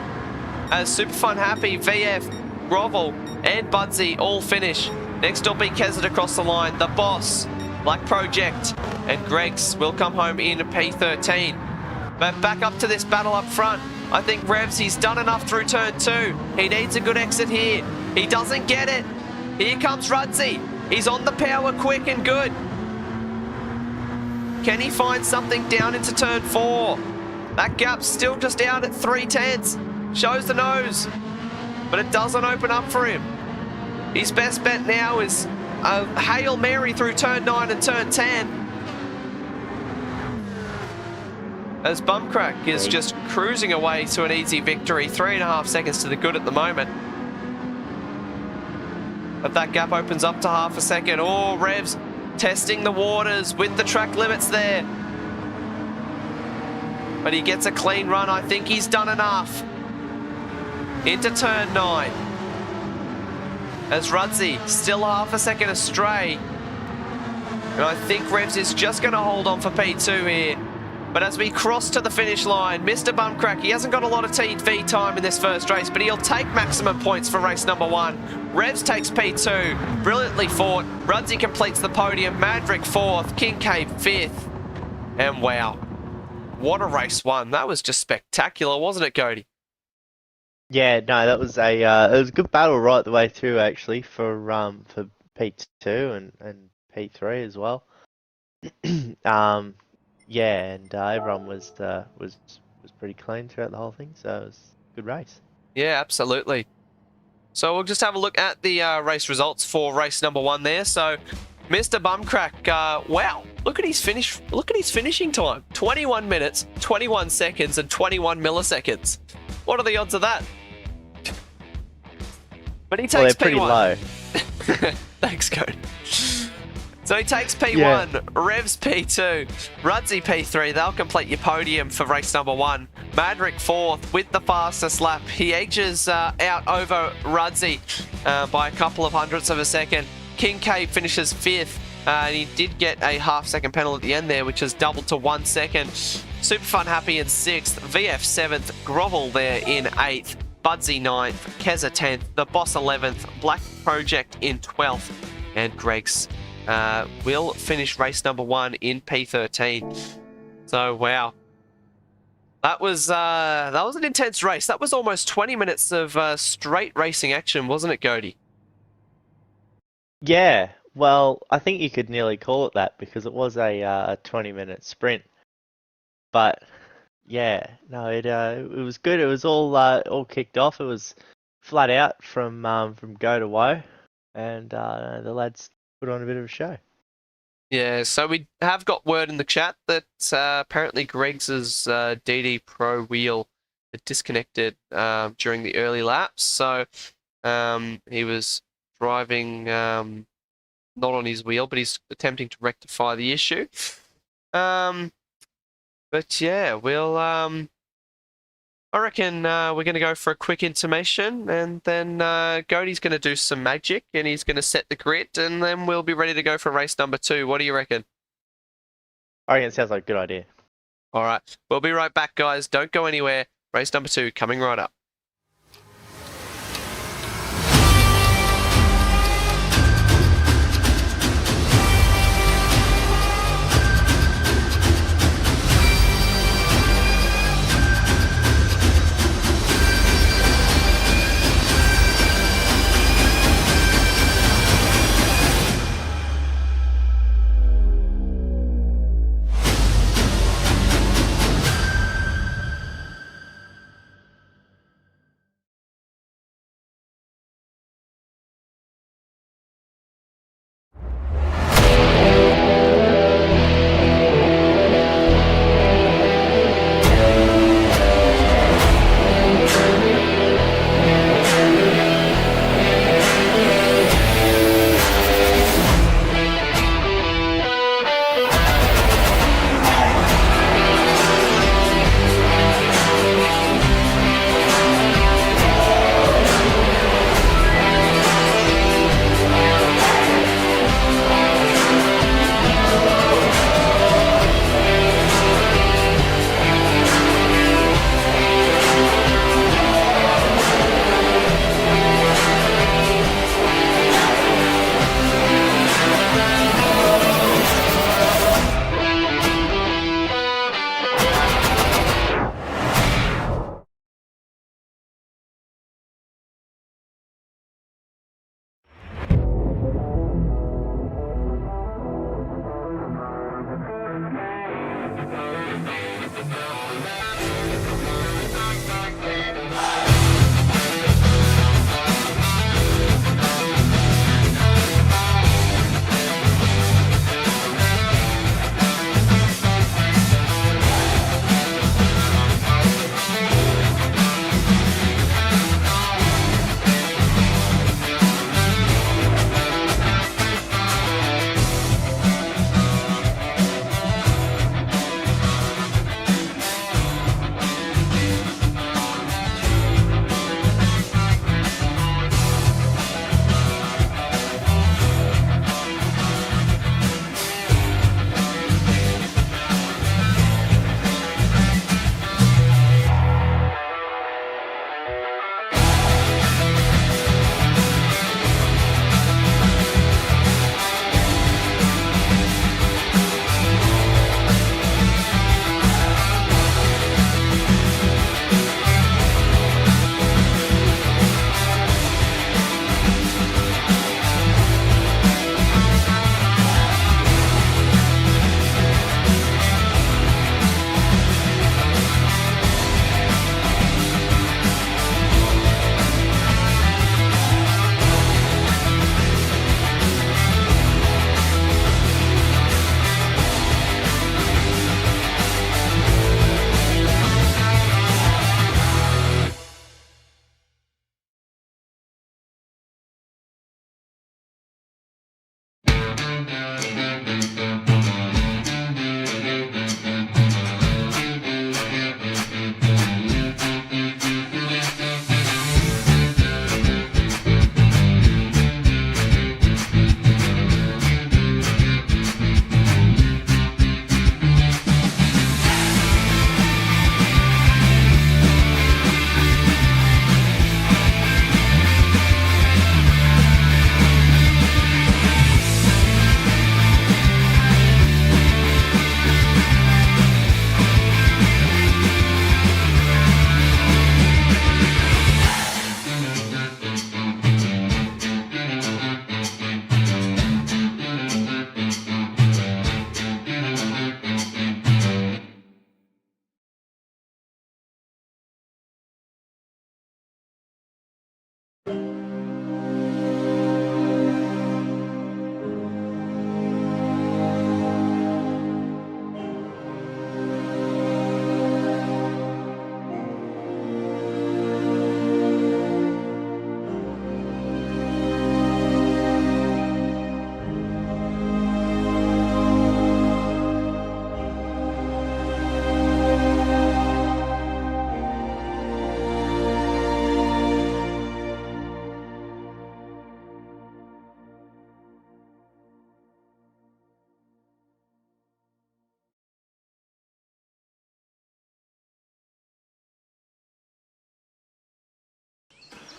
As Super Fun Happy, VF, Grovel, and Budsy all finish. Next will be Kezard across the line. The Boss, Black Project, and Greggs will come home in P13. But back up to this battle up front. I think Revs, he's done enough through turn 2. He needs a good exit here. He doesn't get it. Here comes Rudzy. He's on the power quick and good. Can he find something down into turn 4? That gap's still just out at 3/10. Shows the nose, but it doesn't open up for him. His best bet now is a Hail Mary through turn 9 and turn 10. As Bumcrack is just cruising away to an easy victory. 3.5 seconds to the good at the moment. But that gap opens up to half a second. Oh, Revs testing the waters with the track limits there. But he gets a clean run. I think he's done enough. Into turn 9. As Rudzi still half a second astray. And I think Revs is just going to hold on for P2 here. But as we cross to the finish line, Mr. Bumcrack, he hasn't got a lot of TV time in this first race, but he'll take maximum points for race number 1. Revs takes P2. Brilliantly fought. Rudzi completes the podium. Madrick 4th. Kincaid 5th. And wow. What a race 1. That was just spectacular, wasn't it, Cody? Yeah, no, that was it was a good battle right the way through actually for P2 and P3 as well. Yeah, and everyone was pretty clean throughout the whole thing, so it was a good race. Yeah, absolutely. So we'll just have a look at the race results for race number 1 there. So Mr. Bumcrack, wow, look at his finishing time. 21 minutes, 21 seconds, and 21 milliseconds. What are the odds of that? But he takes they're pretty low. Thanks, Cody. So he takes P1, Yeah. Revs P2, Rudzi P3. They'll complete your podium for race number 1. Madrick 4th with the fastest lap. He edges out over Rudzi by a couple of hundredths of a second. Kincaid finishes 5th. And he did get a half-second penalty at the end there, which has doubled to 1 second. Superfun Happy in 6th. VF 7th. Grovel there in 8th. Budsy 9th. Keza 10th. The Boss 11th. Black Project in 12th. And Greg's will finish race number 1 in P13. So, wow. That was an intense race. That was almost 20 minutes of straight racing action, wasn't it, Cody? Yeah, well, I think you could nearly call it that because it was a 20-minute sprint. But yeah, no, it was good. It was all kicked off. It was flat out from go to woe, and the lads put on a bit of a show. Yeah, so we have got word in the chat that apparently Greg's DD Pro wheel had disconnected during the early laps. So he was driving not on his wheel, but he's attempting to rectify the issue. But yeah, we'll I reckon we're going to go for a quick intermission, and then Cody's going to do some magic, and he's going to set the grid, and then we'll be ready to go for race number 2. What do you reckon? I reckon it sounds like a good idea. All right, we'll be right back, guys. Don't go anywhere. Race number 2 coming right up.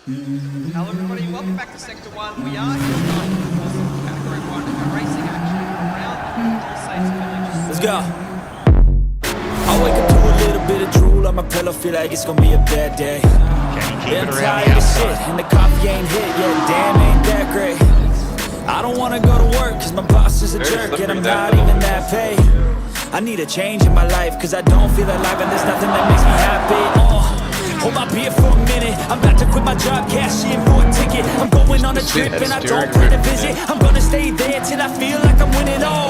Hello everybody, welcome back to Sector 1. We are here on Category 1 racing action around all states and villages. Let's go. I wake up to a little bit of drool on my pillow, feel like it's gonna be a bad day. Yeah, I'm tired of shit, and the coffee ain't hit yet, damn ain't that great. I don't wanna go to work, cause my boss is a jerk, and I'm not even that paid. I need a change in my life, cause I don't feel alive, and there's nothing that makes me happy. Hold my beer for a minute, I'm about to quit my job, cash in for a ticket. I'm going on a trip and I don't plan to visit. I'm gonna stay there till I feel like I'm winning all.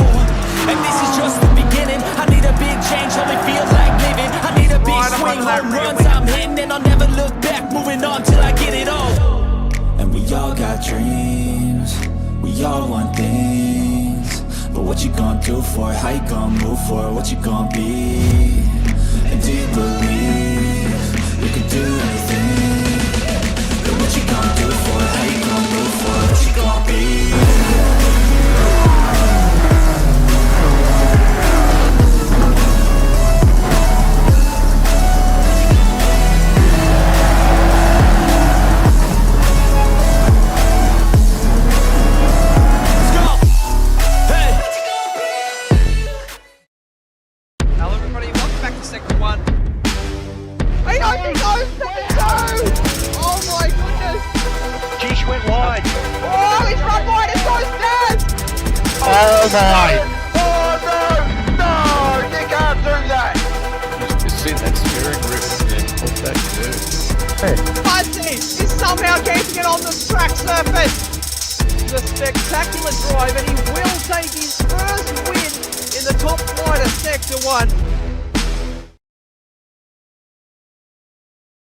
And this is just the beginning, I need a big change, only feel like living. I need a big swing, home runs I'm hitting, and I'll never look back, moving on till I get it all. And we all got dreams, we all want things. But what you gonna do for it, how you gonna move for it, what you gonna be? And do you believe you can do anything? But what you gonna do for it? How you gonna move for it? What you gonna be? Let's go! Hey! Hello everybody, welcome back to Sector 1. He goes second! Oh my goodness! Gee, she went wide. Oh, he's run wide and goes dead! Oh my! Oh no! No! You can't do that! Fuzzy is somehow keeping it on the track surface. It's a spectacular drive, and he will take his first win in the top flight of Sector 1.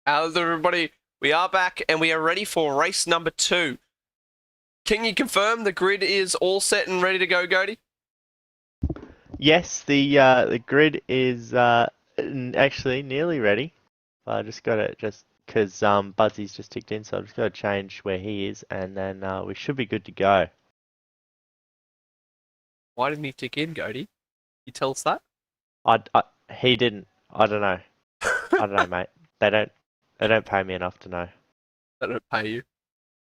How's everybody? We are back and we are ready for race number 2. Can you confirm the grid is all set and ready to go, Goaty? Yes, the grid is actually nearly ready. I just got it because Buzzy's just ticked in, so I've just got to change where he is, and then we should be good to go. Why didn't he tick in, Goaty? You tell us that? He didn't. I don't know. I don't know, mate. They don't pay me enough to know. They don't pay you.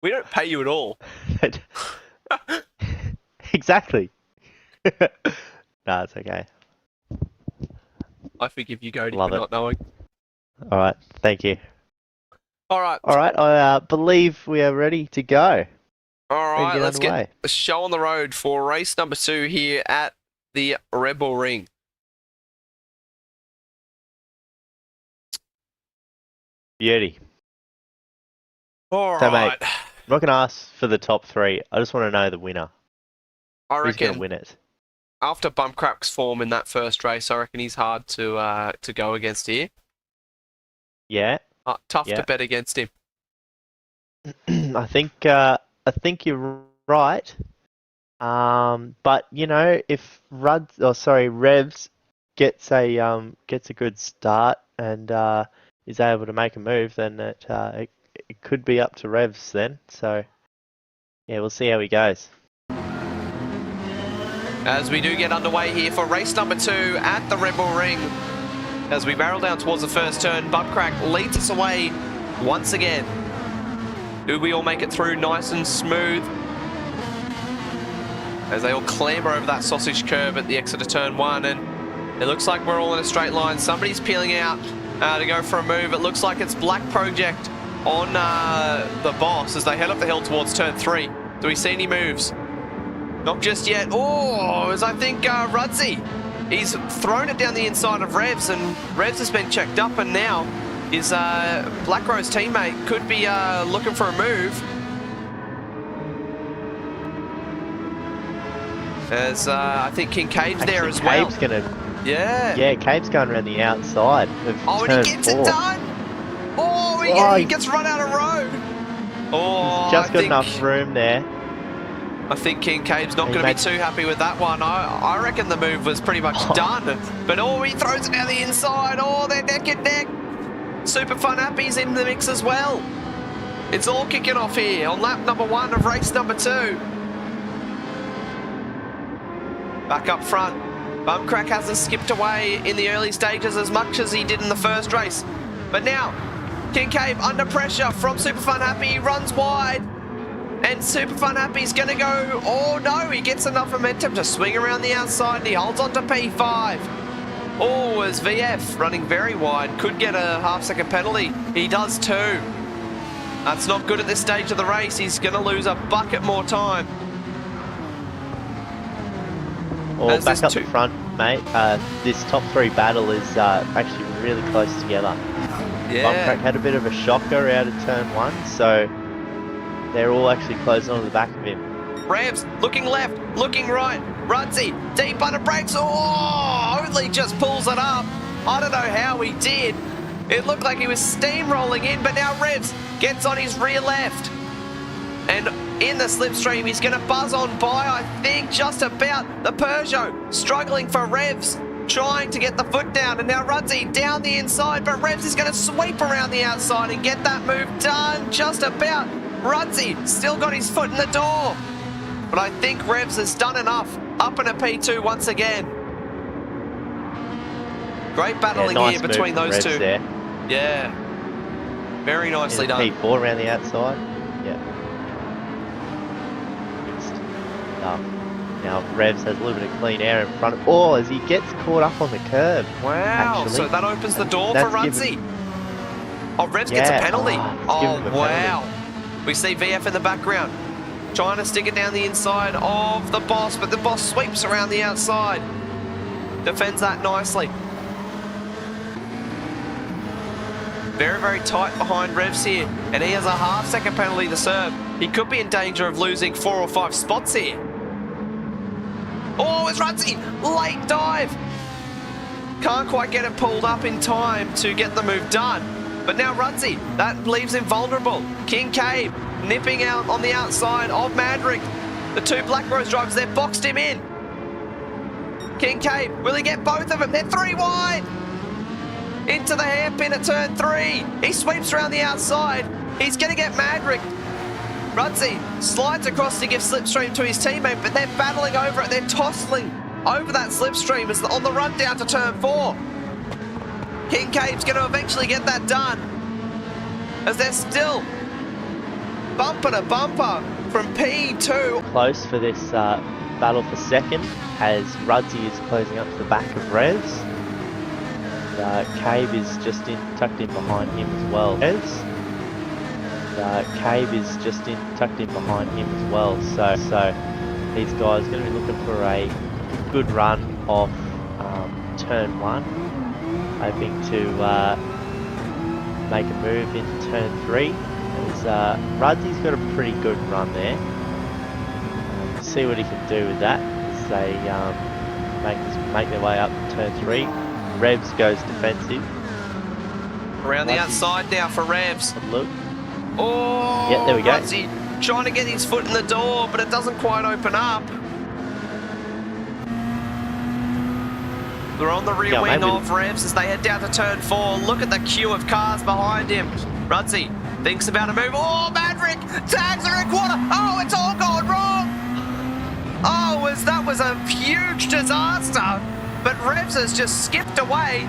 We don't pay you at all. Exactly. No, it's okay. I forgive you, Goaty, Love for it. not knowing. All right, thank you. All right. All right, I believe we are ready to go. All Ready to right, get let's underway. get the show on the road for race number 2 here at the Red Bull Ring. Beauty. All So, right. mate, I'm not going to ask for the top 3. I just want to know the winner. I Who's going reckon to win it? after Bumpcrack's form in that first race, I reckon he's hard to go against here. Yeah. Tough Yeah. to bet against him. I think you're right. But you know, if Revs gets a good start and is able to make a move, then it could be up to Revs then. So yeah, we'll see how he goes. As we do get underway here for race number 2 at the Red Bull Ring. As we barrel down towards the first turn, Bumpcrack leads us away once again. Do we all make it through nice and smooth? As they all clamber over that sausage curb at the exit of turn 1, and it looks like we're all in a straight line. Somebody's peeling out to go for a move. It looks like it's Black Project on the boss as they head up the hill towards turn 3. Do we see any moves? Not just yet. Oh, as I think Rudzy, he's thrown it down the inside of Revs, and Revs has been checked up, and now his Black Rose teammate could be looking for a move. As I think Kincaid's there as well. Cave's gonna. Yeah. Yeah, Cave's going around the outside of Oh, turn and he gets 4. it done. Oh, he gets run out of road. Oh, He's just I got think, enough room there. I think Kincaid's not He going to be made- too happy with that one. I reckon the move was pretty much done. But he throws it down the inside. Oh, they're neck and neck. Super Fun Happy's in the mix as well. It's all kicking off here on lap number 1 of race number 2. Back up front. Bumpcrack hasn't skipped away in the early stages as much as he did in the first race. But now, Kincaid under pressure from Super Fun Happy. He runs wide. And Super Fun Happy's going to go. Oh no, he gets enough momentum to swing around the outside and he holds on to P5. Oh, as VF running very wide, could get a half-second penalty. He does too. That's not good at this stage of the race. He's going to lose a bucket more time. Or As back this up two- the front, mate. This top 3 battle is actually really close together. Yeah. Bumpcrack had a bit of a shocker out of turn 1, so they're all actually closing on the back of him. Revs looking left, looking right. Rudzy deep under brakes. Oh, only just pulls it up. I don't know how he did. It looked like he was steamrolling in, but now Revs gets on his rear left. And in the slipstream, he's going to buzz on by, I think, just about the Peugeot. Struggling for Revs, trying to get the foot down. And now Rudzy down the inside, but Revs is going to sweep around the outside and get that move done just about. Rudzy still got his foot in the door. But I think Revs has done enough. Up in a P2 once again. Great battling nice here move between from those Revs two. there. Yeah. Very nicely done. P4 around the outside. Yeah. Good stuff. Now Revs has a little bit of clean air in front of. Oh, as he gets caught up on the curb. Wow, actually. so that opens the door for That's Rudzy. given- Oh, Revs gets a Yeah, penalty. it's given him a Wow. We see VF in the background, trying to stick it down the inside of the boss, but the boss sweeps around the outside. Defends that nicely. Very, very tight behind Revs here, and he has a half-second penalty to serve. He could be in danger of losing 4 or 5 spots here. Oh, it's Rudsey! Late dive! Can't quite get it pulled up in time to get the move done. But now Rudsey, that leaves him vulnerable. Kincaid nipping out on the outside of Madrick. The 2 Black Rose drivers, they've boxed him in. Kincaid, will he get both of them? They're 3 wide! Into the hairpin at turn 3. He sweeps around the outside. He's going to get Madrick. Rudsey slides across to give slipstream to his teammate, but they're battling over it. They're tossing over that slipstream as on the run down to turn 4. Kincaid's going to eventually get that done, as they're still bumper to bumper from P2. Close for this battle for second, as Rudsey is closing up to the back of Revs. Cave is just tucked in behind him as well. Cave is just tucked in behind him as well. So these guys are going to be looking for a good run off turn 1, hoping to make a move into turn 3. As Rudsey's got a pretty good run there. See what he can do with that as they make their way up to turn 3. Revs goes defensive. Around the outside now for Revs. Look. Oh, yeah, there we go. Rudsey trying to get his foot in the door, but it doesn't quite open up. They're on the rear wing of Revs as they head down to turn 4. Look at the queue of cars behind him. Rudsey thinks about a move. Oh, Madrick tags are in quarter. Oh, it's all gone wrong. Oh, that was a huge disaster. But Revs has just skipped away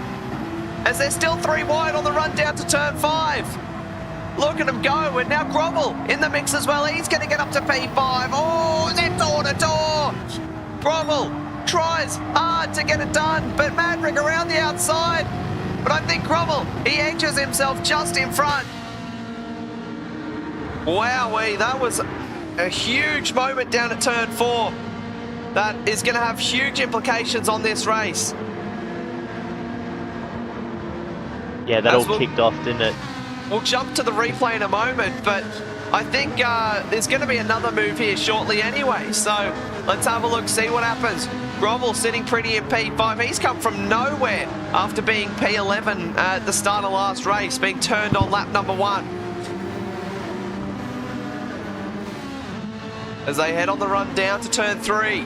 as they're still 3 wide on the run down to turn 5. Look at him go, and now Grovel in the mix as well. He's going to get up to P5. Oh, they're door to door. Grovel tries hard to get it done, but Madrick around the outside. But I think Grovel, he edges himself just in front. Wowee, that was a huge moment down at turn 4. That is going to have huge implications on this race. Yeah, that all kicked off, didn't it? We'll jump to the replay in a moment, but I think there's going to be another move here shortly anyway. So let's have a look, see what happens. Grovel sitting pretty in P5. He's come from nowhere after being P11 at the start of last race, being turned on lap number 1. As they head on the run down to turn 3.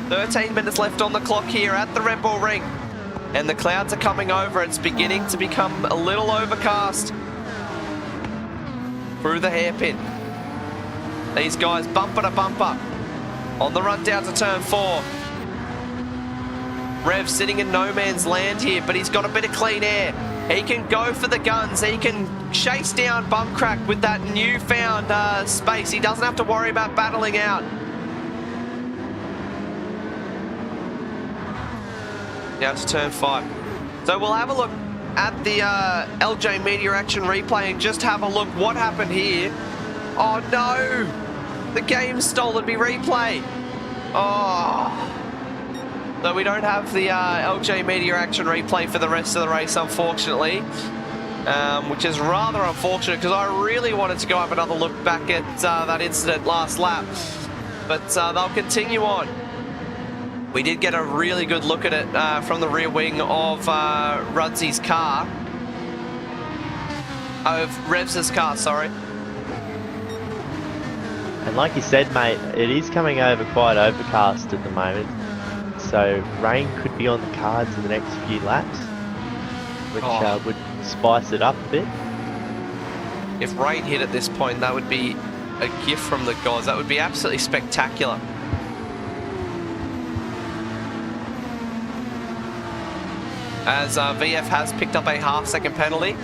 13 minutes left on the clock here at the Red Bull Ring. And the clouds are coming over. It's beginning to become a little overcast through the hairpin. These guys bumper to bumper on the run down to turn 4. Rev sitting in no man's land here, but he's got a bit of clean air. He can go for the guns. He can chase down Bumcrack with that newfound space. He doesn't have to worry about battling out. Down to turn 5. So we'll have a look at the LJ Media Action replay and just have a look what happened here. Oh no! The game's stolen me replay. Oh. So we don't have the LJ Media Action replay for the rest of the race, unfortunately. Which is rather unfortunate because I really wanted to go have another look back at that incident last lap. But they'll continue on. We did get a really good look at it from the rear wing of Rudsey's car. Of Revs' car, sorry. And like you said, mate, it is coming over quite overcast at the moment. So rain could be on the cards in the next few laps, which would spice it up a bit. If rain hit at this point, that would be a gift from the gods. That would be absolutely spectacular. As VF has picked up a half-second penalty.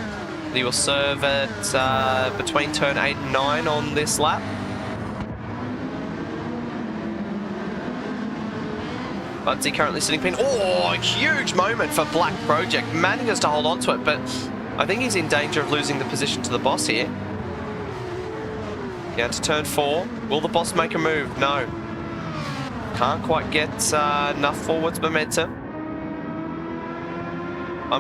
He will serve at between turn 8 and 9 on this lap. Budsy currently sitting pin. Oh, huge moment for Black Project. Manages to hold on to it, but I think he's in danger of losing the position to the boss here. Down to turn 4. Will the boss make a move? No. Can't quite get enough forwards momentum.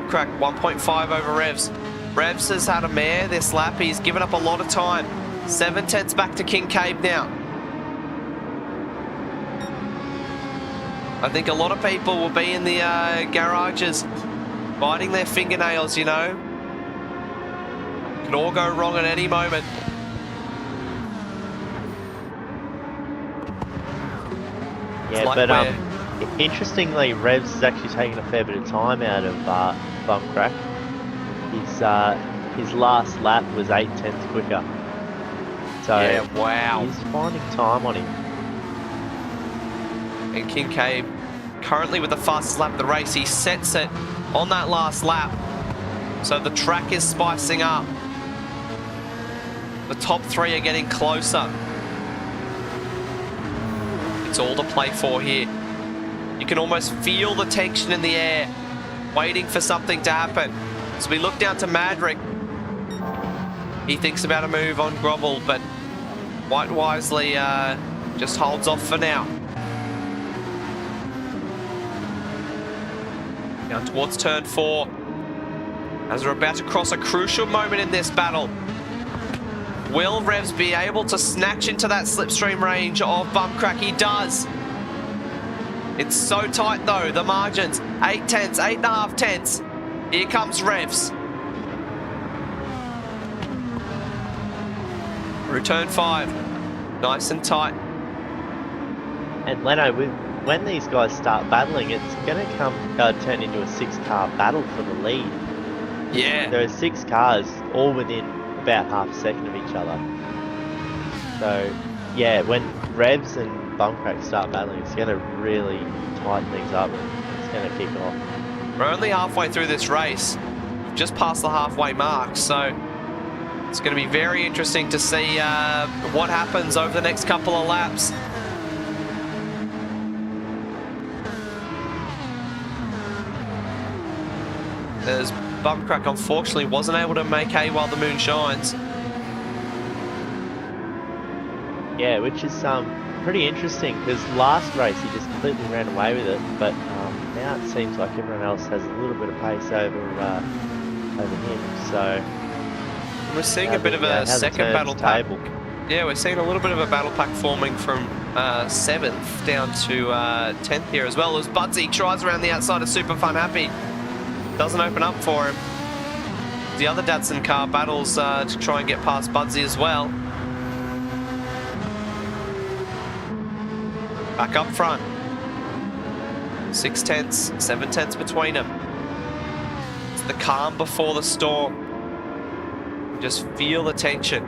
Crack 1.5 over Revs. Revs has had a mare this lap. He's given up a lot of time. 7 tenths back to Kincaid now. I think a lot of people will be in the garages biting their fingernails, you know. Can all go wrong at any moment. Yeah, like but interestingly, Revs has actually taken a fair bit of time out of Bumcrack. His last lap was 8 tenths quicker. So yeah, wow. He's finding time on him. And Kincaid currently with the fastest lap of the race. He sets it on that last lap. So the track is spicing up. The top 3 are getting closer. It's all to play for here. You can almost feel the tension in the air, waiting for something to happen. So we look down to Madrick. He thinks about a move on Grovel, but quite wisely just holds off for now. Now towards turn 4, as we're about to cross a crucial moment in this battle. Will Revs be able to snatch into that slipstream range of Bumcrack? He does. It's so tight though, the margins. 8 tenths, 8.5 tenths. Here comes Revs. Through turn 5. Nice and tight. And Leno, when these guys start battling, it's going to turn into a 6-car battle for the lead. Yeah. There are 6 cars all within about half a second of each other. So, yeah, when Revs and Bumcrack start battling, it's going to really tighten things up. It's going to kick off. We're only halfway through this race. We've just passed the halfway mark, so it's going to be very interesting to see what happens over the next couple of laps. As Bumcrack unfortunately wasn't able to make hay while the moon shines. Yeah, which is pretty interesting because last race he just completely ran away with it, but now it seems like everyone else has a little bit of pace over him. So we're seeing a bit of a second battle pack. Yeah, we're seeing a little bit of a battle pack forming from 7th down to 10th here as well. As Budsy tries around the outside of Super Fun Happy. Doesn't open up for him. The other Datsun car battles to try and get past Budsy as well. Back up front. 6 tenths, 7 tenths between them. It's the calm before the storm. Just feel the tension.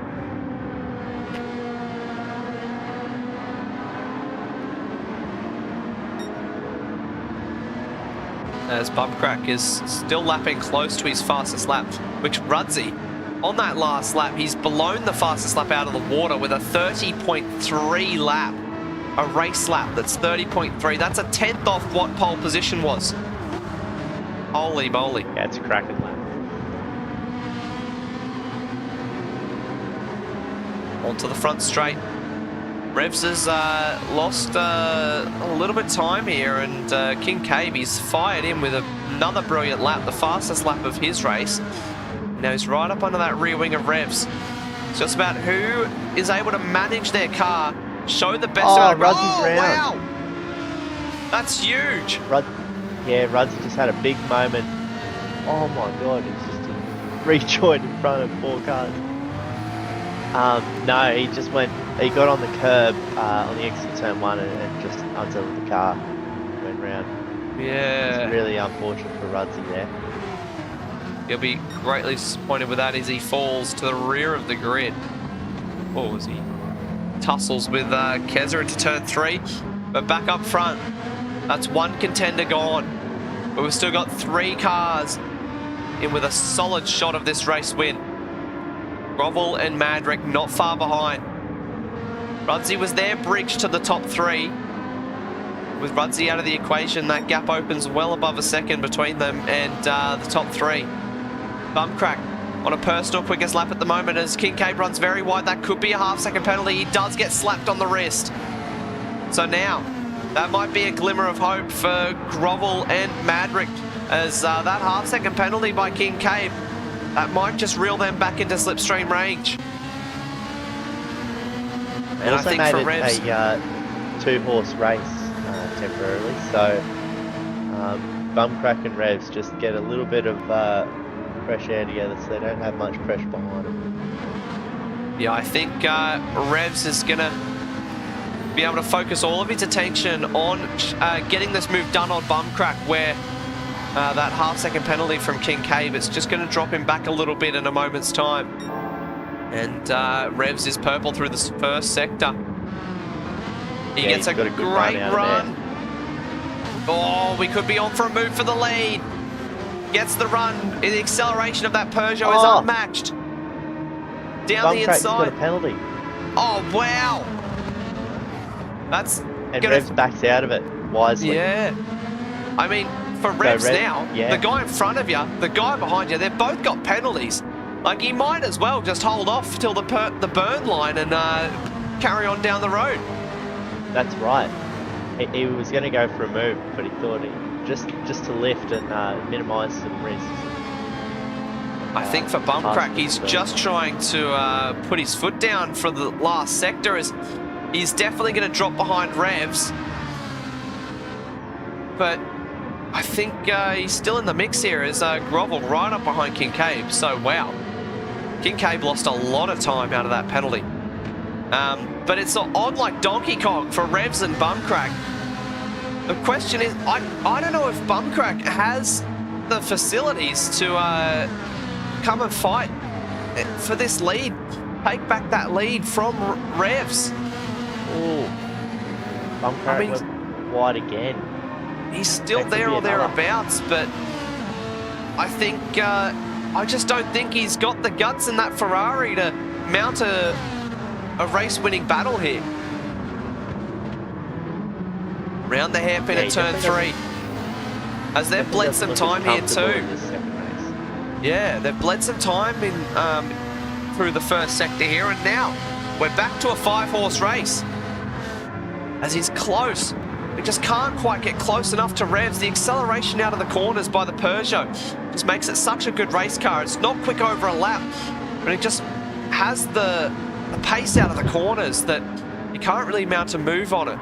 As Bumcrack is still lapping close to his fastest lap, which Rudzy, on that last lap, he's blown the fastest lap out of the water with a 30.3 lap. A race lap that's 30.3. That's a 10th off what pole position was. Holy moly. Yeah, it's a cracking lap. Onto the front straight. Revs has lost a little bit of time here, and Kincaid, he's fired in with another brilliant lap, the fastest lap of his race. Now he's right up under that rear wing of Revs. It's just about who is able to manage their car, show the best out of Rudzy's round. Wow! That's huge! Rudzy just had a big moment. Oh my god, he's just rejoined in front of 4 cars. No, he just he got on the curb on the exit turn 1 and just unsettled the car, went round. Yeah. It's really unfortunate for Rudzy there. He'll be greatly disappointed with that as he falls to the rear of the grid. What was he? Tussles with Keza into turn 3, but back up front. That's 1 contender gone. But we've still got 3 cars in with a solid shot of this race win. Grovel and Madrick not far behind. Rudzy was their bridge to the top 3. With Rudzy out of the equation, that gap opens well above a second between them and the top 3. Bumcrack on a personal quickest lap at the moment as Kincaid runs very wide. That could be a half-second penalty. He does get slapped on the wrist. So now, That might be a glimmer of hope for Grovel and Madrick, as that half-second penalty by Kincaid, that might just reel them back into slipstream range. And also I think made for it Revs, a two-horse race temporarily, so Bumcrack and Revs just get a little bit of fresh air together, so they don't have much pressure behind them. yeah, I think Revs is going to be able to focus all of his attention on getting this move done on Bumcrack, where that half-second penalty from Kincaid, it's just going to drop him back a little bit in a moment's time. And Revs is purple through the first sector. He gets a great run. Oh, we could be on for a move for the lead. Gets the run. The acceleration of that Peugeot is unmatched. Down the inside. Got a penalty. Oh, wow. That's and Revs backs out of it wisely. Yeah. I mean, for Revs now, the guy in front of you, the guy behind you, they've both got penalties. Like, he might as well just hold off till the burn line and carry on down the road. That's right. He was going to go for a move, but he thought just to lift and minimise some risks. I think for Bumcrack, he's just trying to put his foot down for the last sector, as he's definitely going to drop behind Revs. But I think he's still in the mix here as Grovel right up behind Kincaid. So, wow. Kincaid lost a lot of time out of that penalty. But it's on like Donkey Kong for Revs and Bumcrack. The question is, I don't know if Bumcrack has the facilities to come and fight for this lead. Take back that lead from Revs. Oh, Bumcrack went wide again. He's still there or thereabouts, but I think I just don't think he's got the guts in that Ferrari to mount a race-winning battle here. Round the hairpin at turn 3. As they've bled some time here too. Yeah, they've bled some time in through the first sector here, and now we're back to a 5-horse race. As he's close. He just can't quite get close enough to Revs. The acceleration out of the corners by the Peugeot just makes it such a good race car. It's not quick over a lap, but it just has the pace out of the corners that you can't really mount a move on it.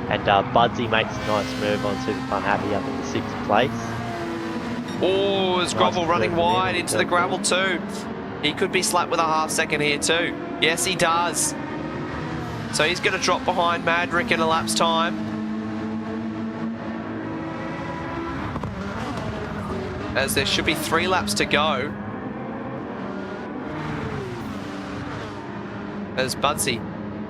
And Budsy makes a nice move on Super Fun Happy up in the 6th place. Oh, is Grovel running wide into the gravel too. He could be slapped with a half-second here too. Yes, he does. So he's going to drop behind Madrick in a lap's time. As there should be 3 laps to go. As Budsy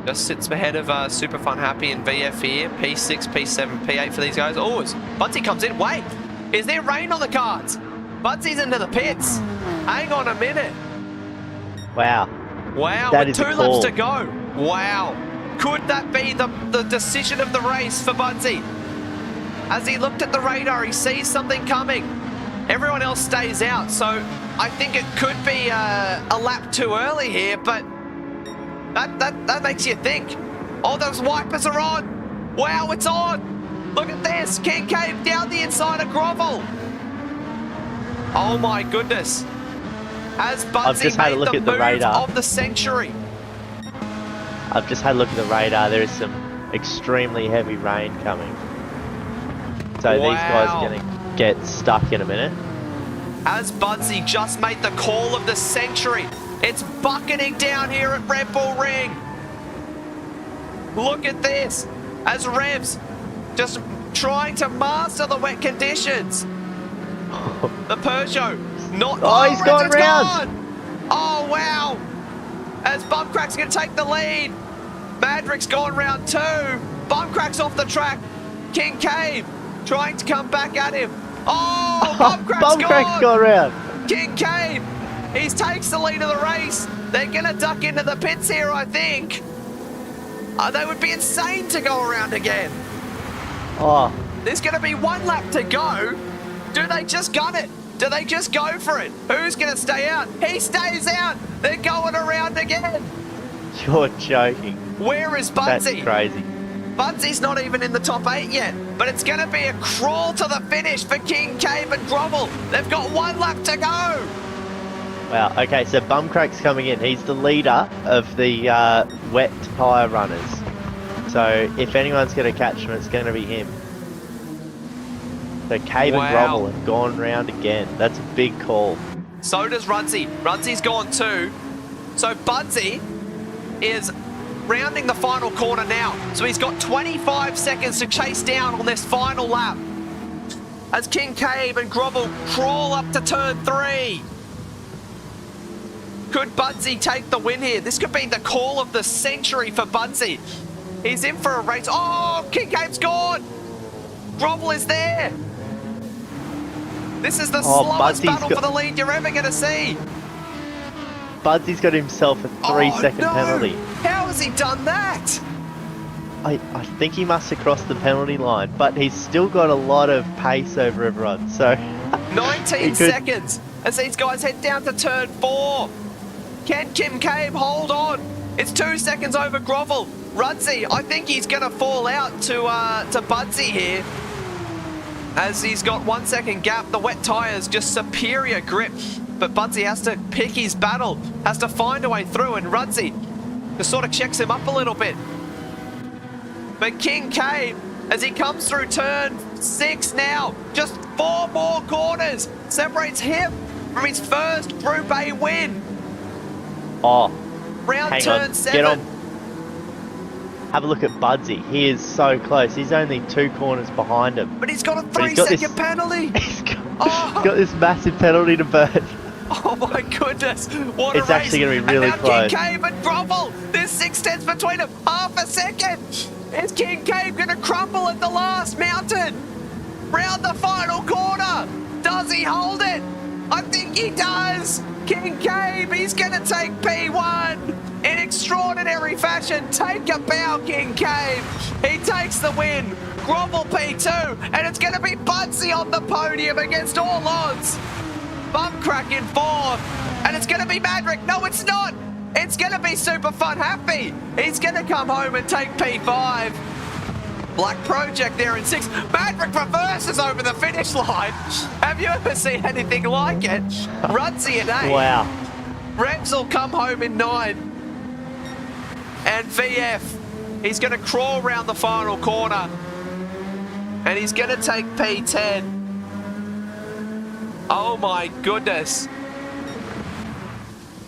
just sits ahead of Super Fun Happy and VF here. P6, P7, P8 for these guys. Oh, as Budsy comes in. Wait, is there rain on the cards? Budsy's into the pits. Hang on a minute. Wow. Wow, with 2 laps to go. Wow. Could that be the decision of the race for Budsy? As he looked at the radar, he sees something coming. Everyone else stays out, so I think it could be a lap too early here, but that makes you think. Oh, those wipers are on. Wow, it's on. Look at this. Kincaid down the inside of Grovel. Oh, my goodness. As Budsy made the move of the century. I've just had a look at the radar. There is some extremely heavy rain coming. So these guys are going to get stuck in a minute. As Budsy just made the call of the century. It's bucketing down here at Red Bull Ring. Look at this. As Revs just trying to master the wet conditions. The Peugeot not... Oh, he's gone round. Gone. Oh, wow. As Bumcrack's going to take the lead. Madrick's gone round 2. Bumcrack's off the track. Kincaid trying to come back at him. Oh, Bumcrack's gone round. Kincaid, he takes the lead of the race. They're going to duck into the pits here, I think. They would be insane to go around again. Oh. There's going to be 1 lap to go. Do they just gun it? Do they just go for it? Who's going to stay out? He stays out. They're going around again. You're joking. Where is Budsy? That's crazy. Budsy's not even in the top 8 yet, but it's going to be a crawl to the finish for King Cave and Grovel. They've got 1 lap to go. Wow, okay, so Bumcrack's coming in. He's the leader of the wet tyre runners. So if anyone's going to catch him, it's going to be him. So Cave and Grovel have gone round again. That's a big call. So does Rudsy. Rudsy's gone too. So Budsy is rounding the final corner now. So he's got 25 seconds to chase down on this final lap. As King Cave and Grovel crawl up to turn 3. Could Budsy take the win here? This could be the call of the century for Budsy. He's in for a race. Oh, King Cave's gone. Grovel is there. This is the slowest battle for the lead you're ever going to see. Budsy's got himself a 3-second penalty. How has he done that? I think he must have crossed the penalty line, but he's still got a lot of pace over everyone. So 19 seconds as these guys head down to turn 4. Can King Cave hold on? It's 2 seconds over Grovel. Rudsy, I think he's going to fall out to Budsy here. As he's got 1 second gap, the wet tyres just superior grip. But Budsy has to pick his battle, has to find a way through, and Rudsy just sort of checks him up a little bit. But King Cave, as he comes through turn 6 now, just 4 more corners, separates him from his first Group A win. Oh, round turn 7. Get on. Have a look at Budsy. He is so close. He's only 2 corners behind him. But he's got a 3-second penalty. He's got this massive penalty to burn. Oh my goodness, what a race. It's actually going to be really close. King Cave and Grovel, there's 6 tenths between them, half a second. Is King Cave going to crumble at the last mountain? Round the final corner, does he hold it? I think he does. King Cave, he's going to take P1 in extraordinary fashion. Take a bow, King Cave. He takes the win. Grovel P2, and it's going to be Budsy on the podium against all odds. Bumcrack in 4th, and it's going to be Madrick. No, it's not. It's going to be Super Fun Happy. He's going to come home and take P5. Black Project there in 6th. Madrick reverses over the finish line. Have you ever seen anything like it? Rudsy in 8th. Wow. Revs will come home in 9th. And VF, he's going to crawl around the final corner. And he's going to take P10. Oh my goodness.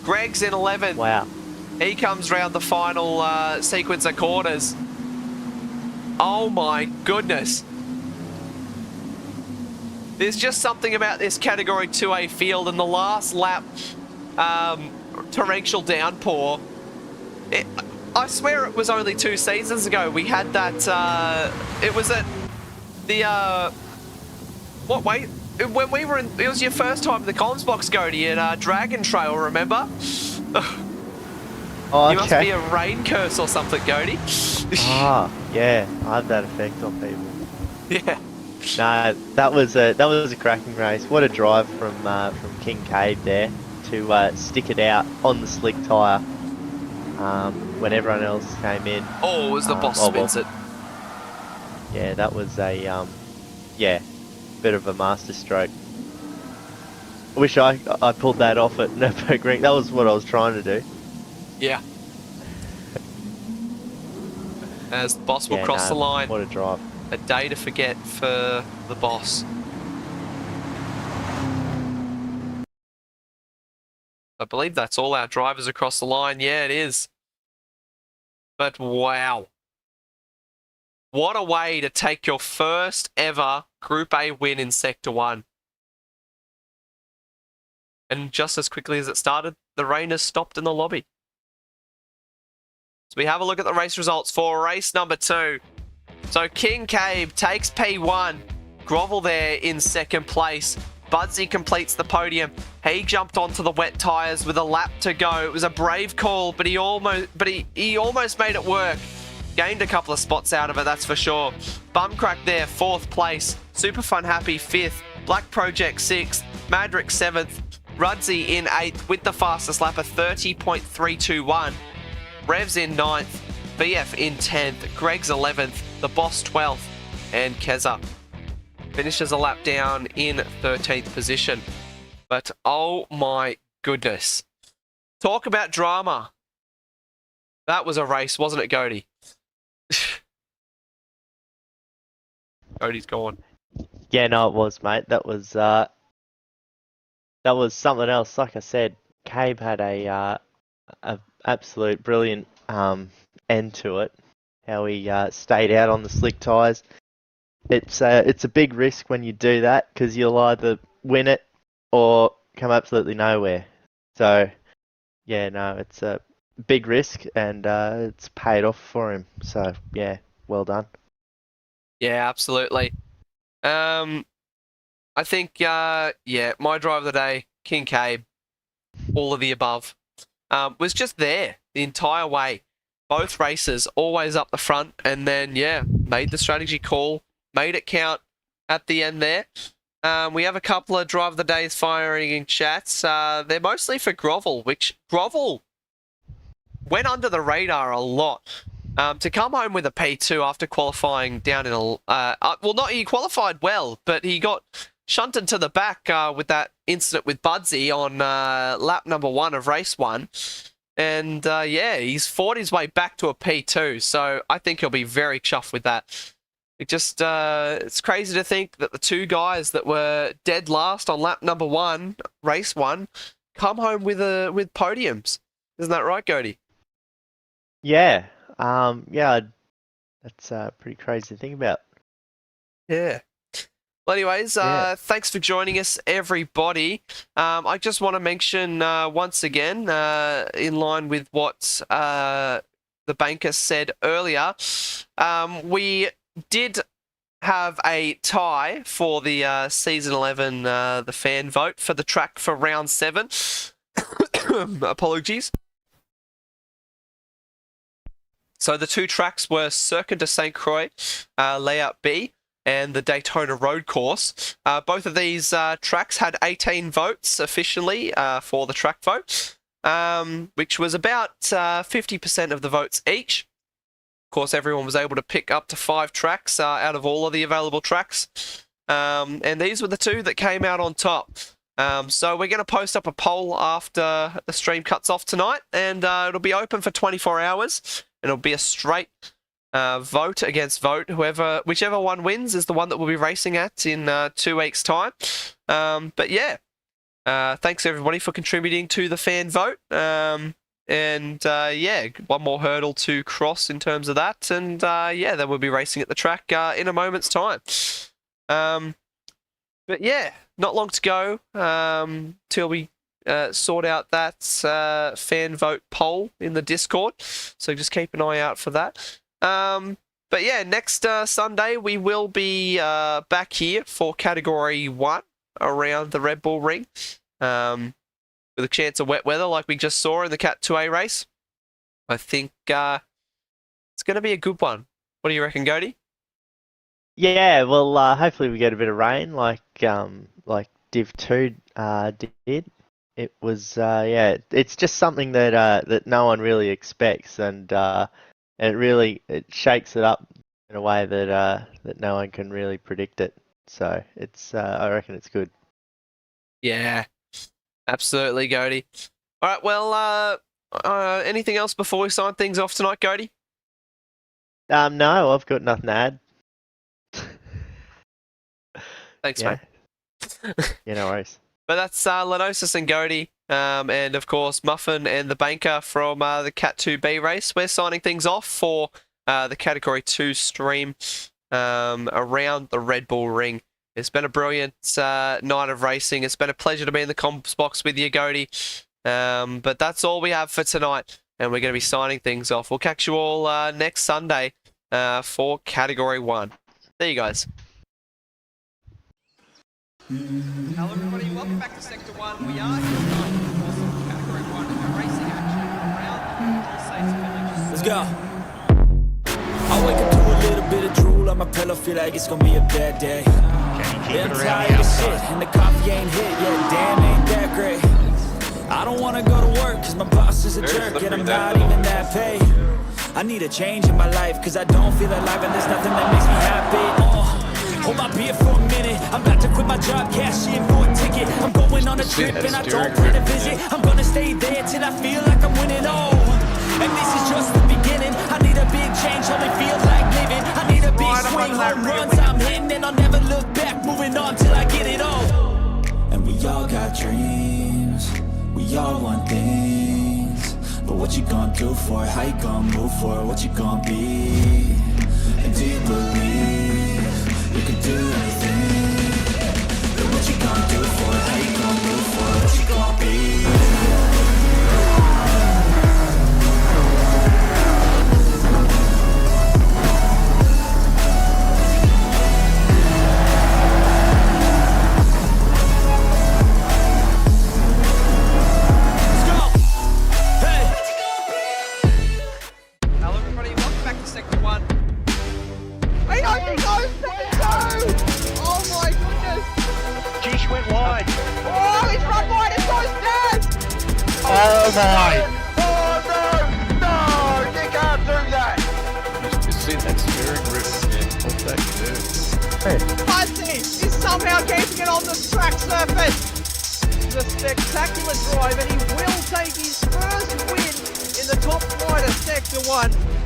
Greg's in 11th. Wow. He comes round the final sequence of corners. Oh my goodness. There's just something about this Category 2A field and the last lap torrential downpour. I swear it was only 2 seasons ago we had that, it was at the, what way? When we were in, it was your first time in the comms box, Cody, in Dragon Trail, remember? Oh, you must be a rain curse or something, Cody. Ah, yeah, I have that effect on people. Yeah. No, that was a cracking race. What a drive from King Cave there to stick it out on the slick tyre when everyone else came in. Oh, it was the boss spins it. Yeah, that was a bit of a master stroke. I wish I pulled that off at Nürburgring. That was what I was trying to do. Yeah. As the boss will cross the line. What a drive. A day to forget for the boss. I believe that's all our drivers across the line. Yeah, it is. But wow. What a way to take your first ever Group A win in Sector 1. And just as quickly as it started, the rain has stopped in the lobby. So we have a look at the race results for race number 2. So King Cave takes P1. Grovel there in 2nd place. Budsy completes the podium. He jumped onto the wet tyres with a lap to go. It was a brave call, but he almost made it work. Gained a couple of spots out of it, that's for sure. Bumcrack there, 4th place. Super Fun Happy, 5th. Black Project, 6th. Madrick, 7th. Rudsy in 8th with the fastest lap of 30.321. Revs in 9th. BF in 10th, Greg's 11th, the Boss 12th, and Keza finishes a lap down in 13th position. But oh my goodness. Talk about drama. That was a race, wasn't it, Goaty? Goaty's gone. Yeah, no, it was, mate. That was something else. Like I said, Cabe had a absolute brilliant end to it. How he stayed out on the slick tyres. It's a big risk when you do that because you'll either win it or come absolutely nowhere. So yeah, no, it's a big risk and it's paid off for him. So yeah, well done. Yeah, absolutely. I think my driver of the day, King Cabe, all of the above, was just there the entire way. Both races, always up the front, and then made the strategy call, made it count at the end there. We have a couple of drive of the days firing in chats. They're mostly for Grovel, which Grovel went under the radar a lot. To come home with a P2 after qualifying down in he qualified well, but he got shunted to the back with that incident with Budsy on lap number 1 of race 1. And he's fought his way back to a P2, so I think he'll be very chuffed with that. It's crazy to think that the two guys that were dead last on lap number 1, race 1, come home with podiums. Isn't that right, Goaty? Yeah, that's pretty crazy to think about. Yeah. Well, anyways, thanks for joining us, everybody. I just want to mention once again, in line with what the banker said earlier, we did have a tie for the Season 11, the fan vote for the track for Round 7. Apologies. So the two tracks were Circuit de St. Croix, Layout B, and the Daytona Road Course. Both of these tracks had 18 votes officially for the track vote, which was about 50% of the votes each. Of course, everyone was able to pick up to 5 tracks out of all of the available tracks. And these were the two that came out on top. So we're going to post up a poll after the stream cuts off tonight, and it'll be open for 24 hours. It'll be a straight vote against vote. Whichever one wins is the one that we'll be racing at in 2 weeks' time. Thanks everybody for contributing to the fan vote. One more hurdle to cross in terms of that, and then we'll be racing at the track in a moment's time. Not long to go till we sort out that fan vote poll in the Discord, so just keep an eye out for that. Next Sunday we will be back here for Category 1 around the Red Bull Ring, with a chance of wet weather like we just saw in the Cat 2A race. I think it's going to be a good one. What do you reckon, Goaty? Yeah, well, hopefully we get a bit of rain like Div 2 did. It was, it's just something that no one really expects, and it shakes it up in a way that no one can really predict it. So it's, I reckon it's good. Yeah, absolutely, Goaty. All right, well, anything else before we sign things off tonight, Goaty? No, I've got nothing to add. Thanks, mate. Yeah, no worries. But that's Lenosis and Goaty, and of course Muffin and the banker from the Cat 2B race. We're signing things off for the Category 2 stream around the Red Bull Ring. It's been a brilliant night of racing. It's been a pleasure to be in the comms box with you, Goaty. But that's all we have for tonight, and we're going to be signing things off. We'll catch you all next Sunday for Category 1. There you guys. Hello everybody, welcome back to Sector 1. We are here tonight for some Category 1 racing action around Palisades Village. Let's go. I wake up to a little bit of drool on my pillow, feel like it's gonna be a bad day. Yeah, I'm tired of shit, and the coffee ain't hit yet, damn, ain't that great. I don't wanna go to work, cause my boss is a jerk, and I'm not even that paid. I need a change in my life, cause I don't feel alive and there's nothing that makes me happy. Hold my beer for a minute, I'm about to quit my job, cash in for a ticket. I'm going on a trip and I don't plan to visit. I'm gonna stay there till I feel like I'm winning all. And this is just the beginning. I need a big change, only feels like living. I need a big swing, home runs I'm hitting, and I'll never look back, moving on till I get it all. And we all got dreams, we all want things. But what you gonna do for it? How you gonna move for it? What you gonna be? And do you believe you can do anything? But what you gonna do for it? How you gonna move for it? What you gonna be? Oh my! Oh no! No! You can't do that! You see that steering wheel? What that can do. Fuzzy is somehow keeping it on the track surface. It's a spectacular drive, and he will take his first win in the top flight of Sector 1.